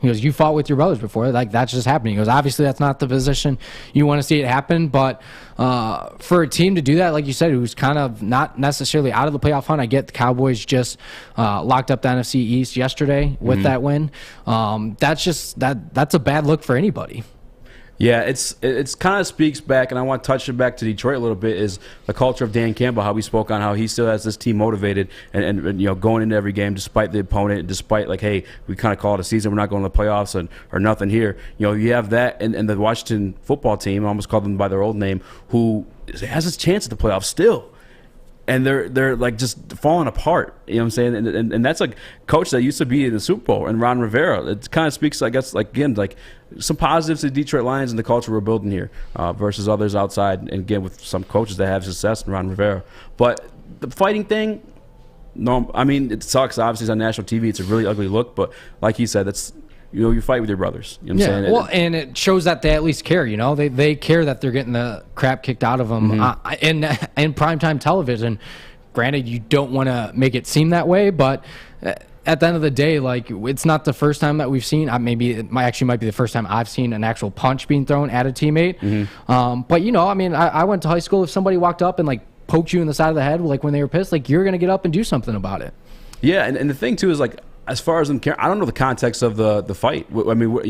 you fought with your brothers before. Like, that's just happening. He goes, obviously that's not the position you want to see it happen, but for a team to do that, like you said, who's kind of not necessarily out of the playoff hunt. I get the Cowboys just locked up the NFC East yesterday with that win. That's a bad look for anybody. Yeah, it's kind of speaks back, and I want to touch it back to Detroit a little bit, is the culture of Dan Campbell, how we spoke on how he still has this team motivated and going into every game despite the opponent, despite like, hey, we kind of call it a season, we're not going to the playoffs or nothing here. You have that, and the Washington football team, I almost called them by their old name, who has a chance at the playoffs still. And they're like just falling apart. You know what I'm saying? And that's like coach that used to be in the Super Bowl, and Ron Rivera. It kind of speaks, I guess, like again, like some positives to the Detroit Lions and the culture we're building here versus others outside. And again, with some coaches that have success in Ron Rivera. But the fighting thing, no, I mean, it sucks. Obviously, it's on national TV. It's a really ugly look. But like he said, that's, you fight with your brothers. You know what I'm saying? Well, and it shows that they at least care. They care that they're getting the crap kicked out of them in primetime television. Granted, you don't want to make it seem that way, but at the end of the day, like, it's not the first time that we've seen. Maybe it might be the first time I've seen an actual punch being thrown at a teammate. But I mean, I went to high school. If somebody walked up and like poked you in the side of the head, like when they were pissed, like you're gonna get up and do something about it. Yeah, and the thing too is like, as far as I'm caring, I don't know the context of the fight. I mean, what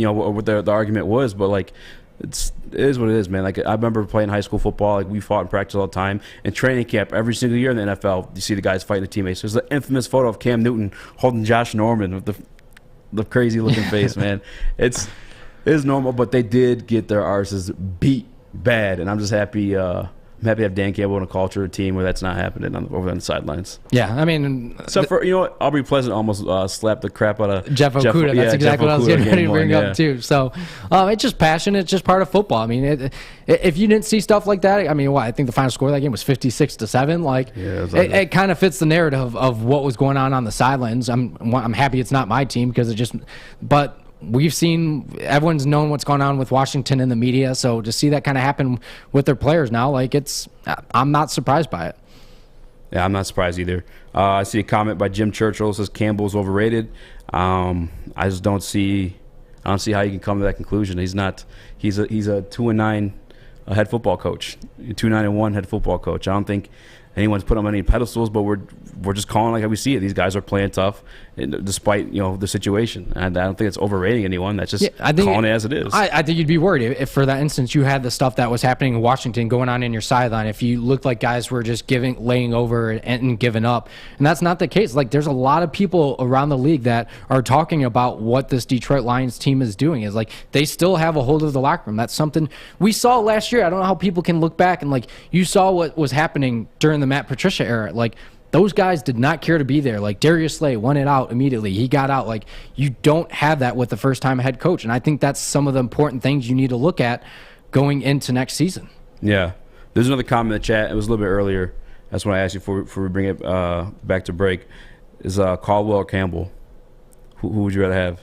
the argument was, but like, it is what it is, man. Like, I remember playing high school football. Like, we fought in practice all the time. In training camp, every single year in the NFL, you see the guys fighting the teammates. There's the infamous photo of Cam Newton holding Josh Norman with the crazy looking face, man. It is normal, but they did get their arses beat bad, and I'm just happy. I'm happy to have Dan Campbell in a culture, a team where that's not happening over on the sidelines. Yeah, I mean, except for what, Aubrey Pleasant almost slapped the crap out of Jeff Okudah. That's exactly what I was getting ready to bring up too. So it's just passion. It's just part of football. I mean, if you didn't see stuff like that, I mean, I think the final score of that game was 56-7. Like, it kind of fits the narrative of what was going on the sidelines. I'm happy it's not my team because but we've seen, everyone's known what's going on with Washington in the media, so to see that kind of happen with their players now, like, I'm not surprised by it. Yeah, I'm not surprised either. I see a comment by Jim Churchill, says Campbell's overrated. I just don't see how you can come to that conclusion. He's a 2-9 head football coach, 2-9-1 head football coach. I don't think anyone's put him on any pedestals, but we're just calling like how we see it. These guys are playing tough, despite the situation. And I don't think it's overrating anyone. That's just calling it as it is. I think you'd be worried if, for that instance, you had the stuff that was happening in Washington going on in your sideline. If you looked like guys were just laying over and giving up, and that's not the case. Like, there's a lot of people around the league that are talking about what this Detroit Lions team is doing. Is like they still have a hold of the locker room. That's something we saw last year. I don't know how people can look back and you saw what was happening during the Matt Patricia era. Like, those guys did not care to be there. Like, Darius Slay won it out immediately. He got out. Like, you don't have that with the first-time head coach, and I think that's some of the important things you need to look at going into next season. Yeah. There's another comment in the chat. It was a little bit earlier. That's when I asked you before we bring it back to break. Is Caldwell or Campbell? Who would you rather have?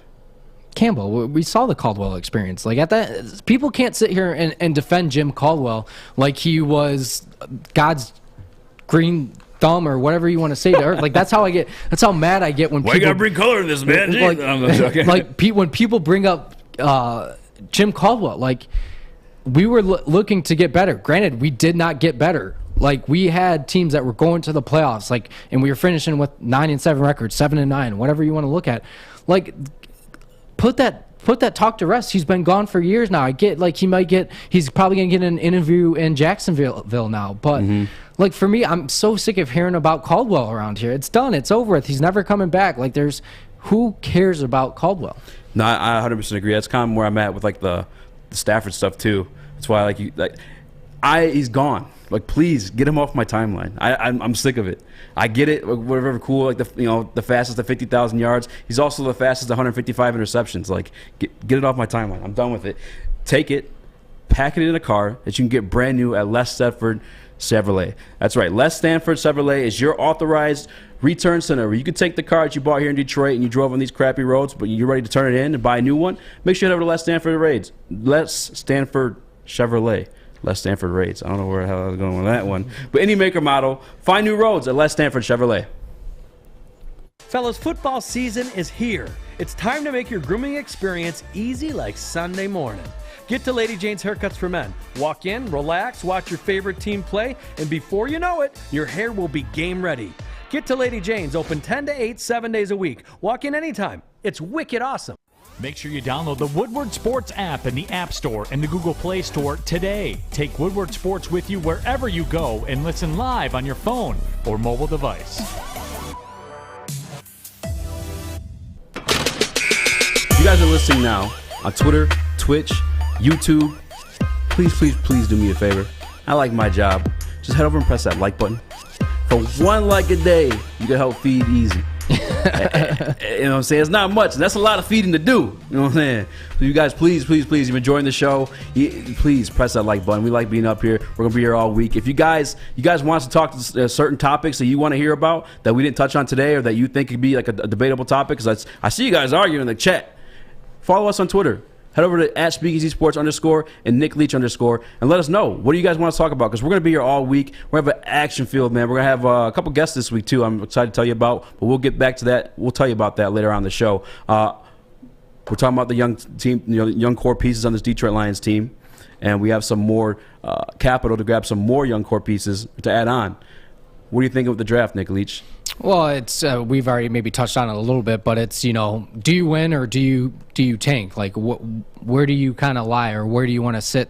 Campbell. We saw the Caldwell experience. Like, at that, people can't sit here and defend Jim Caldwell like he was God's green thumb or whatever you want to say to earth. Like, that's how mad I get when Why you gotta bring color in this, man? When people bring up Jim Caldwell, like, we were looking to get better. Granted, we did not get better. Like, we had teams that were going to the playoffs, and we were finishing with 9-7 records, 7-9, whatever you want to look at. Like, put that talk to rest. He's been gone for years now. I get, he's probably going to get an interview in Jacksonville now. But, for me, I'm so sick of hearing about Caldwell around here. It's done. It's over with. He's never coming back. Who cares about Caldwell? No, I 100% agree. That's kind of where I'm at with, the Stafford stuff, too. That's why, he's gone. Please get him off my timeline. I'm sick of it. I get it. Whatever, cool. The fastest at 50,000 yards. He's also the fastest at 155 interceptions. Get it off my timeline. I'm done with it. Take it, pack it in a car that you can get brand new at Les Stanford Chevrolet. That's right. Les Stanford Chevrolet is your authorized return center where you can take the car that you bought here in Detroit and you drove on these crappy roads, but you're ready to turn it in and buy a new one. Make sure you head over to Les Stanford Raids. Les Stanford Chevrolet. Les Stanford Raids. I don't know where the hell I was going with that one. But any maker model, find new roads at Les Stanford Chevrolet. Fellas, football season is here. It's time to make your grooming experience easy like Sunday morning. Get to Lady Jane's Haircuts for Men. Walk in, relax, watch your favorite team play, and before you know it, your hair will be game ready. Get to Lady Jane's, open 10 to 8, 7 days a week. Walk in anytime. It's wicked awesome. Make sure you download the Woodward Sports app in the App Store and the Google Play Store today. Take Woodward Sports with you wherever you go and listen live on your phone or mobile device. If you guys are listening now on Twitter, Twitch, YouTube, please do me a favor. I like my job. Just head over and press that like button. For one like a day, you can help feed Easy. You know what I'm saying? It's not much, and that's a lot of feeding to do. You know what I'm saying? So you guys, please, you're enjoying the show. Please press that like button. We like being up here. We're gonna be here all week. If you guys want us to talk to certain topics that you want to hear about that we didn't touch on today, or that you think could be a debatable topic, because I see you guys arguing in the chat. Follow us on Twitter. Head over to @SpeakeAsySports_ and Nick Leach _ and let us know. What do you guys want to talk about? Because we're going to be here all week. We're going to have an action field, man. We're going to have a couple guests this week, too. I'm excited to tell you about, but we'll get back to that. We'll tell you about that later on in the show. We're talking about the young team, young core pieces on this Detroit Lions team, and we have some more capital to grab some more young core pieces to add on. What do you think of the draft, Nick Leach? Well, it's we've already maybe touched on it a little bit, but it's, do you win or do you do you tank? Like, where do you kind of lie, or where do you want to sit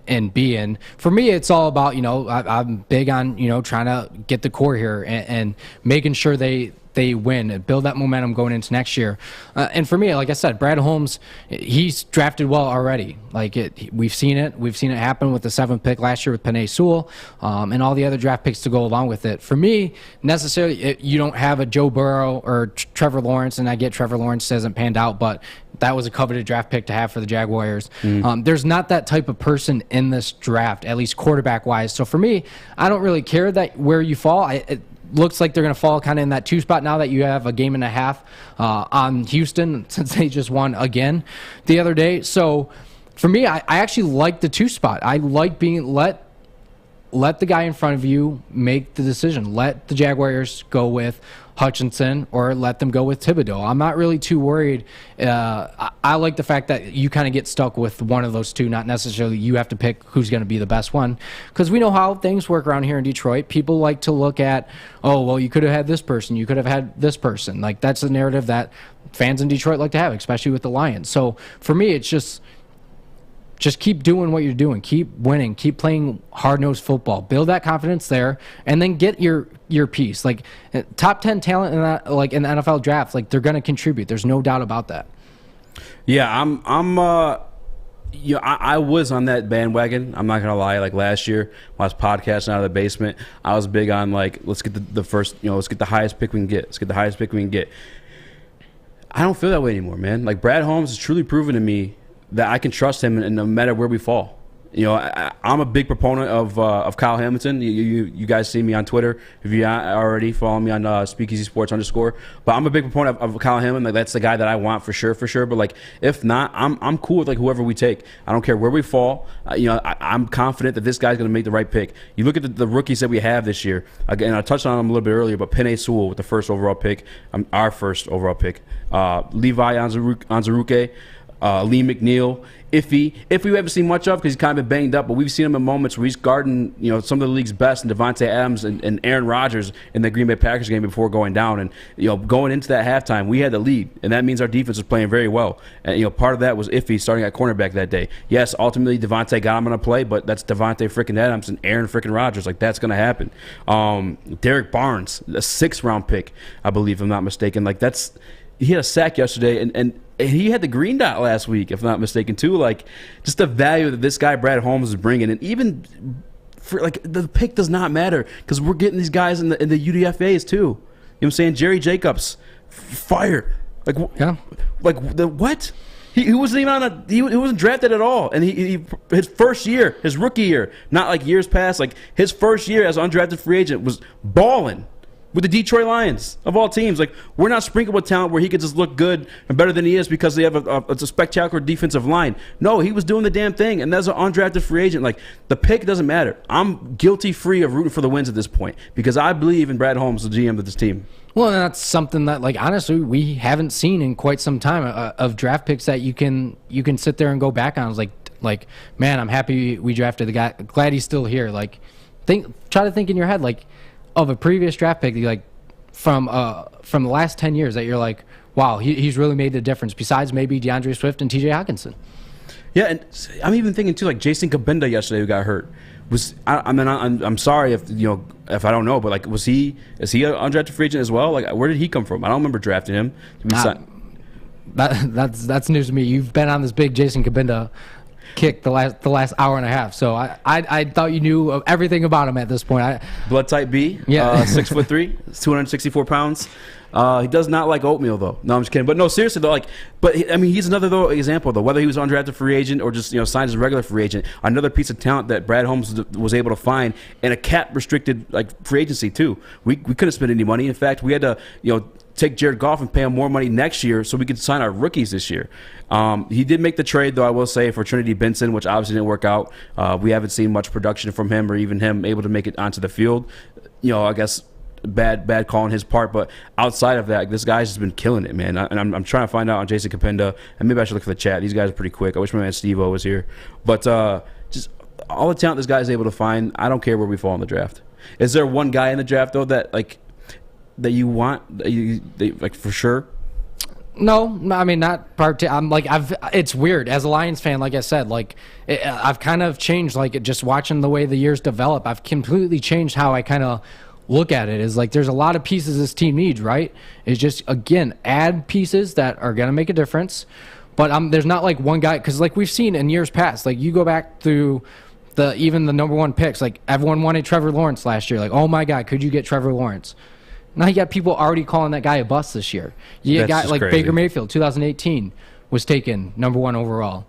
and be in? For me, it's all about, I'm big on, trying to get the core here and making sure they win and build that momentum going into next year. And for me, like I said, Brad Holmes, he's drafted well already. We've seen it. We've seen it happen with the 7th pick last year with Penei Sewell, and all the other draft picks to go along with it. For me, necessarily, you don't have a Joe Burrow or Trevor Lawrence, and I get Trevor Lawrence hasn't panned out, but that was a coveted draft pick to have for the Jaguars. There's not that type of person in this draft, at least quarterback-wise. So for me, I don't really care that where you fall. It looks like they're going to fall kind of in that 2 spot now that you have a game and a half on Houston, since they just won again the other day. So for me, I actually like the 2 spot. I like being let the guy in front of you make the decision. Let the Jaguars go with Hutchinson or let them go with Thibodeau. I'm not really too worried. I like the fact that you kind of get stuck with one of those two, not necessarily you have to pick who's going to be the best one, because we know how things work around here in Detroit. People like to look at, oh, well, you could have had this person, you could have had this person. Like, that's the narrative that fans in Detroit like to have, especially with the Lions. So for me, it's just keep doing what you're doing. Keep winning. Keep playing hard-nosed football. Build that confidence there, and then get your piece. Like, top 10 talent in that, like in the NFL draft, like, they're going to contribute. There's no doubt about that. Yeah, I was on that bandwagon. I'm not gonna lie. Like, last year, when I was podcasting out of the basement, I was big on, like, let's get the first, let's get the highest pick we can get. Let's get the highest pick we can get. I don't feel that way anymore, man. Like, Brad Holmes has truly proven to me that I can trust him, and no matter where we fall. I'm a big proponent of Kyle Hamilton. You guys see me on Twitter if you already follow me on Speakeasy Sports _. But I'm a big proponent of Kyle Hamilton. Like, that's the guy that I want for sure. But like, if not, I'm cool with like whoever we take. I don't care where we fall. I'm confident that this guy's going to make the right pick. You look at the rookies that we have this year. Again, I touched on them a little bit earlier, but Penei Sewell with the first overall pick, our first overall pick. Levi Onwuzurike. Lee McNeil, Iffy we haven't seen much of because he's kind of been banged up, but we've seen him in moments where he's guarding, some of the league's best, and Devontae Adams and Aaron Rodgers in the Green Bay Packers game before going down. And going into that halftime, we had the lead, and that means our defense was playing very well. And part of that was Iffy starting at cornerback that day. Yes, ultimately Devontae got him on a play, but that's Devontae freaking Adams and Aaron freaking Rodgers. Like, that's going to happen. Derek Barnes, a 6th-round pick, I believe, if I'm not mistaken. Like, he had a sack yesterday, and he had the green dot last week, if I'm not mistaken, too. Like, just the value that this guy Brad Holmes is bringing, and even for like the pick does not matter because we're getting these guys in the UDFA's too. You know what I'm saying? Jerry Jacobs, fired. Like, yeah. Like what? He wasn't even he wasn't drafted at all, and he his first year, his rookie year, not like years past, like his first year as an undrafted free agent was balling with the Detroit Lions, of all teams. Like, we're not sprinkled with talent where he could just look good and better than he is because they have a spectacular defensive line. No, he was doing the damn thing, and that's an undrafted free agent. Like, the pick doesn't matter. I'm guilty-free of rooting for the wins at this point because I believe in Brad Holmes, the GM of this team. Well, and that's something that, like, honestly, we haven't seen in quite some time of draft picks that you can sit there and go back on. It's like, man, I'm happy we drafted the guy. Glad he's still here. Like, try to think in your head, like, of a previous draft pick, like from the last 10 years, that you're like, wow, he's really made the difference. Besides maybe DeAndre Swift and T.J. Hockenson. Yeah, and I'm even thinking too, like Jason Kabinda yesterday, who got hurt. I'm sorry if I don't know, but like, is he an undrafted free agent as well? Like, where did he come from? I don't remember drafting him. That's news to me. You've been on this big Jason Kabinda kick the last hour and a half, so I thought you knew everything about him at this point. Blood type B, 6'3", 264 pounds. He does not like oatmeal though. No, I'm just kidding. But no, seriously though, he's another example though. Whether he was undrafted free agent or just signed as a regular free agent, another piece of talent that Brad Holmes was able to find in a cap restricted free agency too. We couldn't spend any money. In fact, we had to take Jared Goff and pay him more money next year so we could sign our rookies this year. He did make the trade, though, I will say, for Trinity Benson, which obviously didn't work out. We haven't seen much production from him or even him able to make it onto the field. I guess bad call on his part. But outside of that, this guy's just been killing it, man. And I'm trying to find out on Jason Kapinda, and maybe I should look for the chat. These guys are pretty quick. I wish my man Steve-O was here. But just all the talent this guy's able to find, I don't care where we fall in the draft. Is there one guy in the draft, though, that you want, like for sure? No, I mean not part. I'm like it's weird as a Lions fan. Like I said, like I've kind of changed. Like just watching the way the years develop, I've completely changed how I kind of look at it. Is like there's a lot of pieces this team needs. Right? It's just again add pieces that are gonna make a difference. But there's not like one guy because like we've seen in years past. Like you go back through even the number one picks. Like everyone wanted Trevor Lawrence last year. Like oh my God, could you get Trevor Lawrence? Now you got people already calling that guy a bust this year. You got like crazy. Baker Mayfield, 2018, was taken number 1 overall.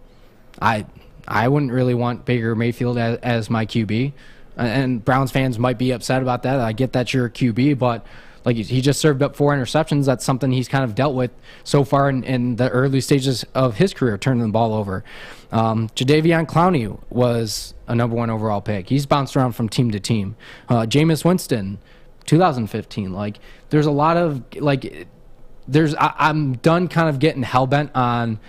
I wouldn't really want Baker Mayfield as my QB, and Browns fans might be upset about that. I get that you're a QB, but like he just served up 4 interceptions. That's something he's kind of dealt with so far in the early stages of his career, turning the ball over. Jadeveon Clowney was a number 1 overall pick. He's bounced around from team to team. Jameis Winston, 2015. Like there's a lot of like I'm done kind of getting hell-bent on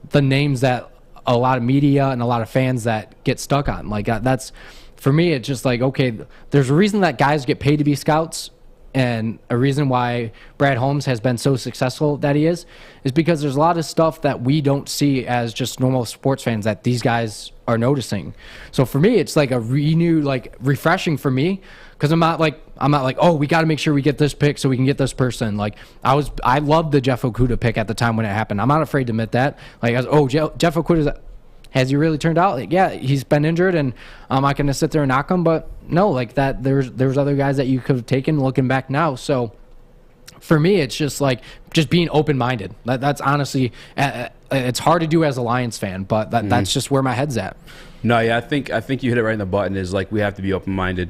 the names that a lot of media and a lot of fans that get stuck on. Like that's for me, it's just like, okay, there's a reason that guys get paid to be scouts, and a reason why Brad Holmes has been so successful that he is because there's a lot of stuff that we don't see as just normal sports fans that these guys are noticing. So for me, it's like a refreshing for me, because I'm not like, oh, we got to make sure we get this pick so we can get this person. Like I loved the Jeff Okudah pick at the time when it happened. I'm not afraid to admit that. Like Jeff Okudah, has he really turned out? Like, yeah, he's been injured, and I'm not going to sit there and knock him. But no, like that, there's other guys that you could have taken looking back now. So for me, it's just like just being open-minded. That's honestly, it's hard to do as a Lions fan, but that's just where my head's at. No, yeah, I think you hit it right in the button. Is like we have to be open-minded.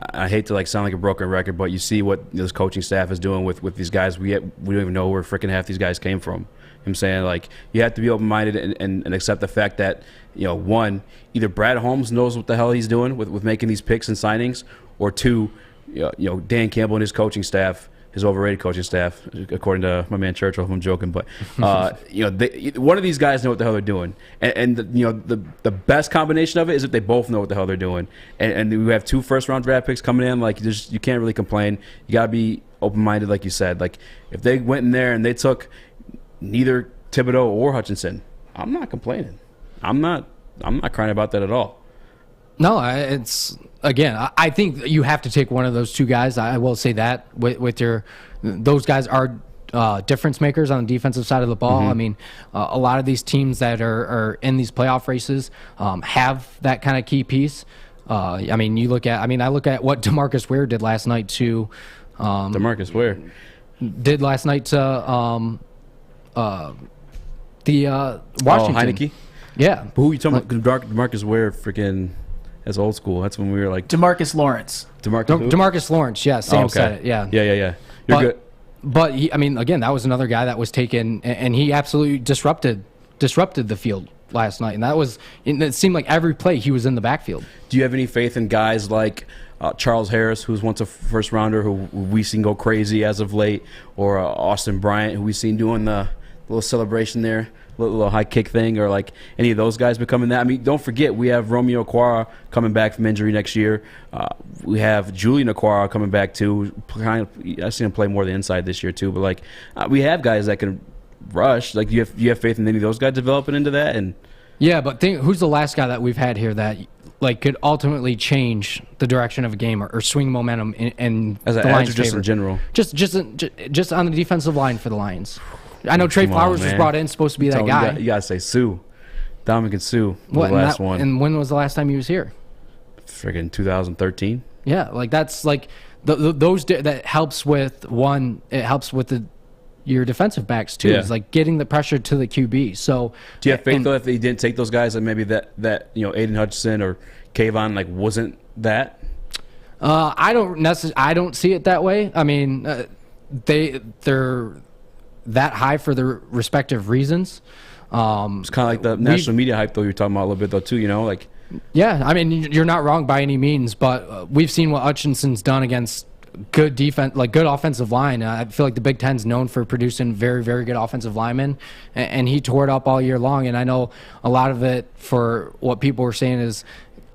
I hate to like sound like a broken record, but you see what this coaching staff is doing with these guys. We don't even know where freaking half these guys came from. I'm saying, like, you have to be open-minded and accept the fact that, one, either Brad Holmes knows what the hell he's doing with making these picks and signings, or two, Dan Campbell and his coaching staff, his overrated coaching staff, according to my man Churchill. I'm joking, but one of these guys know what the hell they're doing, and the best combination of it is if they both know what the hell they're doing, and we have 2 first-round draft picks coming in. Like, you can't really complain. You gotta be open-minded, like you said. Like, if they went in there and they took neither Thibodeau or Hutchinson, I'm not complaining. I'm not crying about that at all. No, it's again, I think you have to take one of those 2 guys. I will say that with those guys are difference makers on the defensive side of the ball. I mean, a lot of these teams that are in these playoff races have that kind of key piece. I mean, I look at what DeMarcus Ware did last night to DeMarcus Ware did last night to the Washington. Heineke? Yeah. But who are you talking about? DeMarcus Ware, freaking, that's old school. That's when we were like... DeMarcus Lawrence. DeMarcus Lawrence, yeah. Sam said it, yeah. Yeah. You're good. But, again, that was another guy that was taken, and he absolutely disrupted the field last night. And it seemed like every play he was in the backfield. Do you have any faith in guys like Charles Harris, who's once a first rounder, who we've seen go crazy as of late, or Austin Bryant, who we've seen doing the little celebration there, little high kick thing, or like any of those guys becoming that? I mean, don't forget, we have Romeo Okwara coming back from injury next year. We have Julian Okwara coming back too. I've seen him play more the inside this year too, but like we have guys that can rush. Like, you have faith in any of those guys developing into that? And yeah, but who's the last guy that we've had here that like could ultimately change the direction of a game or swing momentum in as the Lions' Lions' just favor? in general, just on the defensive line for the Lions. I know Trey Flowers was brought in, supposed to be that guy. You gotta say Sue, Dominican Sue, was the last one. And when was the last time he was here? Friggin' 2013. Yeah, like that's like those that helps with one. It helps with your defensive backs too. Yeah. It's like getting the pressure to the QB. So do you have faith though if they didn't take those guys, that maybe that Aiden Hutchinson or Kayvon like wasn't that? I don't see it that way. I mean, they're that high for their respective reasons. It's kind of like the national media hype though you're talking about a little bit though too. Like, yeah, I mean, you're not wrong by any means, but we've seen what Hutchinson's done against good defense, like good offensive line. I feel like the Big Ten's known for producing very, very good offensive linemen, and he tore it up all year long. And I know a lot of it for what people were saying is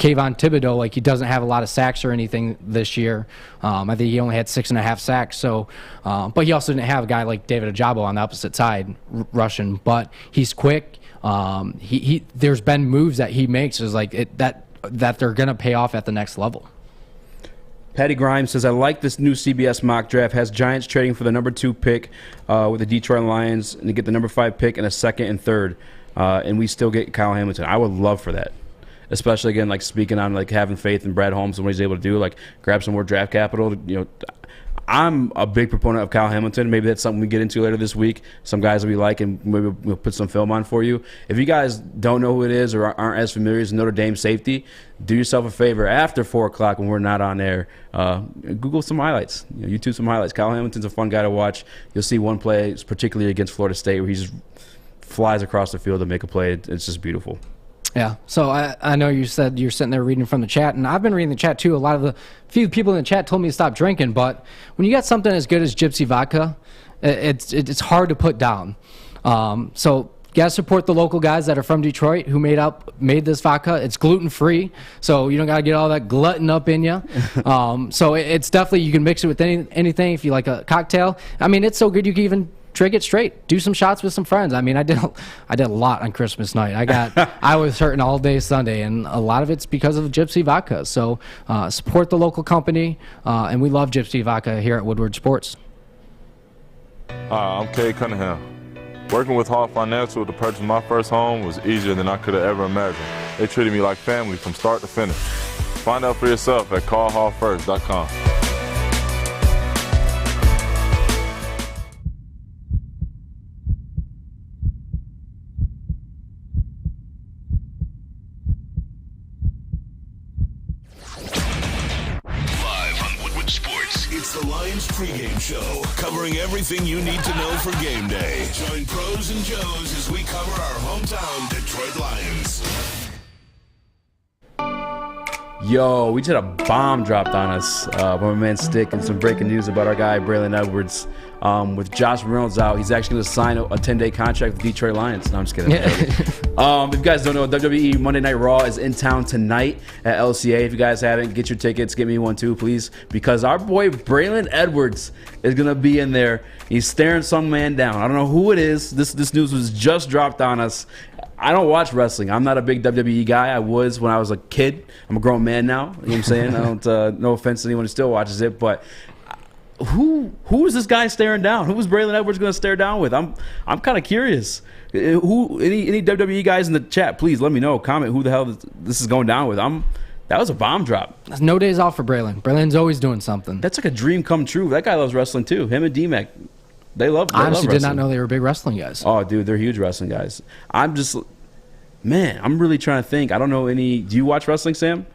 Kayvon Thibodeau, like, he doesn't have a lot of sacks or anything this year. I think he only had 6.5 sacks. So, but he also didn't have a guy like David Ojabo on the opposite side rushing. But he's quick. There's been moves that he makes is like that they're gonna pay off at the next level. Patty Grimes says, I like this new CBS mock draft. Has Giants trading for the number 2 pick with the Detroit Lions and to get the number 5 pick and a second and third. And we still get Kyle Hamilton. I would love for that. Especially, again, like speaking on like having faith in Brad Holmes and what he's able to do, like grab some more draft capital. You know, I'm a big proponent of Kyle Hamilton. Maybe that's something we get into later this week. Some guys that we like, and maybe we'll put some film on for you. If you guys don't know who it is or aren't as familiar as Notre Dame safety, do yourself a favor after 4 o'clock when we're not on air. Google some highlights. YouTube some highlights. Kyle Hamilton's a fun guy to watch. You'll see one play, particularly against Florida State, where he just flies across the field to make a play. It's just beautiful. Yeah, so I know you said you're sitting there reading from the chat, and I've been reading the chat too. Few people in the chat told me to stop drinking, but when you got something as good as Gypsy Vodka, it's hard to put down. So you gotta support the local guys that are from Detroit who made this vodka. It's gluten free, so you don't gotta get all that glutton up in you. So it's definitely, you can mix it with anything if you like a cocktail. I mean, it's so good you can even drink it straight. Do some shots with some friends. I mean, I did a lot on Christmas night. I was hurting all day Sunday, and a lot of it's because of Gypsy Vodka. So support the local company, and we love Gypsy Vodka here at Woodward Sports. I'm Kay Cunningham. Working with Hall Financial to purchase my first home was easier than I could have ever imagined. They treated me like family from start to finish. Find out for yourself at callhallfirst.com. It's the Lions pregame show, covering everything you need to know for game day. Join Pros and Joes as we cover our hometown Detroit Lions. Yo, we just had a bomb dropped on us by my man Stick, and some breaking news about our guy Braylon Edwards. With Josh Reynolds out, he's actually going to sign a 10-day contract with Detroit Lions. No, I'm just kidding. If you guys don't know, WWE Monday Night Raw is in town tonight at LCA. If you guys haven't, get your tickets. Get me one too, please. Because our boy Braylon Edwards is going to be in there. He's staring some man down. I don't know who it is. This news was just dropped on us. I don't watch wrestling. I'm not a big WWE guy. I was when I was a kid. I'm a grown man now. You know what I'm saying? I don't. No offense to anyone who still watches it, but who is this guy staring down? Who is Braylon Edwards going to stare down with? I'm kind of curious. Any WWE guys in the chat, please let me know. Comment who the hell this is going down with. That was a bomb drop. That's no days off for Braylon. Braylon's always doing something. That's like a dream come true. That guy loves wrestling too. Him and D-Mac. They love honestly wrestling. Did not know they were big wrestling guys. Oh, dude, they're huge wrestling guys. I'm really trying to think. I don't know any. Do you watch wrestling, Sam?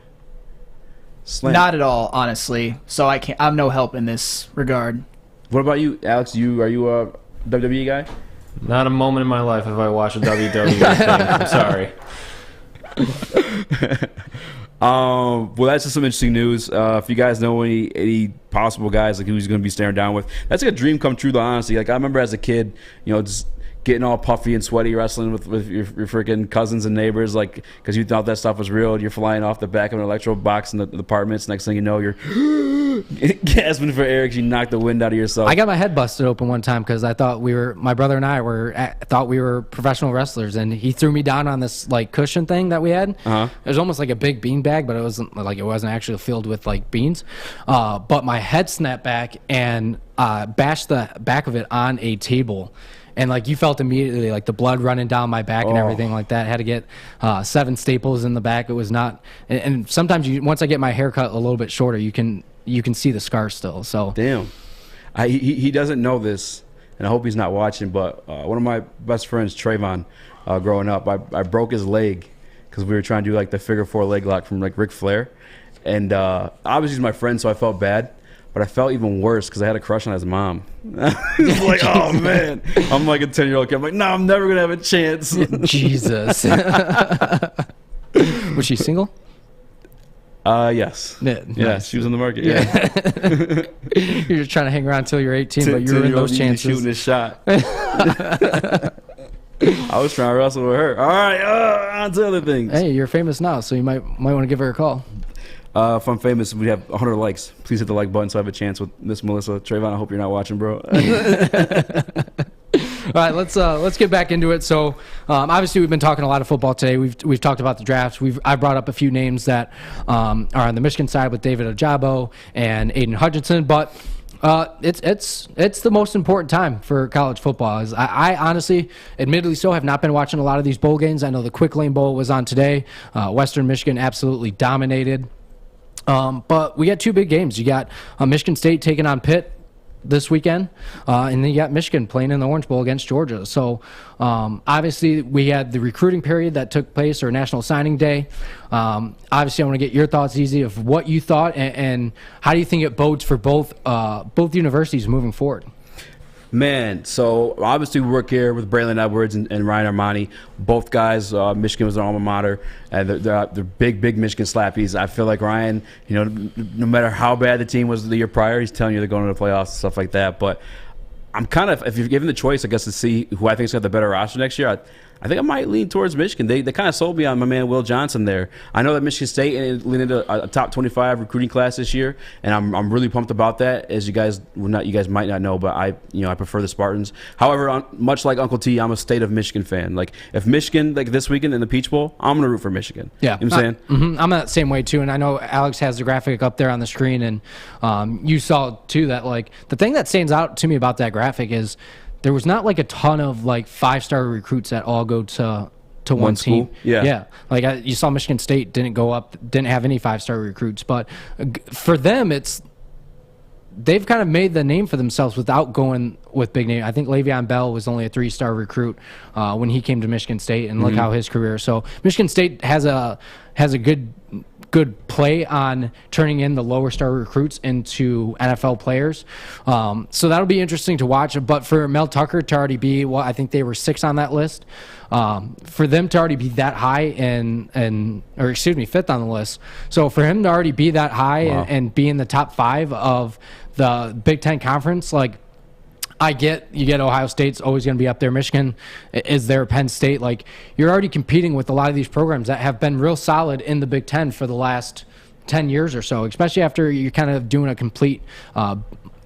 Slam. Not at all, honestly. So I'm no help in this regard. What about you, Alex? Are you a WWE guy? Not a moment in my life have I watched a WWE thing. I'm sorry. Well, that's just some interesting news. If you guys know any possible guys like who's going to be staring down with, that's like a dream come true, though, honestly. Like I remember as a kid, just getting all puffy and sweaty wrestling with your freaking cousins and neighbors, like because you thought that stuff was real. You're flying off the back of an electro box in the apartments. Next thing you know, you're gasping for air because you knocked the wind out of yourself. I got my head busted open one time because I thought my brother and I thought we were professional wrestlers, and he threw me down on this like cushion thing that we had. It was almost like a big bean bag, but it wasn't actually filled with like beans. But my head snapped back and bashed the back of it on a table. And like you felt immediately like the blood running down my back and everything like that. I had to get 7 staples in the back. It was not. And sometimes once I get my hair cut a little bit shorter, you can see the scar still. So damn, he doesn't know this, and I hope he's not watching. But one of my best friends, Trayvon, growing up, I broke his leg because we were trying to do like the figure 4 leg lock from like Ric Flair, and obviously he's my friend, so I felt bad. But I felt even worse because I had a crush on his mom. It's like, oh, man. I'm like a 10-year-old kid. I'm like, no, I'm never going to have a chance. Jesus. Was she single? Yes. Yeah, nice. She was in the market. Yeah. You're just trying to hang around until you're 18, but you ruined those chances. Shooting his shot. I was trying to wrestle with her. All right, on to other things. Hey, you're famous now, so you might want to give her a call. If I'm famous, we have 100 likes. Please hit the like button so I have a chance with Miss Melissa. Trayvon, I hope you're not watching, bro. All right, let's get back into it. So, obviously, we've been talking a lot of football today. We've talked about the drafts. I brought up a few names that are on the Michigan side with David Ojabo and Aiden Hutchinson, but it's the most important time for college football. I honestly, admittedly so, have not been watching a lot of these bowl games. I know the Quick Lane Bowl was on today. Western Michigan absolutely dominated. But we got two big games. You got Michigan State taking on Pitt this weekend, and then you got Michigan playing in the Orange Bowl against Georgia. So obviously we had the recruiting period that took place, or National Signing Day. Obviously I want to get your thoughts, Easy, of what you thought and how do you think it bodes for both universities moving forward? Man, so obviously we work here with Braylon Edwards and Ryan Armani. Both guys, Michigan was their alma mater, and they're big Michigan slappies. I feel like Ryan, no matter how bad the team was the year prior, he's telling you they're going to the playoffs and stuff like that. But I'm kind of, if you're given the choice, I guess, to see who I think's got the better roster next year, I think I might lean towards Michigan. They kind of sold me on my man Will Johnson there. I know that Michigan State leaned into a top 25 recruiting class this year, and I'm really pumped about that. As you guys might not know, but I prefer the Spartans. However, much like Uncle T, I'm a State of Michigan fan. Like if Michigan, like this weekend in the Peach Bowl, I'm gonna root for Michigan. Yeah, you know what I'm saying? Mm-hmm. I'm that same way too, and I know Alex has the graphic up there on the screen, and you saw too that like the thing that stands out to me about that graphic is there was not like a ton of like 5-star recruits that all go to one team. Yeah. Like you saw Michigan State didn't have any 5-star recruits, but for them they've kind of made the name for themselves without going with big name. I think Le'Veon Bell was only a 3-star recruit when he came to Michigan State, and look how his career. So Michigan State has a good play on turning in the lower star recruits into NFL players. So that'll be interesting to watch. But for Mel Tucker to already be, I think they were 6 on that list. For them to already be that high or 5th on the list. So for him to already be that high and be in the top 5 of the Big Ten Conference, like, you get Ohio State's always going to be up there. Michigan is there. Penn State. Like, you're already competing with a lot of these programs that have been real solid in the Big Ten for the last 10 years or so, especially after you're kind of doing a complete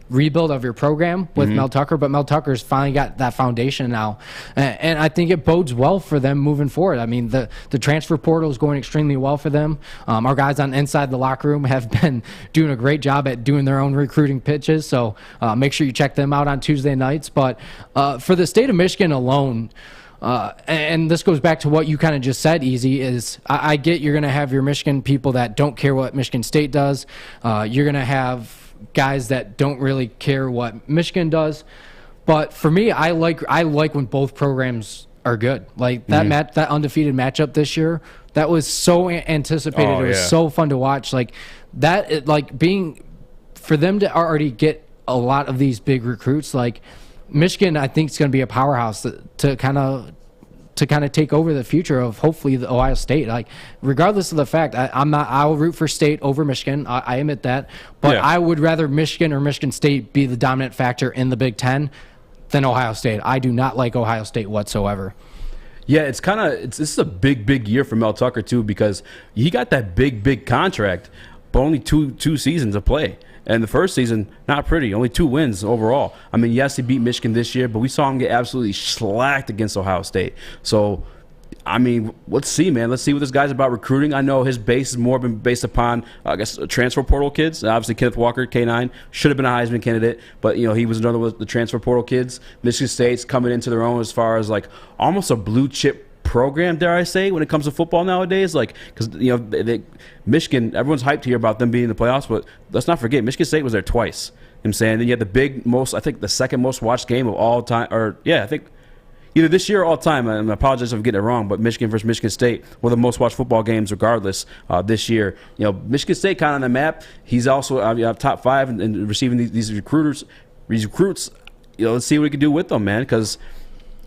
rebuild of your program with Mel Tucker. But Mel Tucker's finally got that foundation now, and I think it bodes well for them moving forward. I mean, the transfer portal is going extremely well for them. Our guys on inside the locker room have been doing a great job at doing their own recruiting pitches, so make sure you check them out on Tuesday nights. But for the state of Michigan alone, and this goes back to what you kind of just said, Easy, is I get you're going to have your Michigan people that don't care what Michigan State does. You're going to have guys that don't really care what Michigan does. But for me, I like when both programs are good. Like that that undefeated matchup this year, that was so anticipated. It was so fun to watch. Like that, for them to already get a lot of these big recruits, like Michigan, I think is going to be a powerhouse to kind of take over the future of hopefully the Ohio State. Like, regardless of the fact, I will root for State over Michigan. I admit that, but I would rather Michigan or Michigan State be the dominant factor in the Big Ten than Ohio State. I do not like Ohio State whatsoever. Yeah, this is a big year for Mel Tucker too, because he got that big contract, but only two seasons of play. And the first season, not pretty. Only 2 wins overall. I mean, yes, he beat Michigan this year, but we saw him get absolutely slacked against Ohio State. So, I mean, let's see, man. Let's see what this guy's about recruiting. I know his base has more been based upon, I guess, transfer portal kids. Obviously, Kenneth Walker, K9, should have been a Heisman candidate, but, he was another one of the transfer portal kids. Michigan State's coming into their own as far as, like, almost a blue-chip program, dare I say, when it comes to football nowadays. Like, because Michigan, everyone's hyped here about them being in the playoffs, but let's not forget Michigan State was there twice. You know what I'm saying? Then you had the second most watched game of all time, I think either this year or all time. I apologize if I'm getting it wrong, but Michigan versus Michigan State were the most watched football games regardless this year. Michigan State kind of on the map. He's also top 5 and receiving these recruits. Let's see what we can do with them, man, because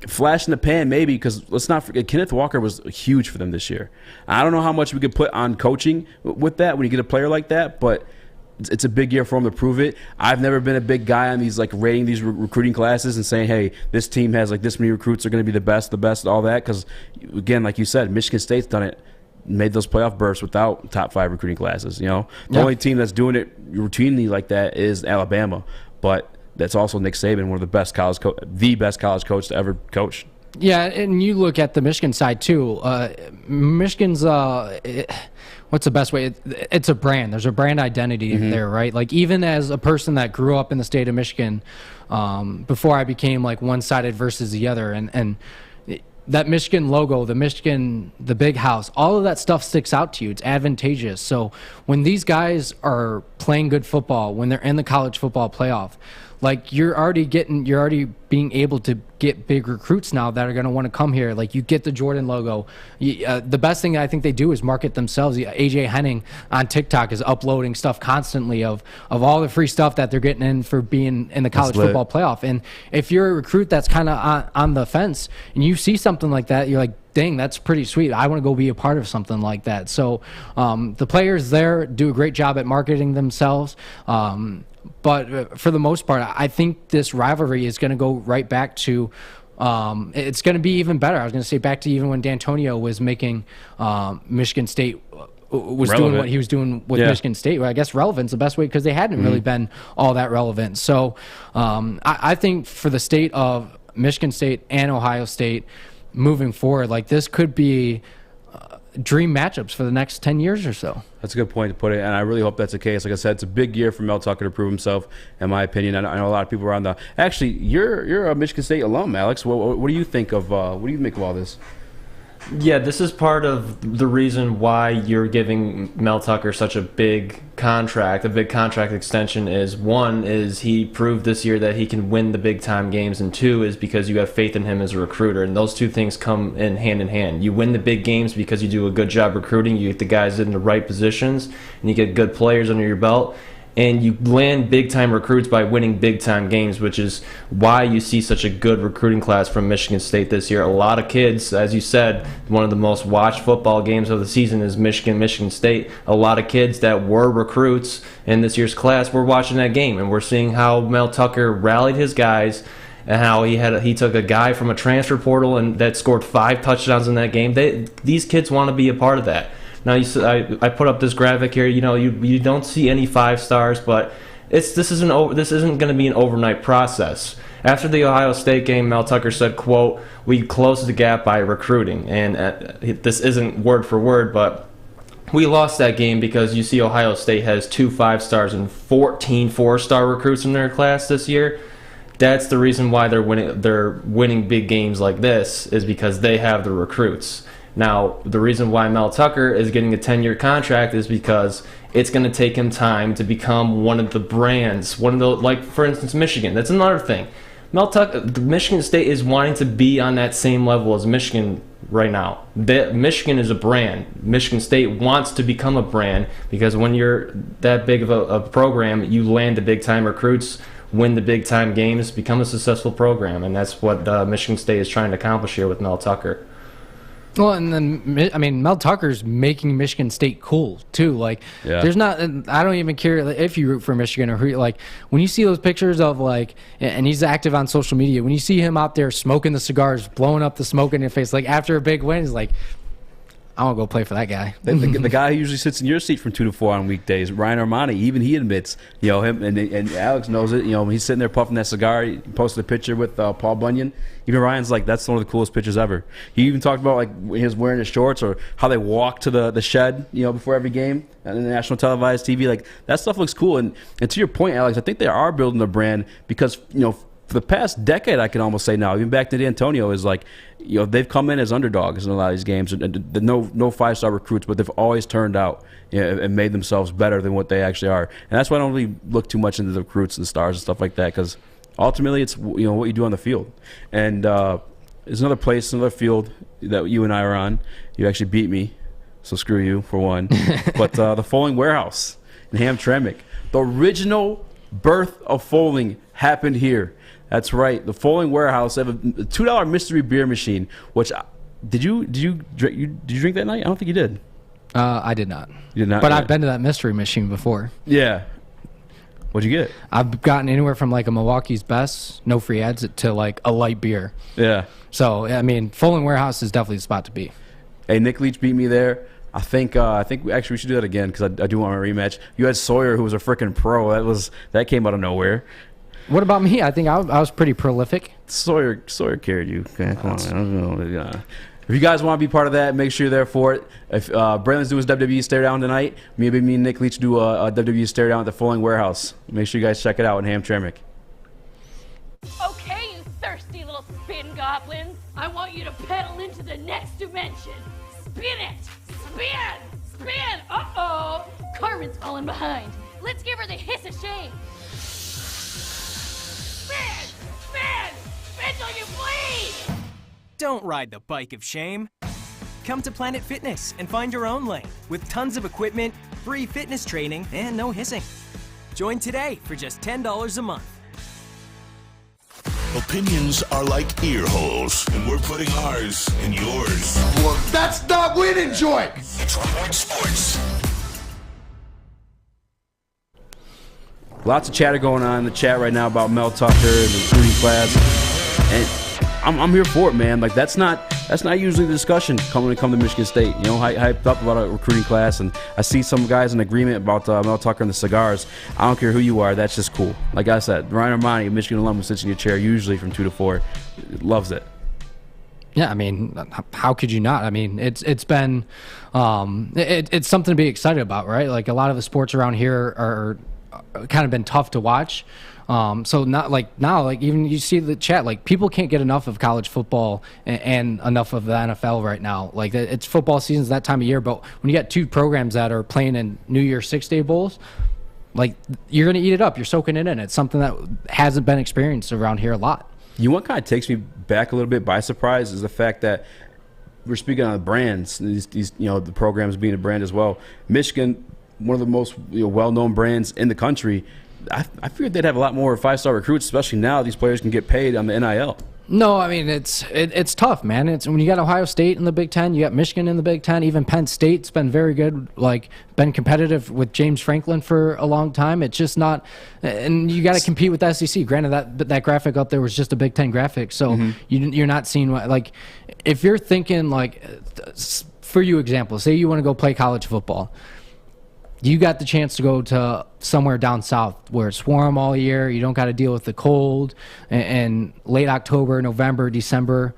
flash in the pan maybe, because let's not forget Kenneth Walker was huge for them this year. I don't know how much we could put on coaching with that when you get a player like that, but it's a big year for him to prove it. I've never been a big guy on these like rating these recruiting classes and saying, hey, this team has like this many recruits are going to be the best, all that. Because again, like you said, Michigan State's done it, made those playoff berths without top 5 recruiting classes. The only team that's doing it routinely like that is Alabama, but that's also Nick Saban, one of the best college coach to ever coach. Yeah, and you look at the Michigan side too. Michigan's what's the best way? It's a brand. There's a brand identity there, right? Like even as a person that grew up in the state of Michigan, before I became like one-sided versus the other, and that Michigan logo, the big house, all of that stuff sticks out to you. It's advantageous. So when these guys are playing good football, when they're in the college football playoff, like you're already being able to get big recruits now that are going to want to come here. Like you get the Jordan logo. The best thing I think they do is market themselves. AJ Henning on TikTok is uploading stuff constantly of all the free stuff that they're getting in for being in the college football playoff. And if you're a recruit that's kind of on the fence and you see something like that, you're like, dang, that's pretty sweet. I want to go be a part of something like that. So the players there do a great job at marketing themselves. But for the most part, I think this rivalry is going to go right back to it's going to be even better. I was going to say back to even when D'Antonio was making Michigan State was relevant. Doing what he was doing with Michigan State. Well, I guess relevant's the best way because they hadn't really been all that relevant. So I think for the state of Michigan State and Ohio State moving forward, like this could be dream matchups for the next 10 years or so. That's a good point to put it, and I really hope that's the case. Like I said, it's a big year for Mel Tucker to prove himself, in my opinion. I know a lot of people are on the. Actually, you're a Michigan State alum, Alex. What do you think of? What do you make of all this? Yeah, this is part of the reason why you're giving Mel Tucker such a big contract extension. Is one is he proved this year that he can win the big time games, and two is because you have faith in him as a recruiter, and those two things come in hand. You win the big games because you do a good job recruiting, you get the guys in the right positions, and you get good players under your belt. And you land big-time recruits by winning big-time games, which is why you see such a good recruiting class from Michigan State this year. A lot of kids, as you said, one of the most watched football games of the season is Michigan State. A lot of kids that were recruits in this year's class were watching that game, and we're seeing how Mel Tucker rallied his guys and how he took a guy from a transfer portal and that scored 5 touchdowns in that game. These kids want to be a part of that. Now, I put up this graphic here. You don't see any 5 stars, but this isn't going to be an overnight process. After the Ohio State game, Mel Tucker said, quote, "We closed the gap by recruiting." And this isn't word for word, but we lost that game because you see Ohio State has 2 5-stars and 14 4-star recruits in their class this year. That's the reason why they're winning big games like this, is because they have the recruits. Now, the reason why Mel Tucker is getting a 10-year contract is because it's going to take him time to become one of the brands, like, for instance, Michigan. That's another thing. Mel Tucker, Michigan State is wanting to be on that same level as Michigan right now. Michigan is a brand. Michigan State wants to become a brand because when you're that big of a program, you land the big-time recruits, win the big-time games, become a successful program, and that's what Michigan State is trying to accomplish here with Mel Tucker. Well, and then, I mean, Mel Tucker's making Michigan State cool, too. Like, there's not, I don't even care if you root for Michigan or who, like, when you see those pictures of, like, and he's active on social media, when you see him out there smoking the cigars, blowing up the smoke in your face, like, after a big win, he's like, I want to go play for that guy. The guy who usually sits in your seat from 2 to 4 on weekdays, Ryan Armani, even he admits, him, and Alex knows it, when he's sitting there puffing that cigar, he posted a picture with Paul Bunyan. Even Ryan's like, that's one of the coolest pictures ever. He even talked about, like, when he was wearing his shorts or how they walk to the shed, before every game on the national televised TV. Like, that stuff looks cool. And to your point, Alex, I think they are building a brand because, for the past decade, I can almost say now, even back to D'Antonio, is like, they've come in as underdogs in a lot of these games. No 5-star recruits, but they've always turned out and made themselves better than what they actually are. And that's why I don't really look too much into the recruits and the stars and stuff like that, because ultimately it's what you do on the field. And there's another field that you and I are on. You actually beat me, so screw you for one. But the Foaling Warehouse in Hamtramck, the original birth of Foaling happened here. That's right, the Foaling Warehouse. They have a $2 mystery beer machine. Which did you drink that night? I don't think you did. I did not. You did not. But I've been to that mystery machine before. Yeah, What'd you get? I've gotten anywhere from like a Milwaukee's Best, no free ads, to like a light beer. Yeah. So I mean, Fulling Warehouse is definitely the spot to be. Hey, Nick Leach beat me there. I think we should do that again because I do want a rematch. You had Sawyer, who was a freaking pro. That came out of nowhere. What about me? I think I was pretty prolific. Sawyer carried you. Okay, come on, man. If you guys want to be part of that, make sure you're there for it. If Braylon's doing his WWE stare down tonight, me and Nick Leach do a WWE stare down at the Fulling Warehouse. Make sure you guys check it out in Hamtramck. Okay, you thirsty little spin goblins. I want you to pedal into the next dimension. Spin it! Spin! Spin! Uh-oh! Carmen's falling behind. Let's give her the hiss of shame. Spin! Spin! Spin till you bleed! Don't ride the bike of shame. Come to Planet Fitness and find your own lane with tons of equipment, free fitness training, and no hissing. Join today for just $10 a month. Opinions are like ear holes, and we're putting ours in yours. Well, that's not winning, Joy. It's Woodward Sports. Lots of chatter going on in the chat right now about Mel Tucker and the recruiting class, and I'm here for it, man. Like that's not usually the discussion when it comes to Michigan State. You know, hyped up about a recruiting class, and I see some guys in agreement about Mel Tucker and the cigars. I don't care who you are, that's just cool. Like I said, Ryan Armani, a Michigan alum who sits in your chair usually from 2 to 4, loves it. Yeah, I mean, how could you not? I mean, it's been it's something to be excited about, right? Like a lot of the sports around here are kind of been tough to watch. So not like now, like even you see the chat, like people can't get enough of college football and enough of the NFL right now. Like it's football season's that time of year, but when you got two programs that are playing in New Year's 6-day bowls, like you're going to eat it up. You're soaking it in. It's something that hasn't been experienced around here a lot. You know what kind of takes me back a little bit by surprise is the fact that we're speaking on the brands, these the programs being a brand as well. Michigan, one of the most well-known brands in the country. I figured they'd have a lot more 5-star recruits, especially now these players can get paid on the NIL. No, I mean it's tough, man. It's when you got Ohio State in the Big Ten, you got Michigan in the Big Ten, even Penn State's been very good, like been competitive with James Franklin for a long time. It's just not, and you got to compete with the SEC. Granted, that graphic up there was just a Big Ten graphic, so you're not seeing like if you're thinking like, for you example, say you want to go play college football. You got the chance to go to somewhere down south where it's warm all year. You don't got to deal with the cold and late October, November, December.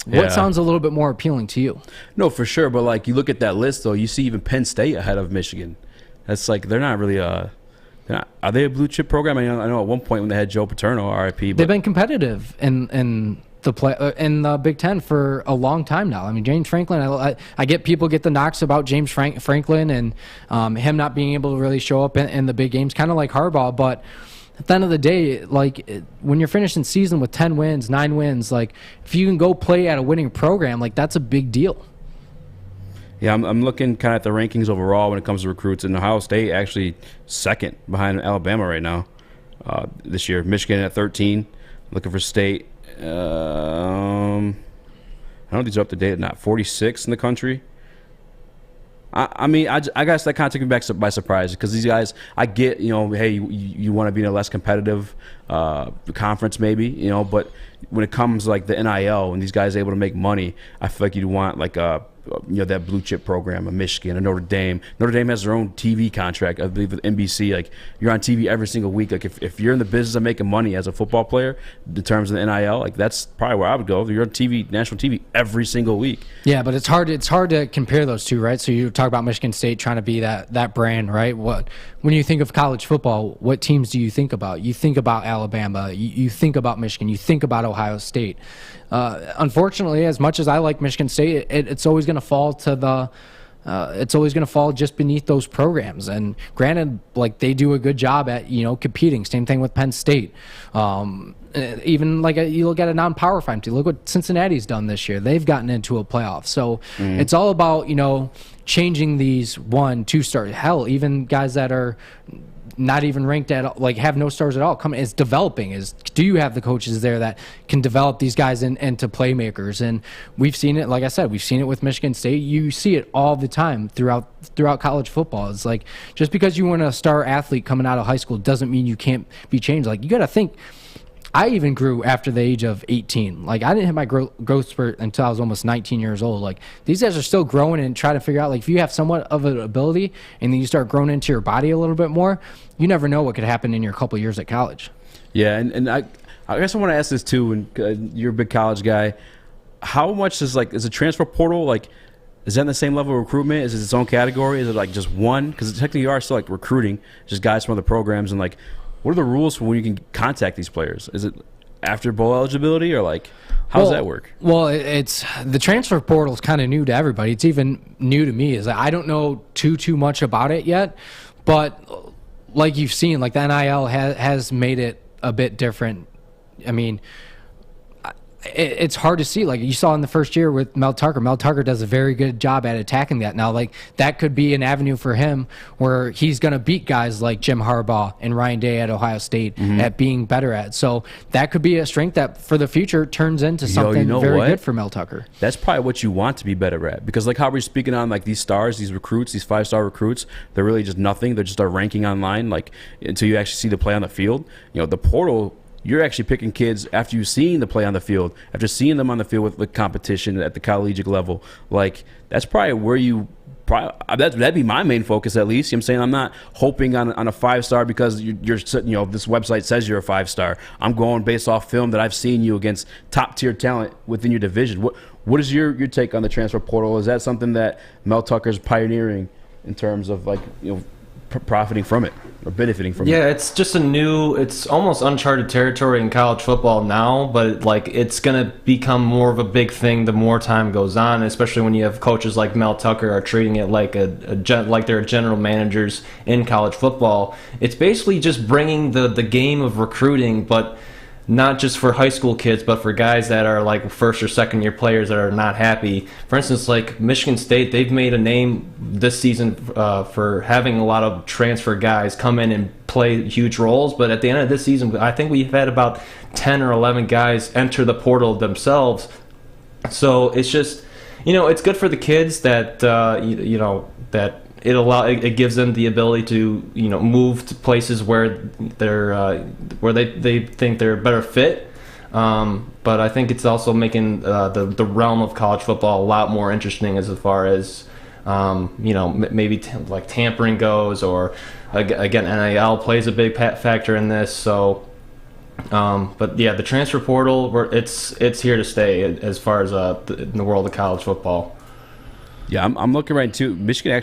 What sounds a little bit more appealing to you? No, for sure. But like you look at that list, though, you see even Penn State ahead of Michigan. That's like they're not really are they a blue chip program? I know at one point when they had Joe Paterno, RIP. But they've been competitive in the Big Ten for a long time now. I mean, James Franklin, I get people get the knocks about James Franklin and him not being able to really show up in the big games, kind of like Harbaugh. But at the end of the day, like when you're finishing season with 10 wins, 9 wins, like if you can go play at a winning program, like that's a big deal. Yeah, I'm looking kind of at the rankings overall when it comes to recruits, and Ohio State actually second behind Alabama right now this year. Michigan at 13, looking for State. I don't know if these are up to date or not. 46 in the country. I mean, I guess that kind of took me back by surprise because these guys, I get, hey, you want to be in a less competitive conference maybe, but when it comes like the NIL and these guys are able to make money, I feel like you'd want like that blue chip program, a Michigan, a Notre Dame. Notre Dame has their own TV contract, I believe, with NBC. Like you're on TV every single week. Like if you're in the business of making money as a football player, in terms of the NIL, like that's probably where I would go. You're on TV, national TV, every single week. Yeah, but it's hard to compare those two, right? So you talk about Michigan State trying to be that brand, right? When you think of college football, what teams do you think about? You think about Alabama, you think about Michigan, you think about Ohio State. Unfortunately, as much as I like Michigan State, it's always going to fall to it's always going to fall just beneath those programs. And granted, like they do a good job at competing. Same thing with Penn State. Even like you look at a non-power 5 team. Look what Cincinnati's done this year. They've gotten into a playoff. So it's all about changing these 1-2 stars. Hell, even guys that are not even ranked at, like, have no stars at all. It's developing. Do you have the coaches there that can develop these guys into playmakers? And we've seen it, like I said, we've seen it with Michigan State. You see it all the time throughout college football. It's like, just because you want a star athlete coming out of high school doesn't mean you can't be changed. Like, you got to think, I even grew after the age of 18. Like, I didn't hit my growth spurt until I was almost 19 years old. Like, these guys are still growing and trying to figure out, like, if you have somewhat of an ability and then you start growing into your body a little bit more, you never know what could happen in your couple of years at college. Yeah, and I guess I want to ask this too, and you're a big college guy. How much is a transfer portal, like, is that in the same level of recruitment? Is it its own category? Is it like just one? Because technically you are still like recruiting, just guys from other programs, and like, what are the rules for when you can contact these players? Is it after bowl eligibility, or like, how does that work? Well, it's the transfer portal is kind of new to everybody. It's even new to me. I don't know too much about it yet, but like you've seen, like, the NIL has made it a bit different. I mean, it's hard to see. Like, you saw in the first year with Mel Tucker. Mel Tucker does a very good job at attacking that. Now, like, that could be an avenue for him where he's going to beat guys like Jim Harbaugh and Ryan Day at Ohio State at being better at. So that could be a strength that for the future turns into something very good for Mel Tucker. That's probably what you want to be better at, because like how we're speaking on, like, these stars, these recruits, these 5-star recruits, they're really just nothing. They're just a ranking online, like, until you actually see the play on the field. You know, the portal, you're actually picking kids after you've seen the play on the field, after seeing them on the field with the competition at the collegiate level. Like, that's probably where that'd be my main focus, at least. You know what I'm saying? I'm not hoping on a 5-star because you're this website says you're a 5-star. I'm going based off film that I've seen you against top tier talent within your division. What is your take on the transfer portal? Is that something that Mel Tucker's pioneering in terms of, like, profiting from it or benefiting from it? Yeah, it's just it's almost uncharted territory in college football now, but like, it's going to become more of a big thing the more time goes on, especially when you have coaches like Mel Tucker are treating it like like they're general managers in college football. It's basically just bringing the game of recruiting, but not just for high school kids, but for guys that are like first or second year players that are not happy. For instance, like Michigan State, they've made a name this season for having a lot of transfer guys come in and play huge roles. But at the end of this season, I think we've had about 10 or 11 guys enter the portal themselves. So it's just, it's good for the kids that, that it gives them the ability to move to places where they think they're a better fit, but I think it's also making the realm of college football a lot more interesting as far as maybe like tampering goes, or again, NIL plays a big factor in this. So but yeah, the transfer portal, it's here to stay as far as in the world of college football. Yeah, I'm looking right too. Michigan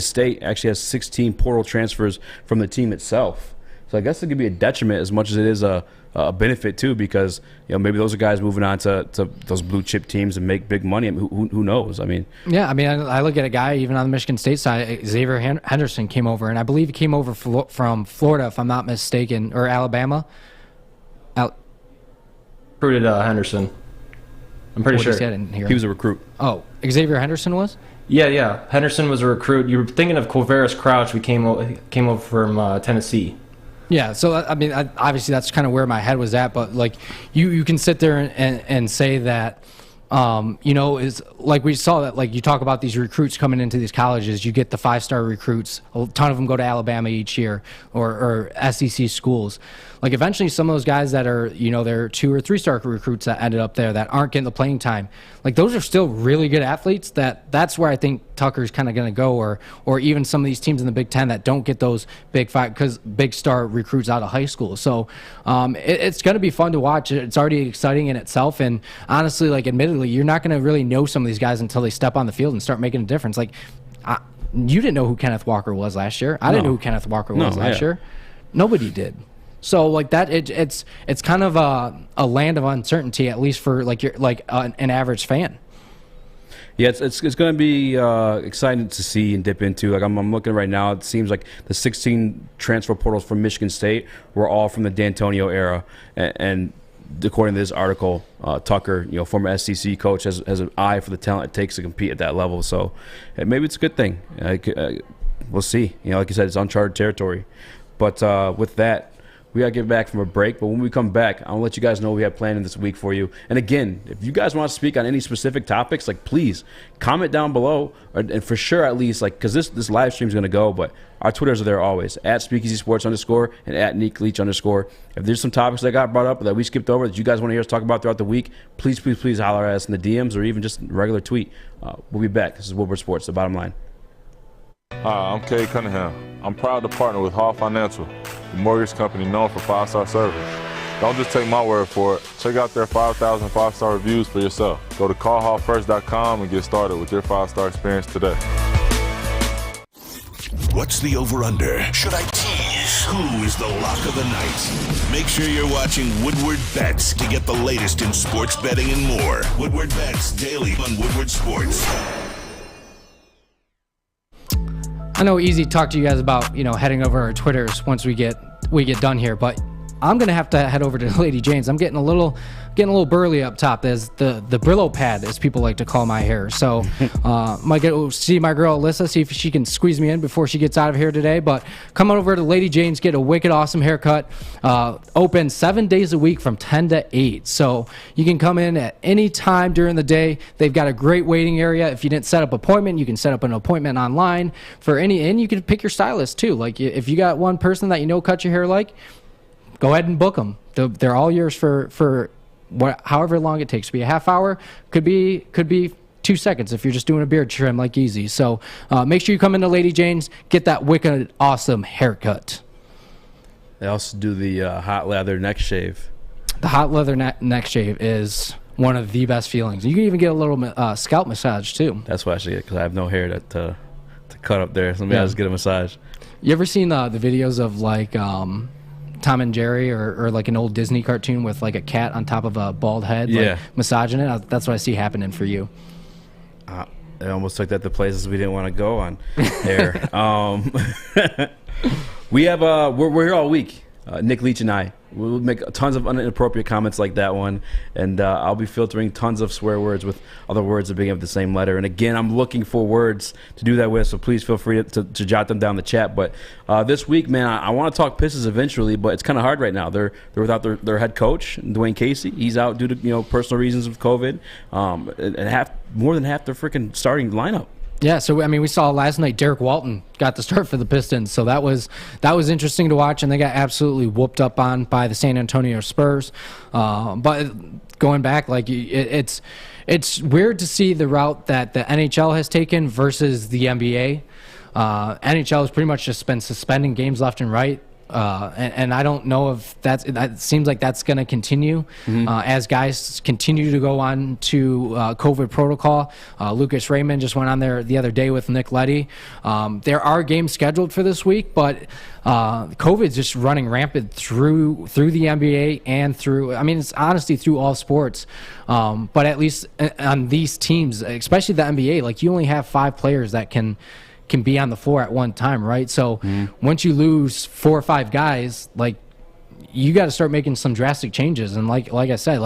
State actually has 16 portal transfers from the team itself. So I guess it could be a detriment as much as it is a benefit too, because maybe those are guys moving on to those blue chip teams and make big money. I mean, who knows? I mean, I look at a guy even on the Michigan State side. Xavier Henderson came over, and I believe he came over from Florida, if I'm not mistaken, or Alabama. Recruited Henderson. I'm pretty sure. He was a recruit. Oh, Xavier Henderson was? Yeah. Henderson was a recruit. You were thinking of Quavaris Crouch. We came over from Tennessee. Yeah, so I mean, obviously that's kind of where my head was at. But like, you can sit there and say that, is like we saw that, like, you talk about these recruits coming into these colleges. You get the 5-star recruits. A ton of them go to Alabama each year, or SEC schools. Like, eventually some of those guys that are, they're 2 or 3-star recruits that ended up there that aren't getting the playing time. Like, those are still really good athletes. That's where I think Tucker's kind of going to go, or even some of these teams in the Big Ten that don't get those big star recruits out of high school. So it's going to be fun to watch. It's already exciting in itself. And honestly, like, admittedly, you're not going to really know some of these guys until they step on the field and start making a difference. Like, you didn't know who Kenneth Walker was last year. I didn't know who Kenneth Walker was last year. Nobody did. So like that, it's kind of a land of uncertainty, at least for an average fan. Yeah, it's going to be exciting to see and dip into. Like, I'm looking right now. It seems like the 16 transfer portals from Michigan State were all from the D'Antonio era, and according to this article, Tucker, former SEC coach, has an eye for the talent it takes to compete at that level. So maybe it's a good thing. we'll see. Like you said, it's uncharted territory. But with that, we got to get back from a break. But when we come back, I'll let you guys know what we have planned this week for you. And again, if you guys want to speak on any specific topics, please comment down below. And for sure, at least, because this live stream is going to go, but our Twitters are there always, at SpeakeasySports _ and at Nick Leach _. If there's some topics that got brought up that we skipped over that you guys want to hear us talk about throughout the week, please holler at us in the DMs or even just a regular tweet. We'll be back. This is Woodward Sports, the bottom line. Hi, I'm Kay Cunningham. I'm proud to partner with Hall Financial, the mortgage company known for 5-star service. Don't just take my word for it. Check out their 5,000 5-star reviews for yourself. Go to callhallfirst.com and get started with your 5-star experience today. What's the over-under? Should I tease? Who is the lock of the night? Make sure you're watching Woodward Bets to get the latest in sports betting and more. Woodward Bets daily on Woodward Sports. I know Eazy talked to you guys about, heading over our Twitters once we get done here, but I'm gonna have to head over to Lady Jane's. I'm getting a little burly up top. There's the Brillo pad, as people like to call my hair. So might go see my girl Alyssa, see if she can squeeze me in before she gets out of here today. But come on over to Lady Jane's, get a wicked awesome haircut. Open 7 days a week from 10 to 8. So you can come in at any time during the day. They've got a great waiting area. If you didn't set up an appointment, you can set up an appointment online and you can pick your stylist too. Like if you got one person that cut your hair go ahead and book them. They're all yours for however long it takes. To be a half hour, could be 2 seconds if you're just doing a beard trim like Eazy. So make sure you come into Lady Jane's, get that wicked awesome haircut. They also do the hot leather neck shave. The hot leather neck shave is one of the best feelings. You can even get a little scalp massage too. That's what I should get because I have no hair to cut up there. So maybe I'll just get a massage. You ever seen the videos of Tom and Jerry or an old Disney cartoon with a cat on top of a bald head massaging it? That's what I see happening for you. I almost took that to places we didn't want to go on there. We're here all week, Nick Leach and I. We'll make tons of inappropriate comments like that one, and I'll be filtering tons of swear words with other words that begin with the same letter. And again, I'm looking for words to do that with, so please feel free to jot them down in the chat. But this week, man, I want to talk Pistons eventually, but it's kind of hard right now. They're without their head coach, Dwayne Casey. He's out due to personal reasons of COVID, and more than half their freaking starting lineup. Yeah, so we saw last night Derek Walton got the start for the Pistons, so that was interesting to watch, and they got absolutely whooped up on by the San Antonio Spurs. But going back, it's weird to see the route that the NHL has taken versus the NBA. NHL has pretty much just been suspending games left and right. And I don't know if that seems like that's going to continue as guys continue to go on to COVID protocol. Lucas Raymond just went on there the other day with Nick Leddy. There are games scheduled for this week, but COVID is just running rampant through the NBA and it's honestly through all sports. But at least on these teams, especially the NBA, you only have 5 players that can be on the floor at one time, right? So once you lose 4 or 5 guys, you got to start making some drastic changes. And like I said,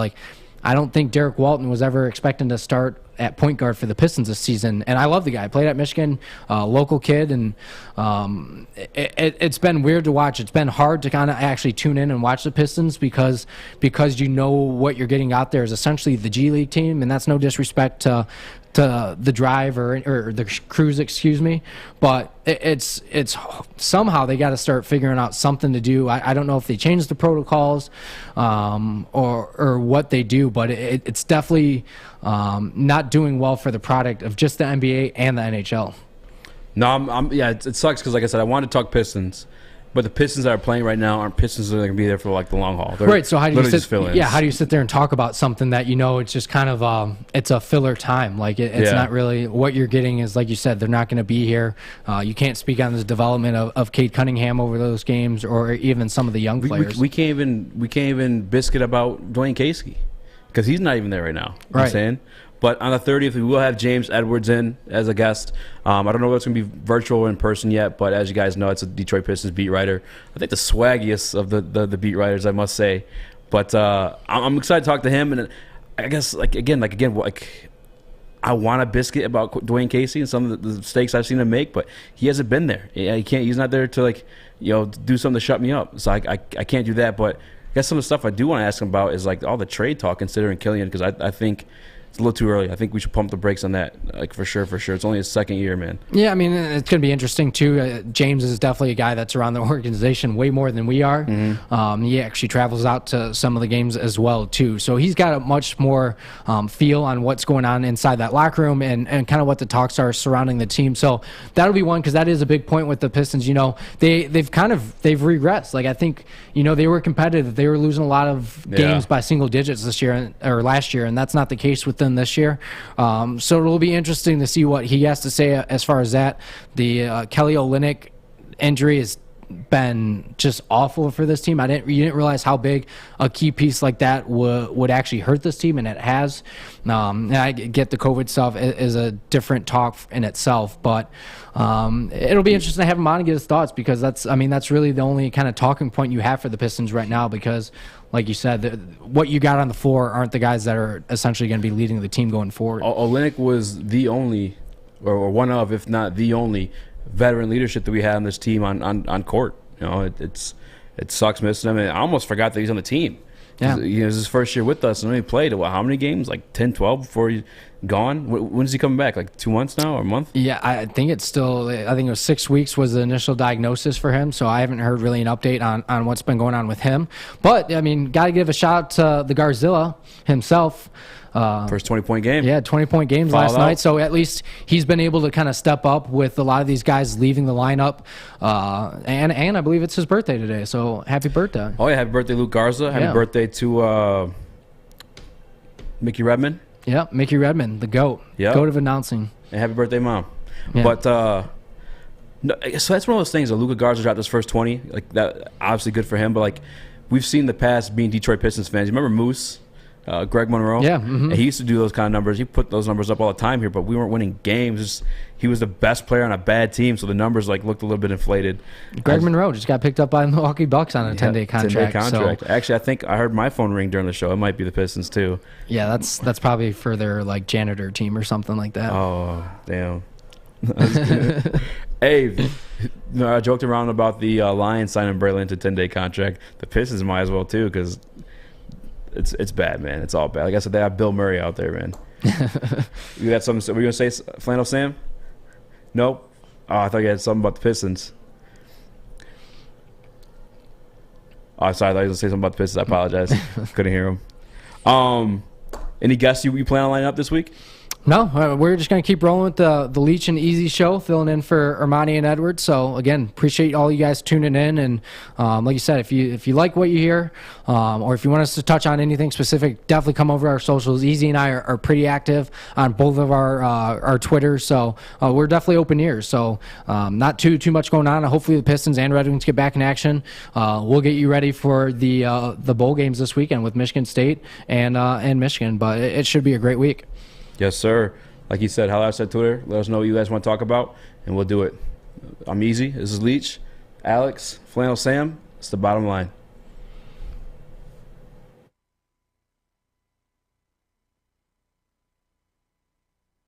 I don't think Derek Walton was ever expecting to start at point guard for the Pistons this season. And I love the guy. Played at Michigan, local kid, and it's been weird to watch. It's been hard to kind of actually tune in and watch the Pistons because what you're getting out there is essentially the G League team, and that's no disrespect to the Drive or the Cruise, excuse me, but it's somehow they got to start figuring out something to do. I don't know if they change the protocols or what they do, but it's definitely not doing well for the product of just the NBA and the NHL. No, it sucks because, like I said, I wanted to talk Pistons, but the Pistons that are playing right now aren't Pistons that are going to be there for the long haul. They're right. So how do you how do you sit there and talk about something that it's just kind of it's a filler time? It's not really what you're getting is, like you said, they're not going to be here. You can't speak on the development of Cade Cunningham over those games or even some of the young players. We can't even biscuit about Dwayne Casey because he's not even there right now. You know what I'm saying? But on the 30th, we will have James Edwards in as a guest. I don't know if it's going to be virtual or in person yet, but as you guys know, it's a Detroit Pistons beat writer. I think the swaggiest of the beat writers, I must say. But I'm excited to talk to him, and I guess again, I want a biscuit about Dwayne Casey and some of the mistakes I've seen him make, but he hasn't been there. He's not there to do something to shut me up. So I can't do that. But I guess some of the stuff I do want to ask him about is all the trade talk considering Killian, because I think it's a little too early. I think we should pump the brakes on that, for sure. It's only his second year, man. Yeah, I mean, it's going to be interesting, too. James is definitely a guy that's around the organization way more than we are. Mm-hmm. He actually travels out to some of the games as well, too. So he's got a much more feel on what's going on inside that locker room and kind of what the talks are surrounding the team. So that'll be one, because that is a big point with the Pistons. They've regressed. I think, they were competitive. They were losing a lot of games by single digits this year or last year, and that's not the case with them this year. So it'll be interesting to see what he has to say as far as that. The Kelly Olynyk injury has been just awful for this team. You didn't realize how big a key piece like that would actually hurt this team, and it has. And I get the COVID stuff is a different talk in itself, but it'll be interesting to have him on and get his thoughts, because that's really the only kind of talking point you have for the Pistons right now, because like you said, what you got on the floor aren't the guys that are essentially going to be leading the team going forward. Olynyk was the only, or one of, if not the only, veteran leadership that we had on this team on court. It sucks missing him. And I almost forgot that he's on the team. Yeah. It was his first year with us, and he played how many games? 10, 12 before he's gone? When is he coming back? 2 months now or a month? Yeah, I think it was 6 weeks was the initial diagnosis for him, so I haven't heard really an update on what's been going on with him. But, got to give a shout out to the Garzilla himself. First 20-point game. Yeah, 20-point games last night. So at least he's been able to kind of step up with a lot of these guys leaving the lineup. And I believe it's his birthday today. So happy birthday. Oh, yeah. Happy birthday, Luke Garza. Happy birthday to Mickey Redmond. Yeah, Mickey Redmond, the GOAT. Yep. GOAT of announcing. And happy birthday, Mom. Yeah. But no, so that's one of those things. Luka Garza dropped his first 20. That obviously good for him. But we've seen in the past being Detroit Pistons fans. You remember Moose? Greg Monroe. Yeah. Mm-hmm. And he used to do those kind of numbers. He put those numbers up all the time here, but we weren't winning games. He was the best player on a bad team, so the numbers looked a little bit inflated. Greg Monroe just got picked up by the Milwaukee Bucks on a 10-day contract. 10-day contract. So. Actually, I think I heard my phone ring during the show. It might be the Pistons too. Yeah, that's probably for their janitor team or something like that. Oh, damn. Hey, I joked around about the Lions signing Braylon to 10-day contract. The Pistons might as well too, because it's bad, man. It's all bad. Like I said, they have Bill Murray out there, man. You got something? Were you gonna say Flannel Sam? Nope. Oh, I thought you had something about the Pistons. Oh, sorry. I thought you were gonna say something about the Pistons. I apologize. Couldn't hear him. Any guests you plan on lining up this week? No, we're just going to keep rolling with the Leach and Eazy show, filling in for Armani and Edward. So, again, appreciate all you guys tuning in. And like you said, if you like what you hear, or if you want us to touch on anything specific, definitely come over to our socials. Eazy and I are pretty active on both of our Twitters. So we're definitely open ears. So not too much going on. Hopefully the Pistons and Red Wings get back in action. We'll get you ready for the bowl games this weekend with Michigan State and Michigan. But it should be a great week. Yes, sir. Like you said, holla at us at Twitter. Let us know what you guys want to talk about, and we'll do it. I'm Eazy. This is Leach. Alex, Flannel Sam. It's the bottom line.